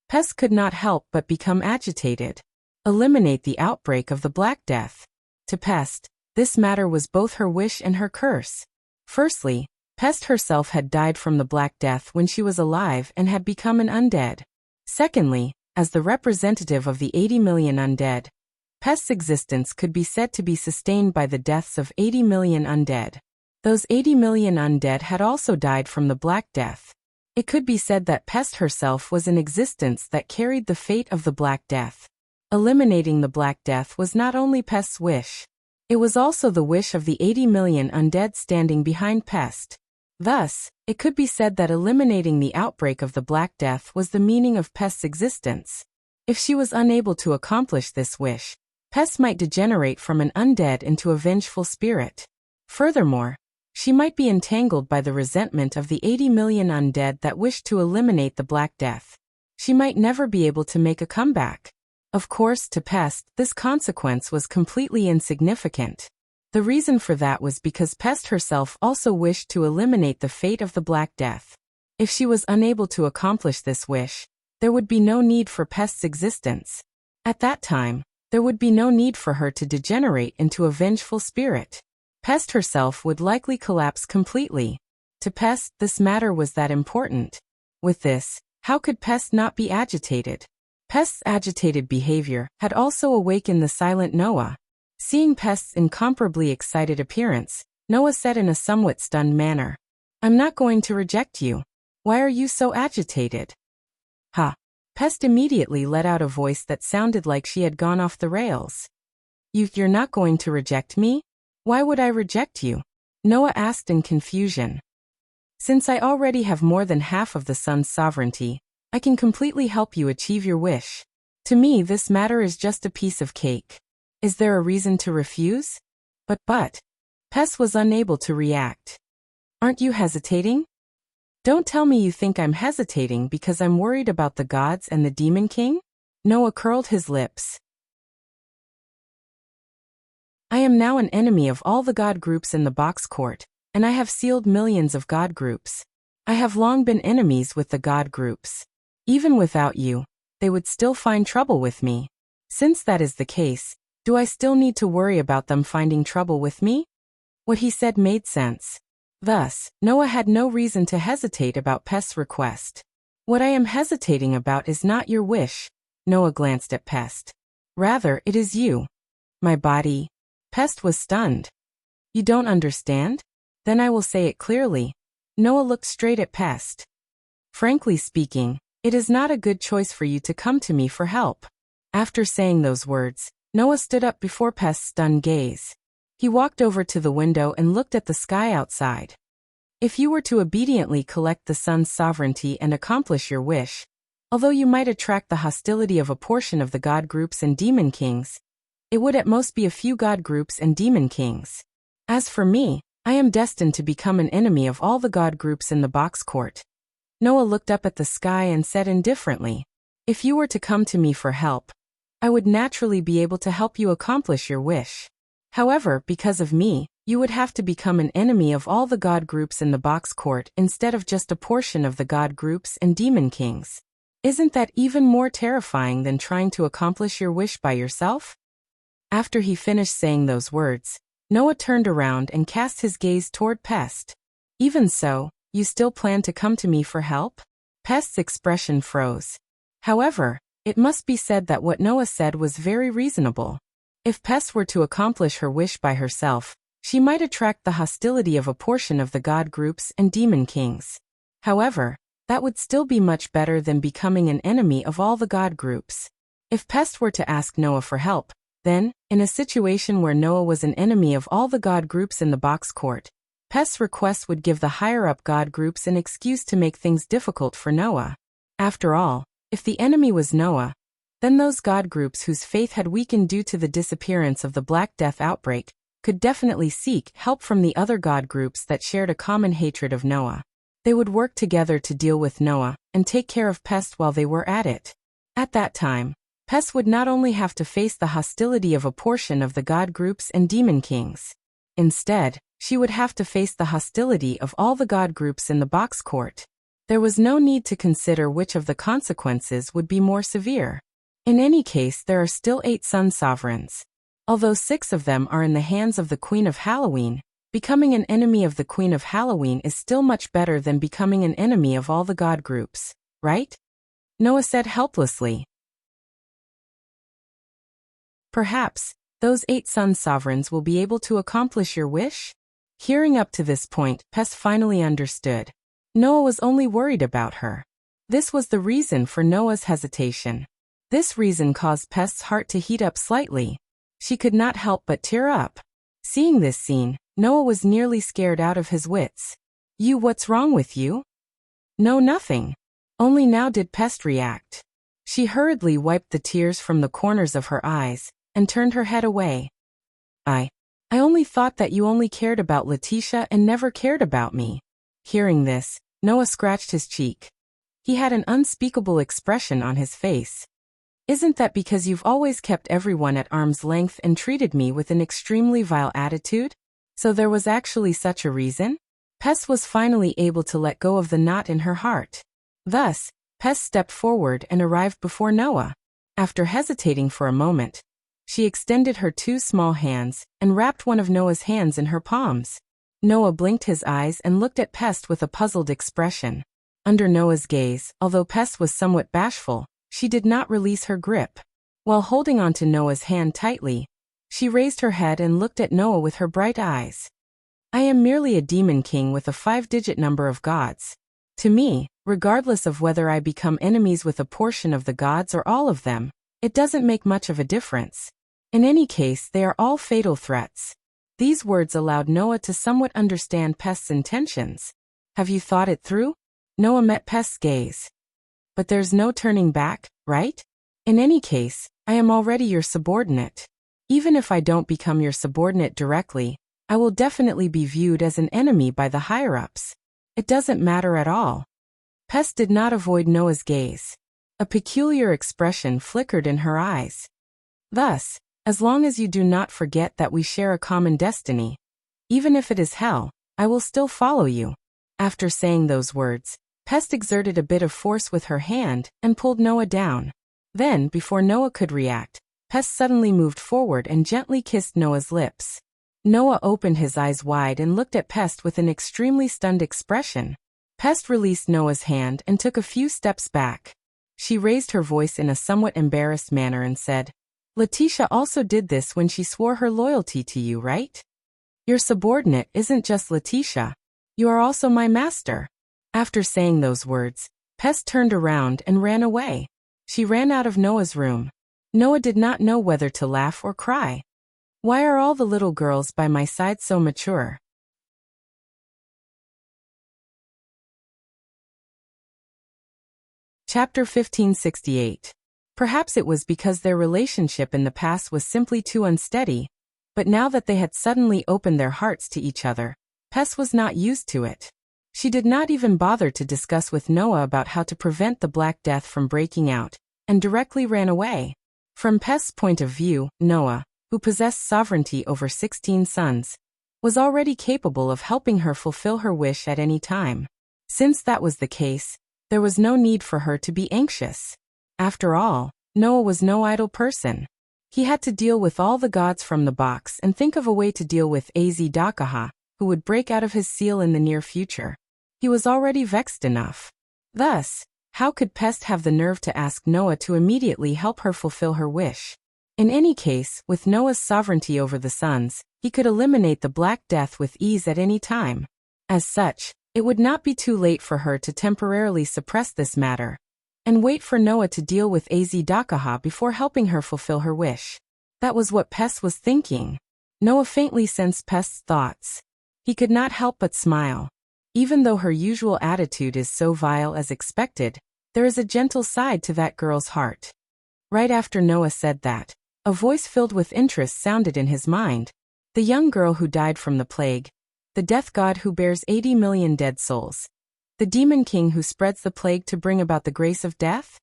Pest could not help but become agitated. Eliminate the outbreak of the Black Death. To Pest, this matter was both her wish and her curse. Firstly, Pest herself had died from the Black Death when she was alive and had become an undead. Secondly, as the representative of the 80 million undead, Pest's existence could be said to be sustained by the deaths of 80 million undead. Those 80 million undead had also died from the Black Death. It could be said that Pest herself was an existence that carried the fate of the Black Death. Eliminating the Black Death was not only Pest's wish, it was also the wish of the 80 million undead standing behind Pest. Thus, it could be said that eliminating the outbreak of the Black Death was the meaning of Pest's existence. If she was unable to accomplish this wish, Pest might degenerate from an undead into a vengeful spirit. Furthermore, she might be entangled by the resentment of the 80 million undead that wished to eliminate the Black Death. She might never be able to make a comeback. Of course, to Pest, this consequence was completely insignificant. The reason for that was because Pest herself also wished to eliminate the fate of the Black Death. If she was unable to accomplish this wish, there would be no need for Pest's existence. At that time, there would be no need for her to degenerate into a vengeful spirit. Pest herself would likely collapse completely. To Pest, this matter was that important. With this, how could Pest not be agitated? Pest's agitated behavior had also awakened the silent Noah. Seeing Pest's incomparably excited appearance, Noah said in a somewhat stunned manner, "I'm not going to reject you. Why are you so agitated?" Ha! Pest immediately let out a voice that sounded like she had gone off the rails. You're not going to reject me? Why would I reject you?" Noah asked in confusion. "Since I already have more than half of the sun's sovereignty, I can completely help you achieve your wish. To me, this matter is just a piece of cake. Is there a reason to refuse?" But, Pest was unable to react. "Aren't you hesitating? Don't tell me you think I'm hesitating because I'm worried about the gods and the Demon King?" Noah curled his lips. "I am now an enemy of all the god groups in the box court, and I have sealed millions of god groups. I have long been enemies with the god groups. Even without you, they would still find trouble with me. Since that is the case, do I still need to worry about them finding trouble with me?" What he said made sense. Thus, Noah had no reason to hesitate about Pest's request. "What I am hesitating about is not your wish," Noah glanced at Pest. "Rather, it is you. My body." Pest was stunned. "You don't understand? Then I will say it clearly." Noah looked straight at Pest. "Frankly speaking, it is not a good choice for you to come to me for help." After saying those words, Noah stood up before Pest's stunned gaze. He walked over to the window and looked at the sky outside. "If you were to obediently collect the sun's sovereignty and accomplish your wish, although you might attract the hostility of a portion of the god groups and demon kings, it would at most be a few god groups and demon kings. As for me, I am destined to become an enemy of all the god groups in the box court." Noah looked up at the sky and said indifferently, "If you were to come to me for help, I would naturally be able to help you accomplish your wish. However, because of me, you would have to become an enemy of all the god groups in the box court instead of just a portion of the god groups and demon kings. Isn't that even more terrifying than trying to accomplish your wish by yourself?" After he finished saying those words, Noah turned around and cast his gaze toward Pest. "Even so, you still plan to come to me for help?" Pest's expression froze. However, it must be said that what Noah said was very reasonable. If Pest were to accomplish her wish by herself, she might attract the hostility of a portion of the god groups and demon kings. However, That would still be much better than becoming an enemy of all the god groups. If Pest were to ask Noah for help, then, in a situation where Noah was an enemy of all the god groups in the box court, Pest's request would give the higher-up god groups an excuse to make things difficult for Noah. After all, if the enemy was Noah, then those god groups whose faith had weakened due to the disappearance of the Black Death outbreak could definitely seek help from the other god groups that shared a common hatred of Noah. They would work together to deal with Noah and take care of Pest while they were at it. At that time, Pest would not only have to face the hostility of a portion of the god groups and demon kings. Instead, she would have to face the hostility of all the god groups in the box court. There was no need to consider which of the consequences would be more severe. In any case, there are still 8 sun sovereigns. Although 6 of them are in the hands of the Queen of Halloween, becoming an enemy of the Queen of Halloween is still much better than becoming an enemy of all the god groups, right? Noah said helplessly. Perhaps, those 8 sun sovereigns will be able to accomplish your wish? Hearing up to this point, Pest finally understood. Noah was only worried about her. This was the reason for Noah's hesitation. This reason caused Pest's heart to heat up slightly. She could not help but tear up. Seeing this scene, Noah was nearly scared out of his wits. What's wrong with you? No, nothing. Only now did Pest react. She hurriedly wiped the tears from the corners of her eyes and turned her head away. I only thought that you only cared about Letitia and never cared about me. Hearing this, Noah scratched his cheek. He had an unspeakable expression on his face. Isn't that because you've always kept everyone at arm's length and treated me with an extremely vile attitude? So there was actually such a reason? Pest was finally able to let go of the knot in her heart. Thus, Pest stepped forward and arrived before Noah. After hesitating for a moment, she extended her 2 small hands and wrapped one of Noah's hands in her palms. Noah blinked his eyes and looked at Pest with a puzzled expression. Under Noah's gaze, although Pest was somewhat bashful, she did not release her grip. While holding onto Noah's hand tightly, she raised her head and looked at Noah with her bright eyes. I am merely a demon king with a 5-digit number of gods. To me, regardless of whether I become enemies with a portion of the gods or all of them, it doesn't make much of a difference. In any case, they are all fatal threats. These words allowed Noah to somewhat understand Pest's intentions. Have you thought it through? Noah met Pest's gaze. But there's no turning back, right? In any case, I am already your subordinate. Even if I don't become your subordinate directly, I will definitely be viewed as an enemy by the higher-ups. It doesn't matter at all. Pest did not avoid Noah's gaze. A peculiar expression flickered in her eyes. Thus, as long as you do not forget that we share a common destiny, even if it is hell, I will still follow you. After saying those words, Pest exerted a bit of force with her hand and pulled Noah down. Then, before Noah could react, Pest suddenly moved forward and gently kissed Noah's lips. Noah opened his eyes wide and looked at Pest with an extremely stunned expression. Pest released Noah's hand and took a few steps back. She raised her voice in a somewhat embarrassed manner and said, Letitia also did this when she swore her loyalty to you, right? Your subordinate isn't just Letitia. You are also my master. After saying those words, Pest turned around and ran away. She ran out of Noah's room. Noah did not know whether to laugh or cry. Why are all the little girls by my side so mature? Chapter 1568. Perhaps it was because their relationship in the past was simply too unsteady, but now that they had suddenly opened their hearts to each other, Pest was not used to it. She did not even bother to discuss with Noah about how to prevent the Black Death from breaking out, and directly ran away. From Pest's point of view, Noah, who possessed sovereignty over 16 sons, was already capable of helping her fulfill her wish at any time. Since that was the case, there was no need for her to be anxious. After all, Noah was no idle person. He had to deal with all the gods from the box and think of a way to deal with Az-Dakaha, who would break out of his seal in the near future. He was already vexed enough. Thus, how could Pest have the nerve to ask Noah to immediately help her fulfill her wish? In any case, with Noah's sovereignty over the suns, he could eliminate the Black Death with ease at any time. As such, It would not be too late for her to temporarily suppress this matter and wait for Noah to deal with Azdakaha before helping her fulfill her wish. That was what Pest was thinking. Noah faintly sensed Pest's thoughts. He could not help but smile. Even though her usual attitude is so vile as expected, there is a gentle side to that girl's heart. Right after Noah said that, a voice filled with interest sounded in his mind. The young girl who died from the plague. The death god who bears 80 million dead souls. The demon king who spreads the plague to bring about the grace of death?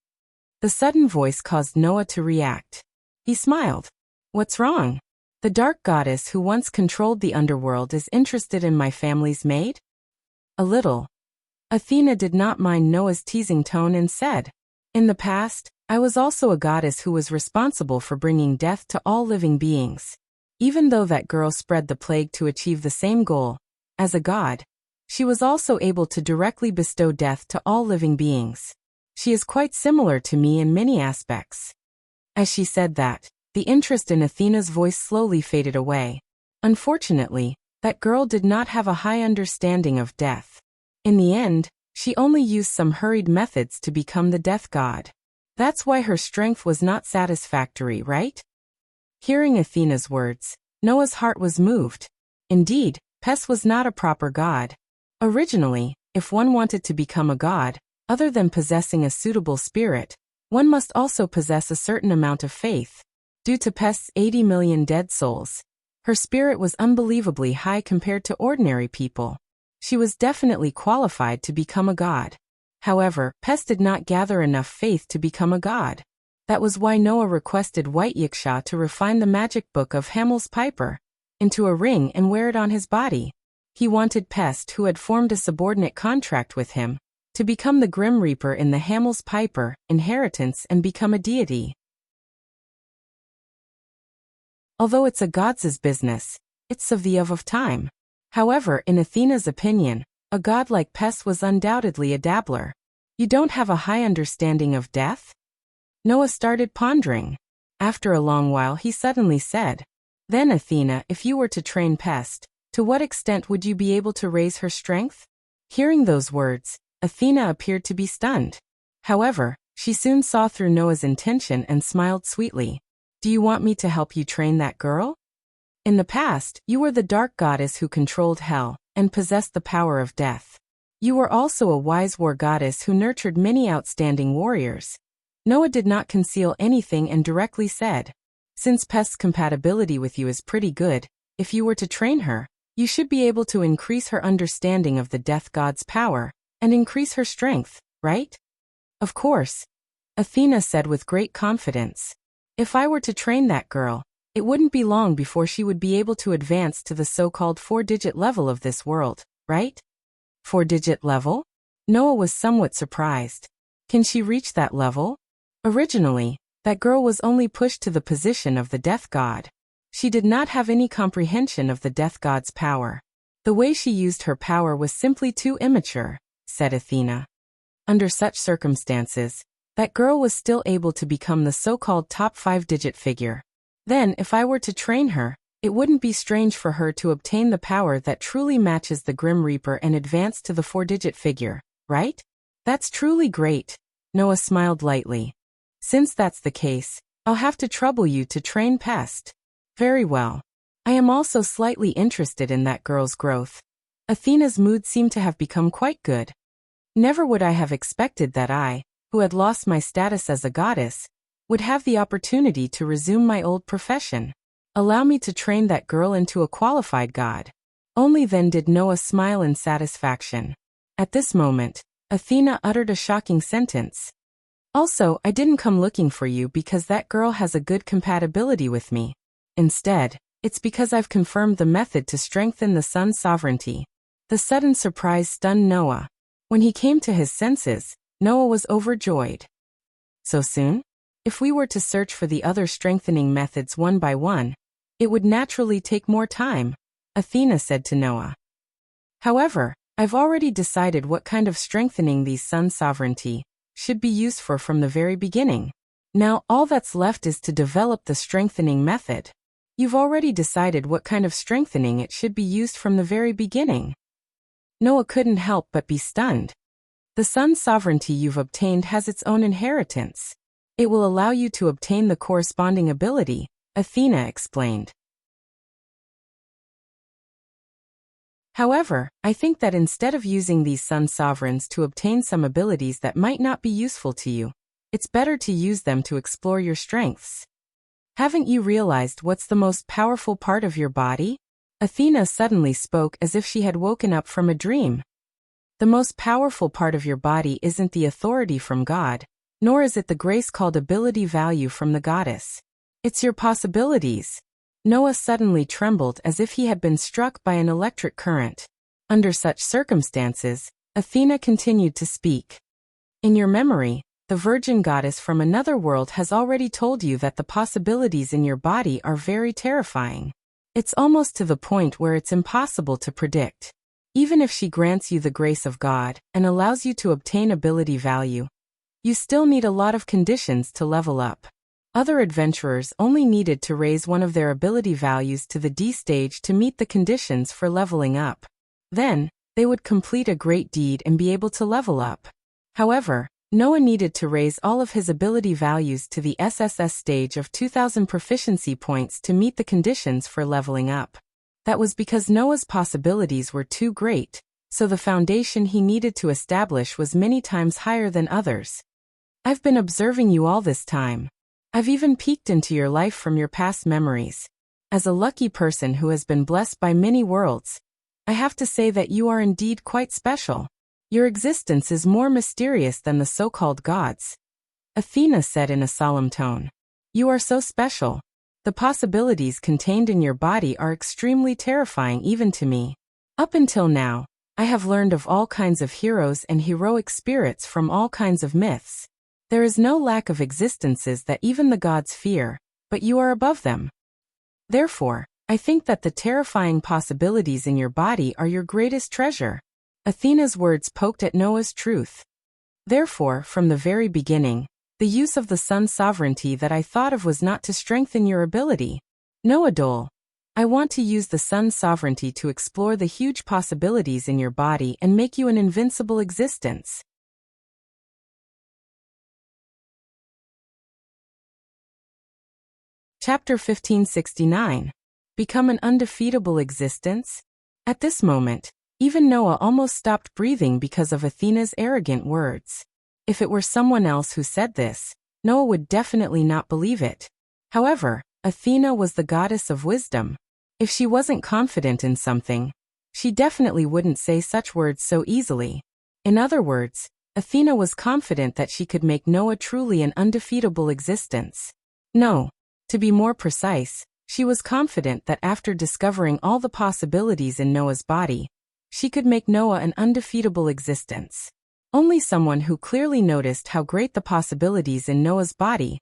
The sudden voice caused Noah to react. He smiled. What's wrong? The dark goddess who once controlled the underworld is interested in my family's maid? A little. Athena did not mind Noah's teasing tone and said, in the past, I was also a goddess who was responsible for bringing death to all living beings. Even though that girl spread the plague to achieve the same goal, as a god, she was also able to directly bestow death to all living beings. She is quite similar to me in many aspects. As she said that, the interest in Athena's voice slowly faded away. Unfortunately, that girl did not have a high understanding of death. In the end, she only used some hurried methods to become the death god. That's why her strength was not satisfactory, right? Hearing Athena's words, Noah's heart was moved. Indeed, Pest was not a proper god. Originally, if one wanted to become a god, other than possessing a suitable spirit, one must also possess a certain amount of faith. Due to Pest's 80 million dead souls, her spirit was unbelievably high compared to ordinary people. She was definitely qualified to become a god. However, Pest did not gather enough faith to become a god. That was why Noah requested White Yiksha to refine the magic book of Hamel's Piper into a ring and wear it on his body. He wanted Pest, who had formed a subordinate contract with him, to become the Grim Reaper in the Hamel's Piper inheritance and become a deity. Although it's a god's business, it's of the of time. However, in Athena's opinion, a god like Pest was undoubtedly a dabbler. You don't have a high understanding of death? Noah started pondering. After a long while he suddenly said, then Athena, if you were to train Pest, to what extent would you be able to raise her strength? Hearing those words, Athena appeared to be stunned. However, she soon saw through Noah's intention and smiled sweetly. Do you want me to help you train that girl? In the past, you were the dark goddess who controlled hell and possessed the power of death. You were also a wise war goddess who nurtured many outstanding warriors. Noah did not conceal anything and directly said, since Pest's compatibility with you is pretty good, if you were to train her, you should be able to increase her understanding of the death god's power and increase her strength, right? Of course, Athena said with great confidence. If I were to train that girl, it wouldn't be long before she would be able to advance to the so-called 4-digit level of this world, right? 4-digit level? Noah was somewhat surprised. Can she reach that level? Originally, that girl was only pushed to the position of the death god. She did not have any comprehension of the death god's power. The way she used her power was simply too immature, said Athena. Under such circumstances, that girl was still able to become the so-called top 5-digit figure. Then, if I were to train her, it wouldn't be strange for her to obtain the power that truly matches the Grim Reaper and advance to the 4-digit figure, right? That's truly great. Noah smiled lightly. Since that's the case, I'll have to trouble you to train Pest. Very well. I am also slightly interested in that girl's growth. Athena's mood seemed to have become quite good. Never would I have expected that I, who had lost my status as a goddess, would have the opportunity to resume my old profession. Allow me to train that girl into a qualified god. Only then did Noah smile in satisfaction. At this moment, Athena uttered a shocking sentence. Also, I didn't come looking for you because that girl has a good compatibility with me. Instead, it's because I've confirmed the method to strengthen the sun's sovereignty. The sudden surprise stunned Noah. When he came to his senses, Noah was overjoyed. So soon? If we were to search for the other strengthening methods one by one, it would naturally take more time, Athena said to Noah. However, I've already decided what kind of strengthening these sun sovereignty should be used for from the very beginning. Now all that's left is to develop the strengthening method. You've already decided what kind of strengthening it should be used from the very beginning. Noah couldn't help but be stunned. The sun's sovereignty you've obtained has its own inheritance. It will allow you to obtain the corresponding ability, Athena explained. However, I think that instead of using these sun sovereigns to obtain some abilities that might not be useful to you, it's better to use them to explore your strengths. Haven't you realized what's the most powerful part of your body? Athena suddenly spoke as if she had woken up from a dream. The most powerful part of your body isn't the authority from God, nor is it the grace called ability value from the goddess. It's your possibilities. Noah suddenly trembled as if he had been struck by an electric current. Under such circumstances, Athena continued to speak. In your memory, the virgin goddess from another world has already told you that the possibilities in your body are very terrifying. It's almost to the point where it's impossible to predict. Even if she grants you the grace of God and allows you to obtain ability value, you still need a lot of conditions to level up. Other adventurers only needed to raise one of their ability values to the D stage to meet the conditions for leveling up. Then, they would complete a great deed and be able to level up. However, Noah needed to raise all of his ability values to the SSS stage of 2000 proficiency points to meet the conditions for leveling up. That was because Noah's possibilities were too great, so the foundation he needed to establish was many times higher than others. I've been observing you all this time. I've even peeked into your life from your past memories. As a lucky person who has been blessed by many worlds, I have to say that you are indeed quite special. Your existence is more mysterious than the so-called gods. Athena said in a solemn tone. You are so special. The possibilities contained in your body are extremely terrifying even to me. Up until now, I have learned of all kinds of heroes and heroic spirits from all kinds of myths. There is no lack of existences that even the gods fear, but you are above them. Therefore, I think that the terrifying possibilities in your body are your greatest treasure. Athena's words poked at Noah's truth. Therefore, from the very beginning, the use of the sun's sovereignty that I thought of was not to strengthen your ability. Noah Dole, I want to use the sun's sovereignty to explore the huge possibilities in your body and make you an invincible existence. Chapter 1569. Become an undefeatable existence? At this moment, even Noah almost stopped breathing because of Athena's arrogant words. If it were someone else who said this, Noah would definitely not believe it. However, Athena was the goddess of wisdom. If she wasn't confident in something, she definitely wouldn't say such words so easily. In other words, Athena was confident that she could make Noah truly an undefeatable existence. No. To be more precise, she was confident that after discovering all the possibilities in Noah's body, she could make Noah an undefeatable existence. Only someone who clearly noticed how great the possibilities in Noah's body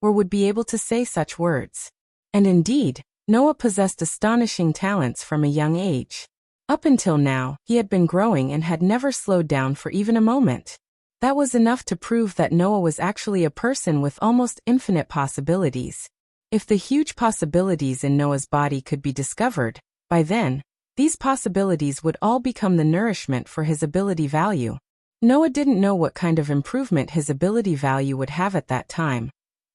were would be able to say such words. And indeed, Noah possessed astonishing talents from a young age. Up until now, he had been growing and had never slowed down for even a moment. That was enough to prove that Noah was actually a person with almost infinite possibilities. If the huge possibilities in Noah's body could be discovered, by then, these possibilities would all become the nourishment for his ability value. Noah didn't know what kind of improvement his ability value would have at that time,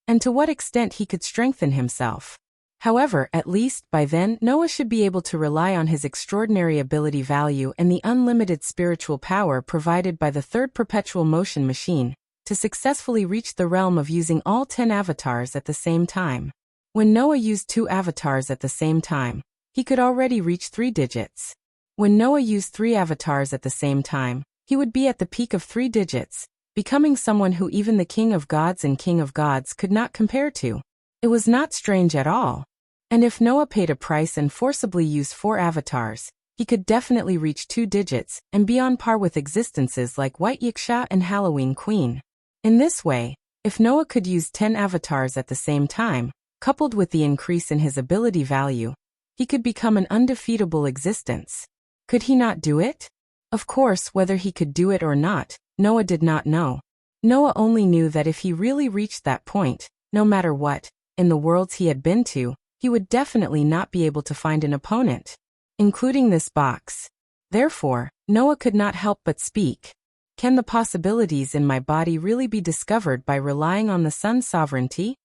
and to what extent he could strengthen himself. However, at least by then, Noah should be able to rely on his extraordinary ability value and the unlimited spiritual power provided by the third perpetual motion machine to successfully reach the realm of using all 10 avatars at the same time. When Noah used 2 avatars at the same time, he could already reach 3 digits. When Noah used 3 avatars at the same time, he would be at the peak of 3 digits, becoming someone who even the King of Gods and King of Gods could not compare to. It was not strange at all. And if Noah paid a price and forcibly used 4 avatars, he could definitely reach 2 digits and be on par with existences like White Yiksha and Halloween Queen. In this way, if Noah could use 10 avatars at the same time, coupled with the increase in his ability value, he could become an undefeatable existence. Could he not do it? Of course, whether he could do it or not, Noah did not know. Noah only knew that if he really reached that point, no matter what, in the worlds he had been to, he would definitely not be able to find an opponent, including this box. Therefore, Noah could not help but speak. Can the possibilities in my body really be discovered by relying on the sun's sovereignty?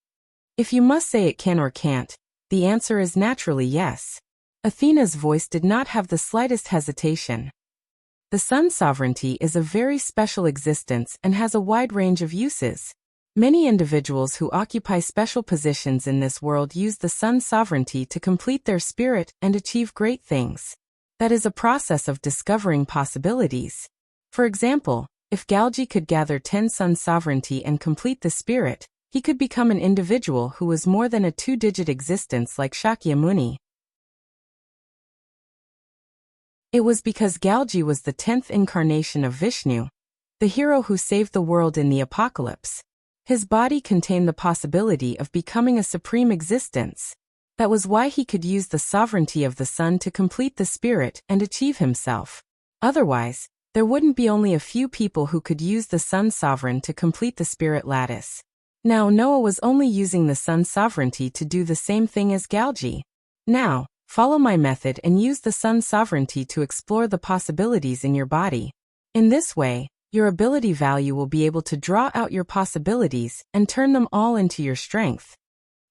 If you must say it can or can't, the answer is naturally yes. Athena's voice did not have the slightest hesitation. The sun's sovereignty is a very special existence and has a wide range of uses. Many individuals who occupy special positions in this world use the sun's sovereignty to complete their spirit and achieve great things. That is a process of discovering possibilities. For example, if Galji could gather 10 sun's sovereignty and complete the spirit, he could become an individual who was more than a two-digit existence like Shakyamuni. It was because Galji was the 10th incarnation of Vishnu, the hero who saved the world in the apocalypse. His body contained the possibility of becoming a supreme existence. That was why he could use the sovereignty of the sun to complete the spirit and achieve himself. Otherwise, there wouldn't be only a few people who could use the sun's sovereign to complete the spirit lattice. Now Noah was only using the sun's sovereignty to do the same thing as Galji. Now, follow my method and use the sun's sovereignty to explore the possibilities in your body. In this way, your ability value will be able to draw out your possibilities and turn them all into your strength.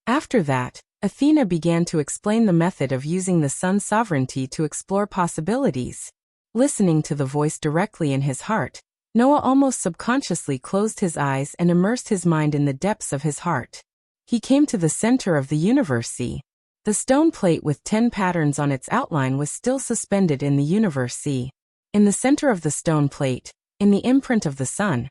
After that, Athena began to explain the method of using the sun's sovereignty to explore possibilities. Listening to the voice directly in his heart, Noah almost subconsciously closed his eyes and immersed his mind in the depths of his heart. He came to the center of the universe. See, the stone plate with 10 patterns on its outline was still suspended in the universe. See, in the center of the stone plate, in the imprint of the sun,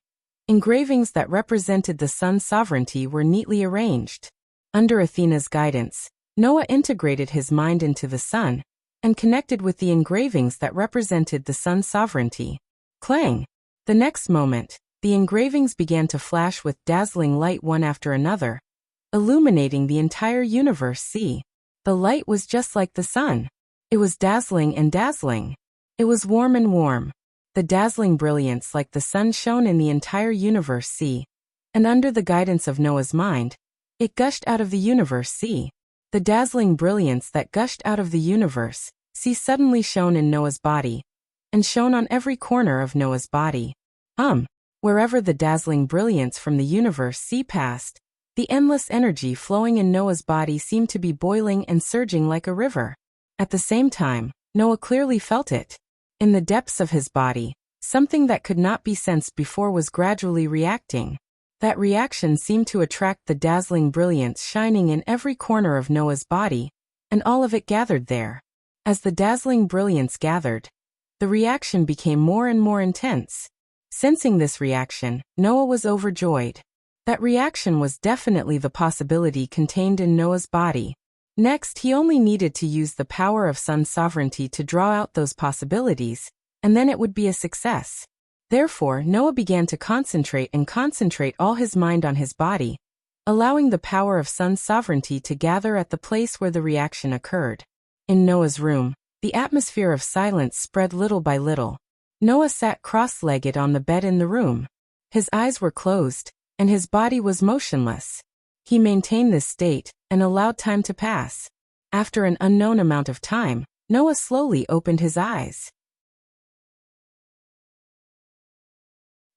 engravings that represented the sun's sovereignty were neatly arranged. Under Athena's guidance, Noah integrated his mind into the sun and connected with the engravings that represented the sun's sovereignty. Clang! The next moment, the engravings began to flash with dazzling light one after another, illuminating the entire universe. See, the light was just like the sun. It was dazzling and dazzling. It was warm and warm. The dazzling brilliance like the sun shone in the entire universe. See, and under the guidance of Noah's mind, it gushed out of the universe. See, the dazzling brilliance that gushed out of the universe, see, suddenly shone in Noah's body, and shone on every corner of Noah's body. Wherever the dazzling brilliance from the universe see passed, the endless energy flowing in Noah's body seemed to be boiling and surging like a river. At the same time, Noah clearly felt it. In the depths of his body, something that could not be sensed before was gradually reacting. That reaction seemed to attract the dazzling brilliance shining in every corner of Noah's body, and all of it gathered there. As the dazzling brilliance gathered, the reaction became more and more intense. Sensing this reaction, Noah was overjoyed. That reaction was definitely the possibility contained in Noah's body. Next, he only needed to use the power of sun's sovereignty to draw out those possibilities, and then it would be a success. Therefore, Noah began to concentrate all his mind on his body, allowing the power of sun's sovereignty to gather at the place where the reaction occurred. In Noah's room, the atmosphere of silence spread little by little. Noah sat cross-legged on the bed in the room. His eyes were closed, and his body was motionless. He maintained this state and allowed time to pass. After an unknown amount of time, Noah slowly opened his eyes.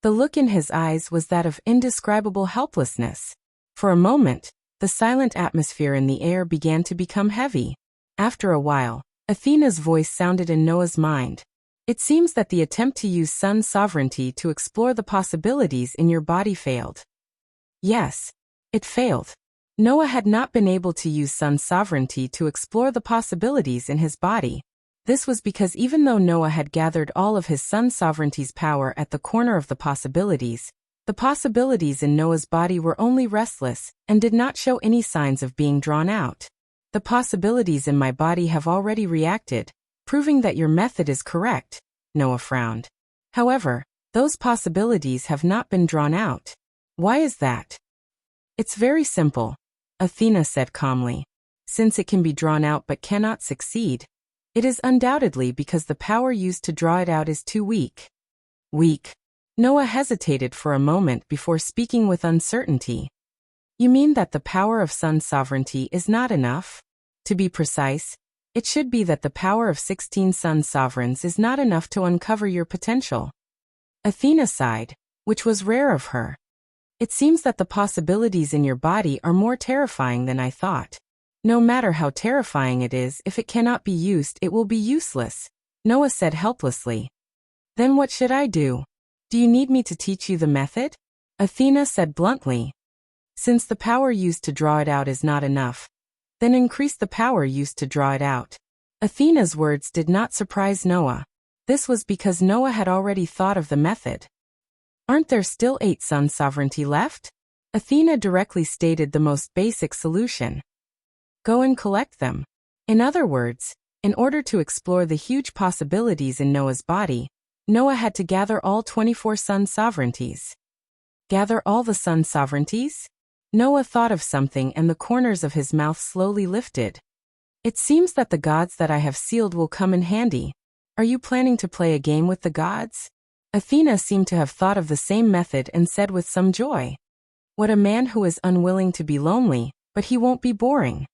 The look in his eyes was that of indescribable helplessness. For a moment, the silent atmosphere in the air began to become heavy. After a while, Athena's voice sounded in Noah's mind. It seems that the attempt to use sun's sovereignty to explore the possibilities in your body failed. Yes, it failed. Noah had not been able to use sun's sovereignty to explore the possibilities in his body. This was because even though Noah had gathered all of his sun's sovereignty's power at the corner of the possibilities in Noah's body were only restless and did not show any signs of being drawn out. The possibilities in my body have already reacted, proving that your method is correct, Noah frowned. However, those possibilities have not been drawn out. Why is that? It's very simple, Athena said calmly. Since it can be drawn out but cannot succeed, it is undoubtedly because the power used to draw it out is too weak. Weak? Noah hesitated for a moment before speaking with uncertainty. You mean that the power of sun's sovereignty is not enough? To be precise, It should be that the power of 16 sun sovereigns is not enough to uncover your potential. Athena sighed, which was rare of her. It seems that the possibilities in your body are more terrifying than I thought. No matter how terrifying it is, if it cannot be used, it will be useless, Noah said helplessly. Then what should I do? Do you need me to teach you the method? Athena said bluntly. Since the power used to draw it out is not enough, then increase the power used to draw it out. Athena's words did not surprise Noah. This was because Noah had already thought of the method. Aren't there still 8 sun sovereignty left? Athena directly stated the most basic solution. Go and collect them. In other words, in order to explore the huge possibilities in Noah's body, Noah had to gather all 24 sun sovereignties. Gather all the sun sovereignties? Noah thought of something and the corners of his mouth slowly lifted. It seems that the gods that I have sealed will come in handy. Are you planning to play a game with the gods? Athena seemed to have thought of the same method and said with some joy. What a man who is unwilling to be lonely, but he won't be boring.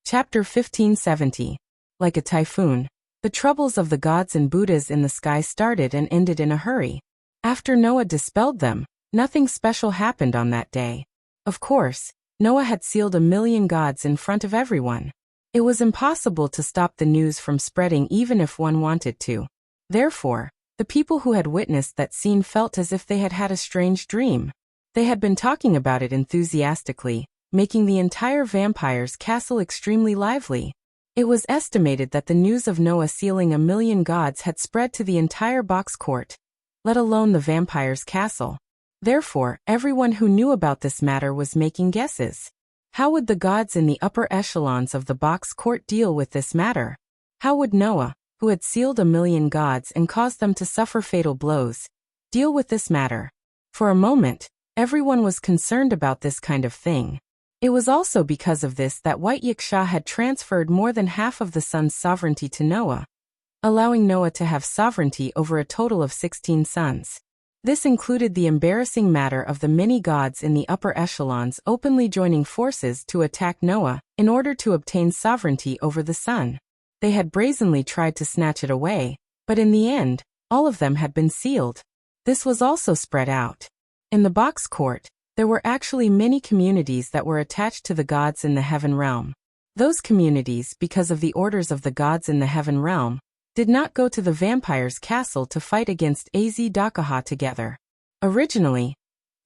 Chapter 1570. Like a typhoon, the troubles of the gods and Buddhas in the sky started and ended in a hurry. After Noah dispelled them, nothing special happened on that day. Of course, Noah had sealed 1,000,000 gods in front of everyone. It was impossible to stop the news from spreading even if one wanted to. Therefore, the people who had witnessed that scene felt as if they had had a strange dream. They had been talking about it enthusiastically, making the entire vampire's castle extremely lively. It was estimated that the news of Noah sealing 1,000,000 gods had spread to the entire box court, let alone the vampire's castle. Therefore, everyone who knew about this matter was making guesses. How would the gods in the upper echelons of the box court deal with this matter? How would Noah, who had sealed 1,000,000 gods and caused them to suffer fatal blows, deal with this matter? For a moment, everyone was concerned about this kind of thing. It was also because of this that White Yaksha had transferred more than half of the sun's sovereignty to Noah, allowing Noah to have sovereignty over a total of 16 suns. This included the embarrassing matter of the many gods in the upper echelons openly joining forces to attack Noah in order to obtain sovereignty over the sun. They had brazenly tried to snatch it away, but in the end, all of them had been sealed. This was also spread out. In the box court, there were actually many communities that were attached to the gods in the heaven realm. Those communities, because of the orders of the gods in the heaven realm, did not go to the vampire's castle to fight against Azdakaha together. Originally,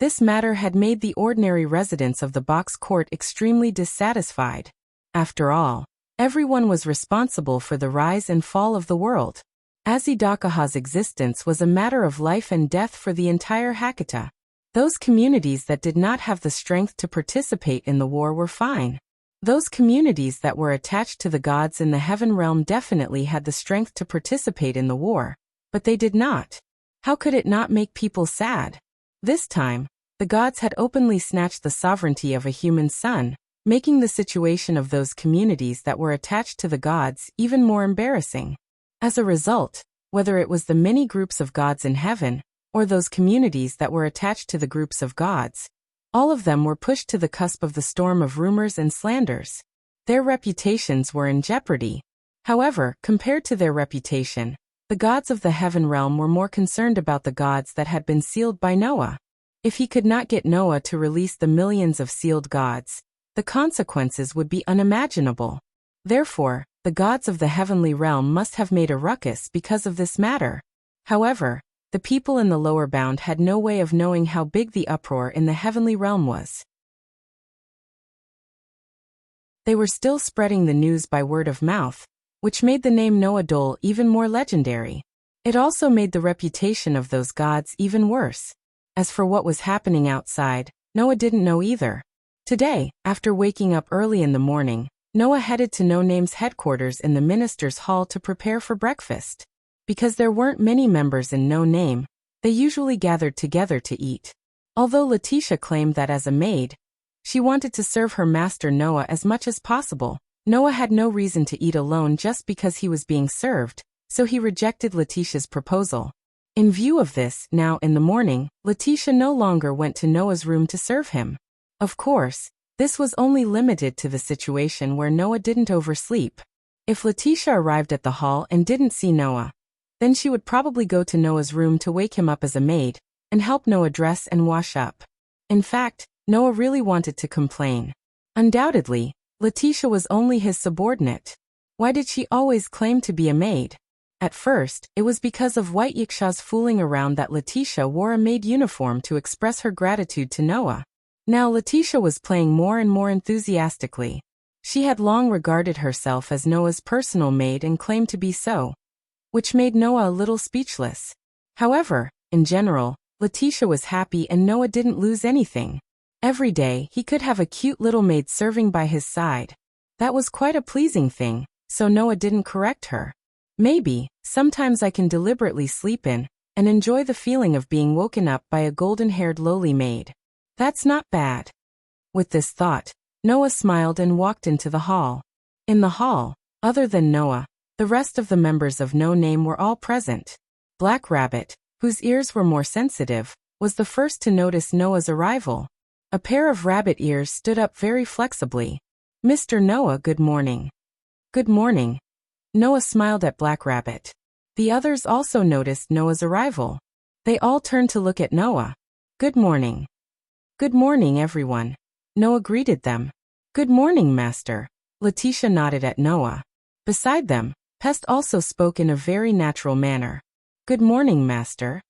this matter had made the ordinary residents of the box court extremely dissatisfied. After all, everyone was responsible for the rise and fall of the world. Azdakaha's existence was a matter of life and death for the entire Hakata. Those communities that did not have the strength to participate in the war were fine. Those communities that were attached to the gods in the heaven realm definitely had the strength to participate in the war, but they did not. How could it not make people sad? This time, the gods had openly snatched the sovereignty of a human son, making the situation of those communities that were attached to the gods even more embarrassing. As a result, whether it was the many groups of gods in heaven, or those communities that were attached to the groups of gods, all of them were pushed to the cusp of the storm of rumors and slanders. Their reputations were in jeopardy. However, compared to their reputation, the gods of the heaven realm were more concerned about the gods that had been sealed by Noah. If he could not get Noah to release the millions of sealed gods, the consequences would be unimaginable. Therefore, the gods of the heavenly realm must have made a ruckus because of this matter. However, the people in the lower bound had no way of knowing how big the uproar in the heavenly realm was. They were still spreading the news by word of mouth, which made the name Noah Dole even more legendary. It also made the reputation of those gods even worse. As for what was happening outside, Noah didn't know either. Today, after waking up early in the morning, Noah headed to No Name's headquarters in the minister's hall to prepare for breakfast. Because there weren't many members in No Name, they usually gathered together to eat. Although Letitia claimed that as a maid, she wanted to serve her master Noah as much as possible, Noah had no reason to eat alone just because he was being served, so he rejected Letitia's proposal. In view of this, now in the morning, Letitia no longer went to Noah's room to serve him. Of course, this was only limited to the situation where Noah didn't oversleep. If Letitia arrived at the hall and didn't see Noah, then she would probably go to Noah's room to wake him up as a maid and help Noah dress and wash up. In fact, Noah really wanted to complain. Undoubtedly, Letitia was only his subordinate. Why did she always claim to be a maid? At first, it was because of White Yiksha's fooling around that Letitia wore a maid uniform to express her gratitude to Noah. Now Letitia was playing more and more enthusiastically. She had long regarded herself as Noah's personal maid and claimed to be so, which made Noah a little speechless. However, in general, Letitia was happy and Noah didn't lose anything. Every day, he could have a cute little maid serving by his side. That was quite a pleasing thing, so Noah didn't correct her. Maybe, sometimes I can deliberately sleep in and enjoy the feeling of being woken up by a golden-haired lowly maid. That's not bad. With this thought, Noah smiled and walked into the hall. In the hall, other than Noah, the rest of the members of No Name were all present. Black Rabbit, whose ears were more sensitive, was the first to notice Noah's arrival. A pair of rabbit ears stood up very flexibly. "Mr. Noah, good morning." "Good morning." Noah smiled at Black Rabbit. The others also noticed Noah's arrival. They all turned to look at Noah. "Good morning." "Good morning, everyone." Noah greeted them. "Good morning, Master." Letitia nodded at Noah. Beside them, Pest also spoke in a very natural manner. "Good morning, Master."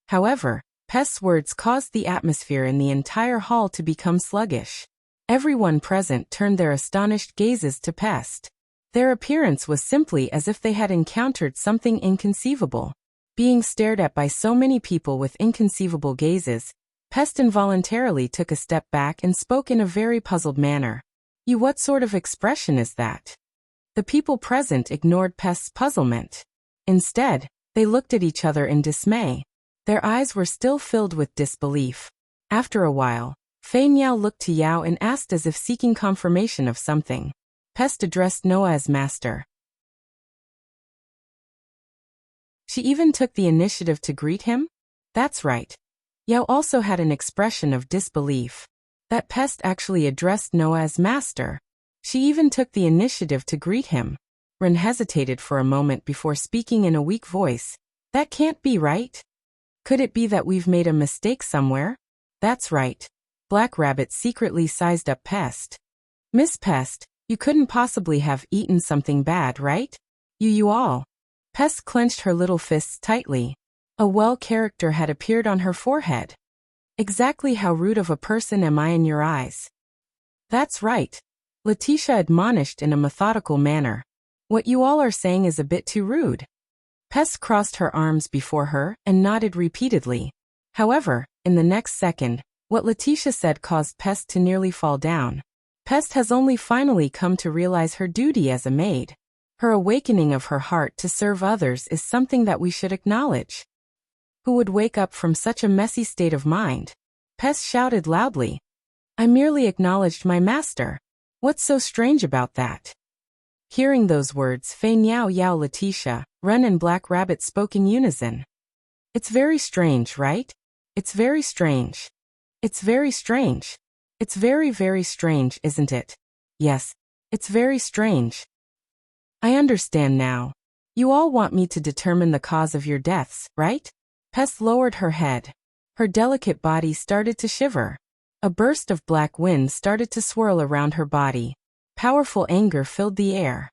However, Pest's words caused the atmosphere in the entire hall to become sluggish. Everyone present turned their astonished gazes to Pest. Their appearance was simply as if they had encountered something inconceivable. Being stared at by so many people with inconceivable gazes, Pest involuntarily took a step back and spoke in a very puzzled manner. What sort of expression is that?" The people present ignored Pest's puzzlement. Instead, they looked at each other in dismay. Their eyes were still filled with disbelief. After a while, Fei Niao looked to Yao and asked as if seeking confirmation of something. Pest addressed Noah as Master. She even took the initiative to greet him? That's right. Yao also had an expression of disbelief. That Pest actually addressed Noah as Master. She even took the initiative to greet him. Ren hesitated for a moment before speaking in a weak voice. "That can't be right. Could it be that we've made a mistake somewhere?" "That's right." Black Rabbit secretly sized up Pest. "Miss Pest, you couldn't possibly have eaten something bad, right? You all." Pest clenched her little fists tightly. A well character had appeared on her forehead. "Exactly how rude of a person am I in your eyes?" "That's right." Letitia admonished in a methodical manner. "What you all are saying is a bit too rude." Pest crossed her arms before her and nodded repeatedly. However, in the next second, what Letitia said caused Pest to nearly fall down. Pest has only finally come to realize her duty as a maid. Her awakening of her heart to serve others is something that we should acknowledge. Who would wake up from such a messy state of mind? Pest shouted loudly. "I merely acknowledged my master. What's so strange about that?" Hearing those words, Fei Niao, Yao, Letitia, Ren and Black Rabbit spoke in unison. "It's very strange, right? It's very strange. It's very strange. It's very, very strange, isn't it? Yes, it's very strange. I understand now. You all want me to determine the cause of your deaths, right?" Pest lowered her head. Her delicate body started to shiver. A burst of black wind started to swirl around her body. Powerful anger filled the air.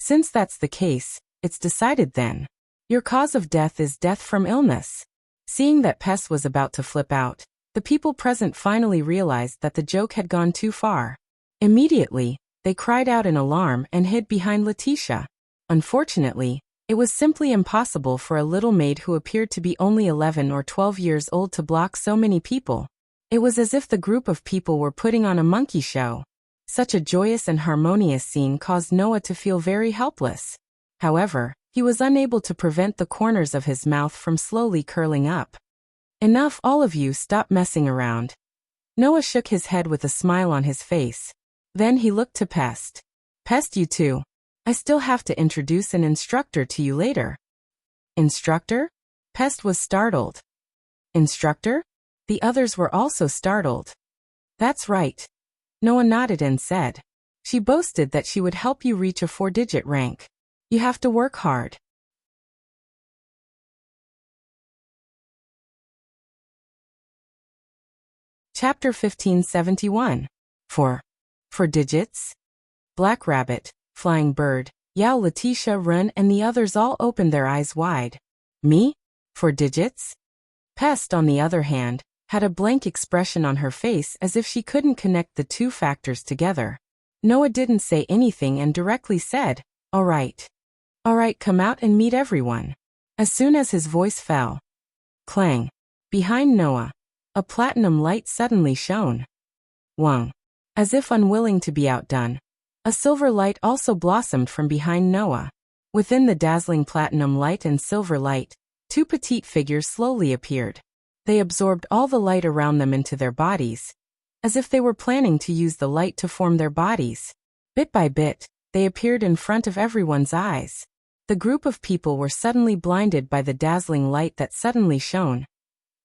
"Since that's the case, it's decided then. Your cause of death is death from illness." Seeing that Pest was about to flip out, the people present finally realized that the joke had gone too far. Immediately, they cried out in alarm and hid behind Letitia. Unfortunately, it was simply impossible for a little maid who appeared to be only 11 or 12 years old to block so many people. It was as if the group of people were putting on a monkey show. Such a joyous and harmonious scene caused Noah to feel very helpless. However, he was unable to prevent the corners of his mouth from slowly curling up. "Enough, all of you, stop messing around." Noah shook his head with a smile on his face. Then he looked to Pest. "Pest, you too. I still have to introduce an instructor to you later." "Instructor?" Pest was startled. "Instructor?" The others were also startled. That's right. Noah nodded and said. She boasted that she would help you reach a 4-digit rank. You have to work hard. Chapter 1571. 4 digits? Black Rabbit, Flying Bird, Yao, Letitia, Run, and the others all opened their eyes wide. Me? 4 digits? Pest, on the other hand, had a blank expression on her face as if she couldn't connect the two factors together. Noah didn't say anything and directly said, All right, come out and meet everyone. As soon as his voice fell. Clang. Behind Noah, a platinum light suddenly shone. Wang. As if unwilling to be outdone, a silver light also blossomed from behind Noah. Within the dazzling platinum light and silver light, 2 petite figures slowly appeared. They absorbed all the light around them into their bodies, as if they were planning to use the light to form their bodies. Bit by bit, they appeared in front of everyone's eyes. The group of people were suddenly blinded by the dazzling light that suddenly shone,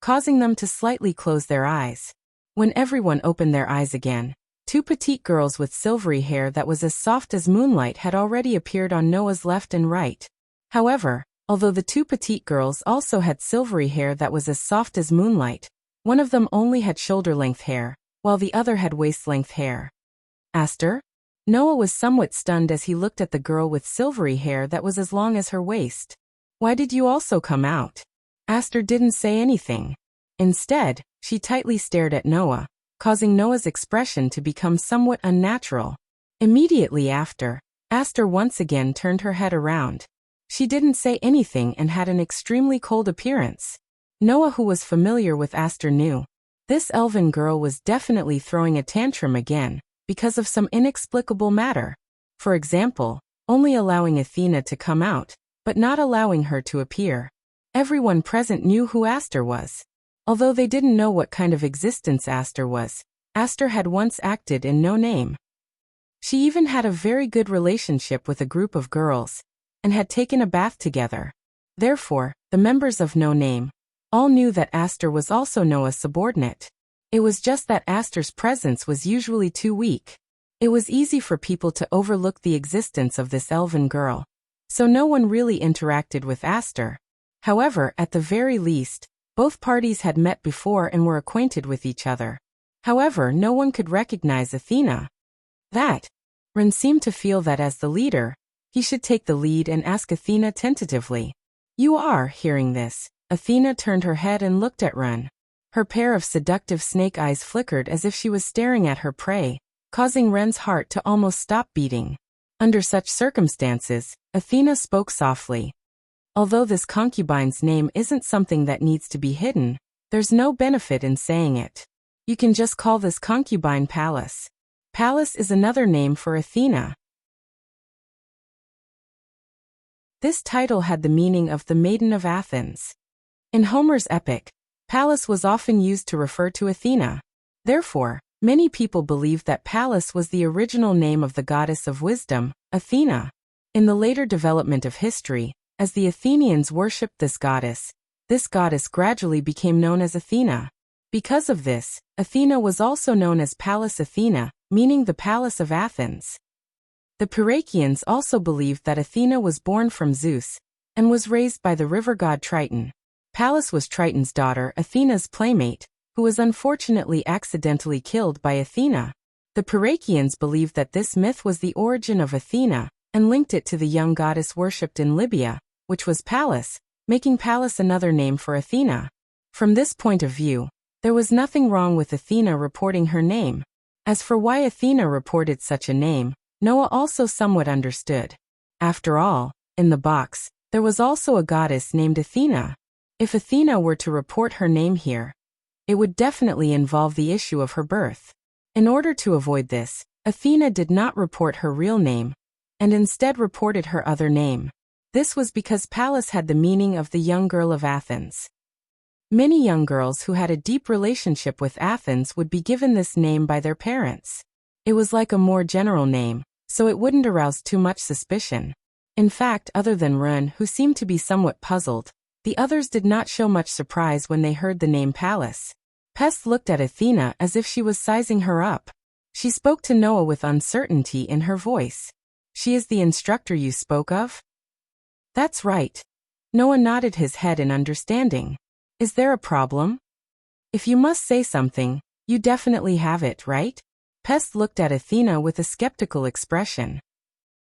causing them to slightly close their eyes. When everyone opened their eyes again, 2 petite girls with silvery hair that was as soft as moonlight had already appeared on Noah's left and right. However, although the 2 petite girls also had silvery hair that was as soft as moonlight, one of them only had shoulder-length hair, while the other had waist-length hair. Aster? Noah was somewhat stunned as he looked at the girl with silvery hair that was as long as her waist. Why did you also come out? Aster didn't say anything. Instead, she tightly stared at Noah, causing Noah's expression to become somewhat unnatural. Immediately after, Aster once again turned her head around. She didn't say anything and had an extremely cold appearance. Noah, who was familiar with Aster, knew this elven girl was definitely throwing a tantrum again, because of some inexplicable matter. For example, only allowing Athena to come out, but not allowing her to appear. Everyone present knew who Aster was. Although they didn't know what kind of existence Aster was, Aster had once acted in No Name. She even had a very good relationship with a group of girls, and had taken a bath together. Therefore, the members of No Name all knew that Aster was also Noah's subordinate. It was just that Aster's presence was usually too weak. It was easy for people to overlook the existence of this elven girl, so no one really interacted with Aster. However, at the very least, both parties had met before and were acquainted with each other. However, no one could recognize Athena. Ren seemed to feel that as the leader, he should take the lead and ask Athena tentatively. You are, hearing this, Athena turned her head and looked at Ren. Her pair of seductive snake eyes flickered as if she was staring at her prey, causing Ren's heart to almost stop beating. Under such circumstances, Athena spoke softly. Although this concubine's name isn't something that needs to be hidden, there's no benefit in saying it. You can just call this concubine Pallas. Pallas is another name for Athena. This title had the meaning of the Maiden of Athens. In Homer's epic, Pallas was often used to refer to Athena. Therefore, many people believed that Pallas was the original name of the goddess of wisdom, Athena. In the later development of history, as the Athenians worshipped this goddess gradually became known as Athena. Because of this, Athena was also known as Pallas Athena, meaning the Palace of Athens. The Pyrrhachians also believed that Athena was born from Zeus, and was raised by the river god Triton. Pallas was Triton's daughter, Athena's playmate, who was unfortunately accidentally killed by Athena. The Pyrrhachians believed that this myth was the origin of Athena, and linked it to the young goddess worshipped in Libya, which was Pallas, making Pallas another name for Athena. From this point of view, there was nothing wrong with Athena reporting her name. As for why Athena reported such a name, Noah also somewhat understood. After all, in the box, there was also a goddess named Athena. If Athena were to report her name here, it would definitely involve the issue of her birth. In order to avoid this, Athena did not report her real name, and instead reported her other name. This was because Pallas had the meaning of the young girl of Athens. Many young girls who had a deep relationship with Athens would be given this name by their parents. It was like a more general name, so it wouldn't arouse too much suspicion. In fact, other than Run, who seemed to be somewhat puzzled, the others did not show much surprise when they heard the name Pallas. Pest looked at Athena as if she was sizing her up. She spoke to Noah with uncertainty in her voice. She is the instructor you spoke of? That's right. Noah nodded his head in understanding. Is there a problem? If you must say something, you definitely have it, right? Pest looked at Athena with a skeptical expression.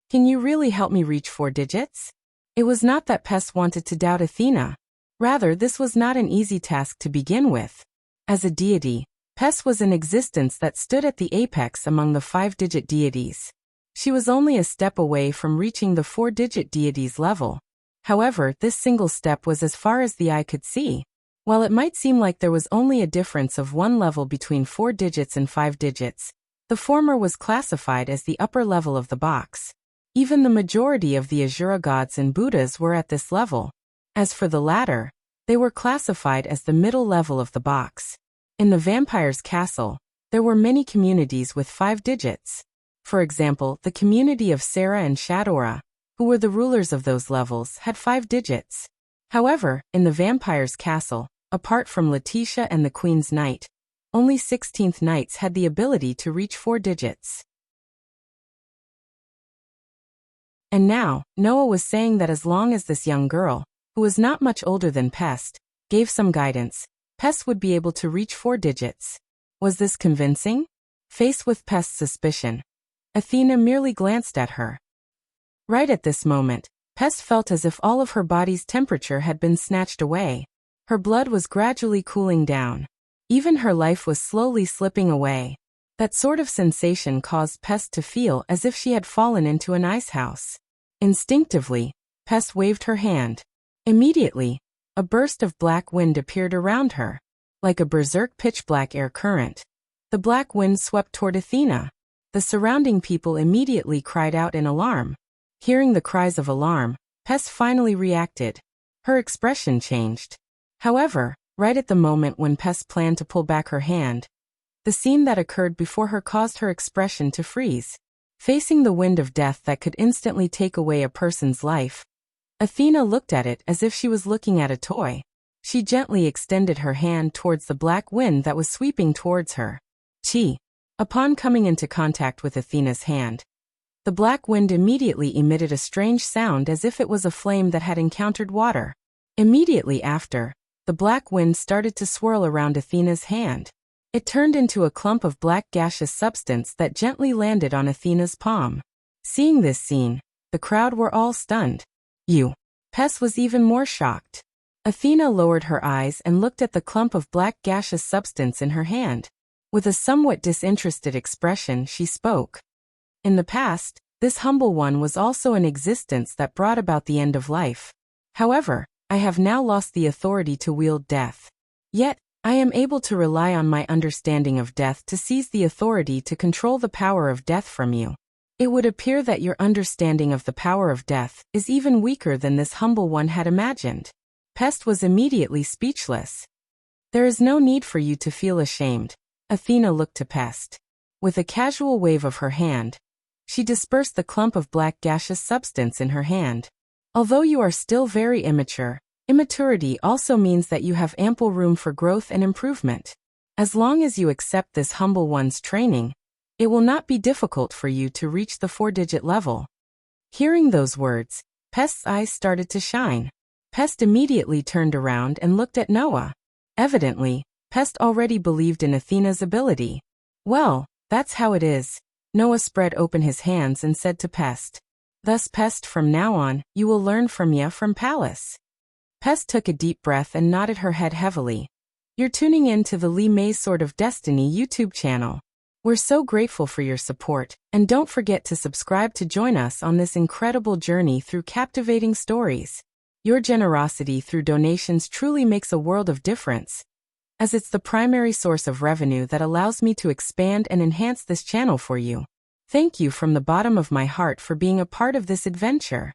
Can you really help me reach 4 digits? It was not that Pest wanted to doubt Athena. Rather, this was not an easy task to begin with. As a deity, Pest was an existence that stood at the apex among the 5-digit deities. She was only a step away from reaching the 4-digit deity's level. However, this single step was as far as the eye could see. While it might seem like there was only a difference of 1 level between 4 digits and 5 digits, the former was classified as the upper level of the box. Even the majority of the Asura gods and Buddhas were at this level. As for the latter, they were classified as the middle level of the box. In the vampire's castle, there were many communities with 5 digits. For example, the community of Sarah and Shadora, who were the rulers of those levels, had 5 digits. However, in the vampire's castle, apart from Letitia and the Queen's Knight, only 16th Knights had the ability to reach 4 digits. And now, Noah was saying that as long as this young girl, who was not much older than Pest, gave some guidance, Pest would be able to reach 4 digits. Was this convincing? Faced with Pest's suspicion, Athena merely glanced at her. Right at this moment, Pest felt as if all of her body's temperature had been snatched away. Her blood was gradually cooling down. Even her life was slowly slipping away. That sort of sensation caused Pest to feel as if she had fallen into an ice house. Instinctively, Pest waved her hand. Immediately, a burst of black wind appeared around her. Like a berserk pitch-black air current, the black wind swept toward Athena. The surrounding people immediately cried out in alarm. Hearing the cries of alarm, Pest finally reacted. Her expression changed. However, right at the moment when Pest planned to pull back her hand, the scene that occurred before her caused her expression to freeze. Facing the wind of death that could instantly take away a person's life, Athena looked at it as if she was looking at a toy. She gently extended her hand towards the black wind that was sweeping towards her. Chi. Upon coming into contact with Athena's hand, the black wind immediately emitted a strange sound as if it was a flame that had encountered water. Immediately after, the black wind started to swirl around Athena's hand. It turned into a clump of black gaseous substance that gently landed on Athena's palm. Seeing this scene, the crowd were all stunned. Pest was even more shocked. Athena lowered her eyes and looked at the clump of black gaseous substance in her hand. With a somewhat disinterested expression, she spoke. In the past, this humble one was also an existence that brought about the end of life. However, I have now lost the authority to wield death. Yet, I am able to rely on my understanding of death to seize the authority to control the power of death from you. It would appear that your understanding of the power of death is even weaker than this humble one had imagined. Pest was immediately speechless. There is no need for you to feel ashamed. Athena looked to Pest. With a casual wave of her hand, she dispersed the clump of black gaseous substance in her hand. Although you are still very immature, immaturity also means that you have ample room for growth and improvement. As long as you accept this humble one's training, it will not be difficult for you to reach the 4-digit level. Hearing those words, Pest's eyes started to shine. Pest immediately turned around and looked at Noah. Evidently, Pest already believed in Athena's ability. Well, that's how it is. Noah spread open his hands and said to Pest. Thus Pest, from now on, you will learn from ya from Palace. Pest took a deep breath and nodded her head heavily. You're tuning in to the Lee May's Sword of Destiny YouTube channel. We're so grateful for your support, and don't forget to subscribe to join us on this incredible journey through captivating stories. Your generosity through donations truly makes a world of difference, as it's the primary source of revenue that allows me to expand and enhance this channel for you. Thank you from the bottom of my heart for being a part of this adventure.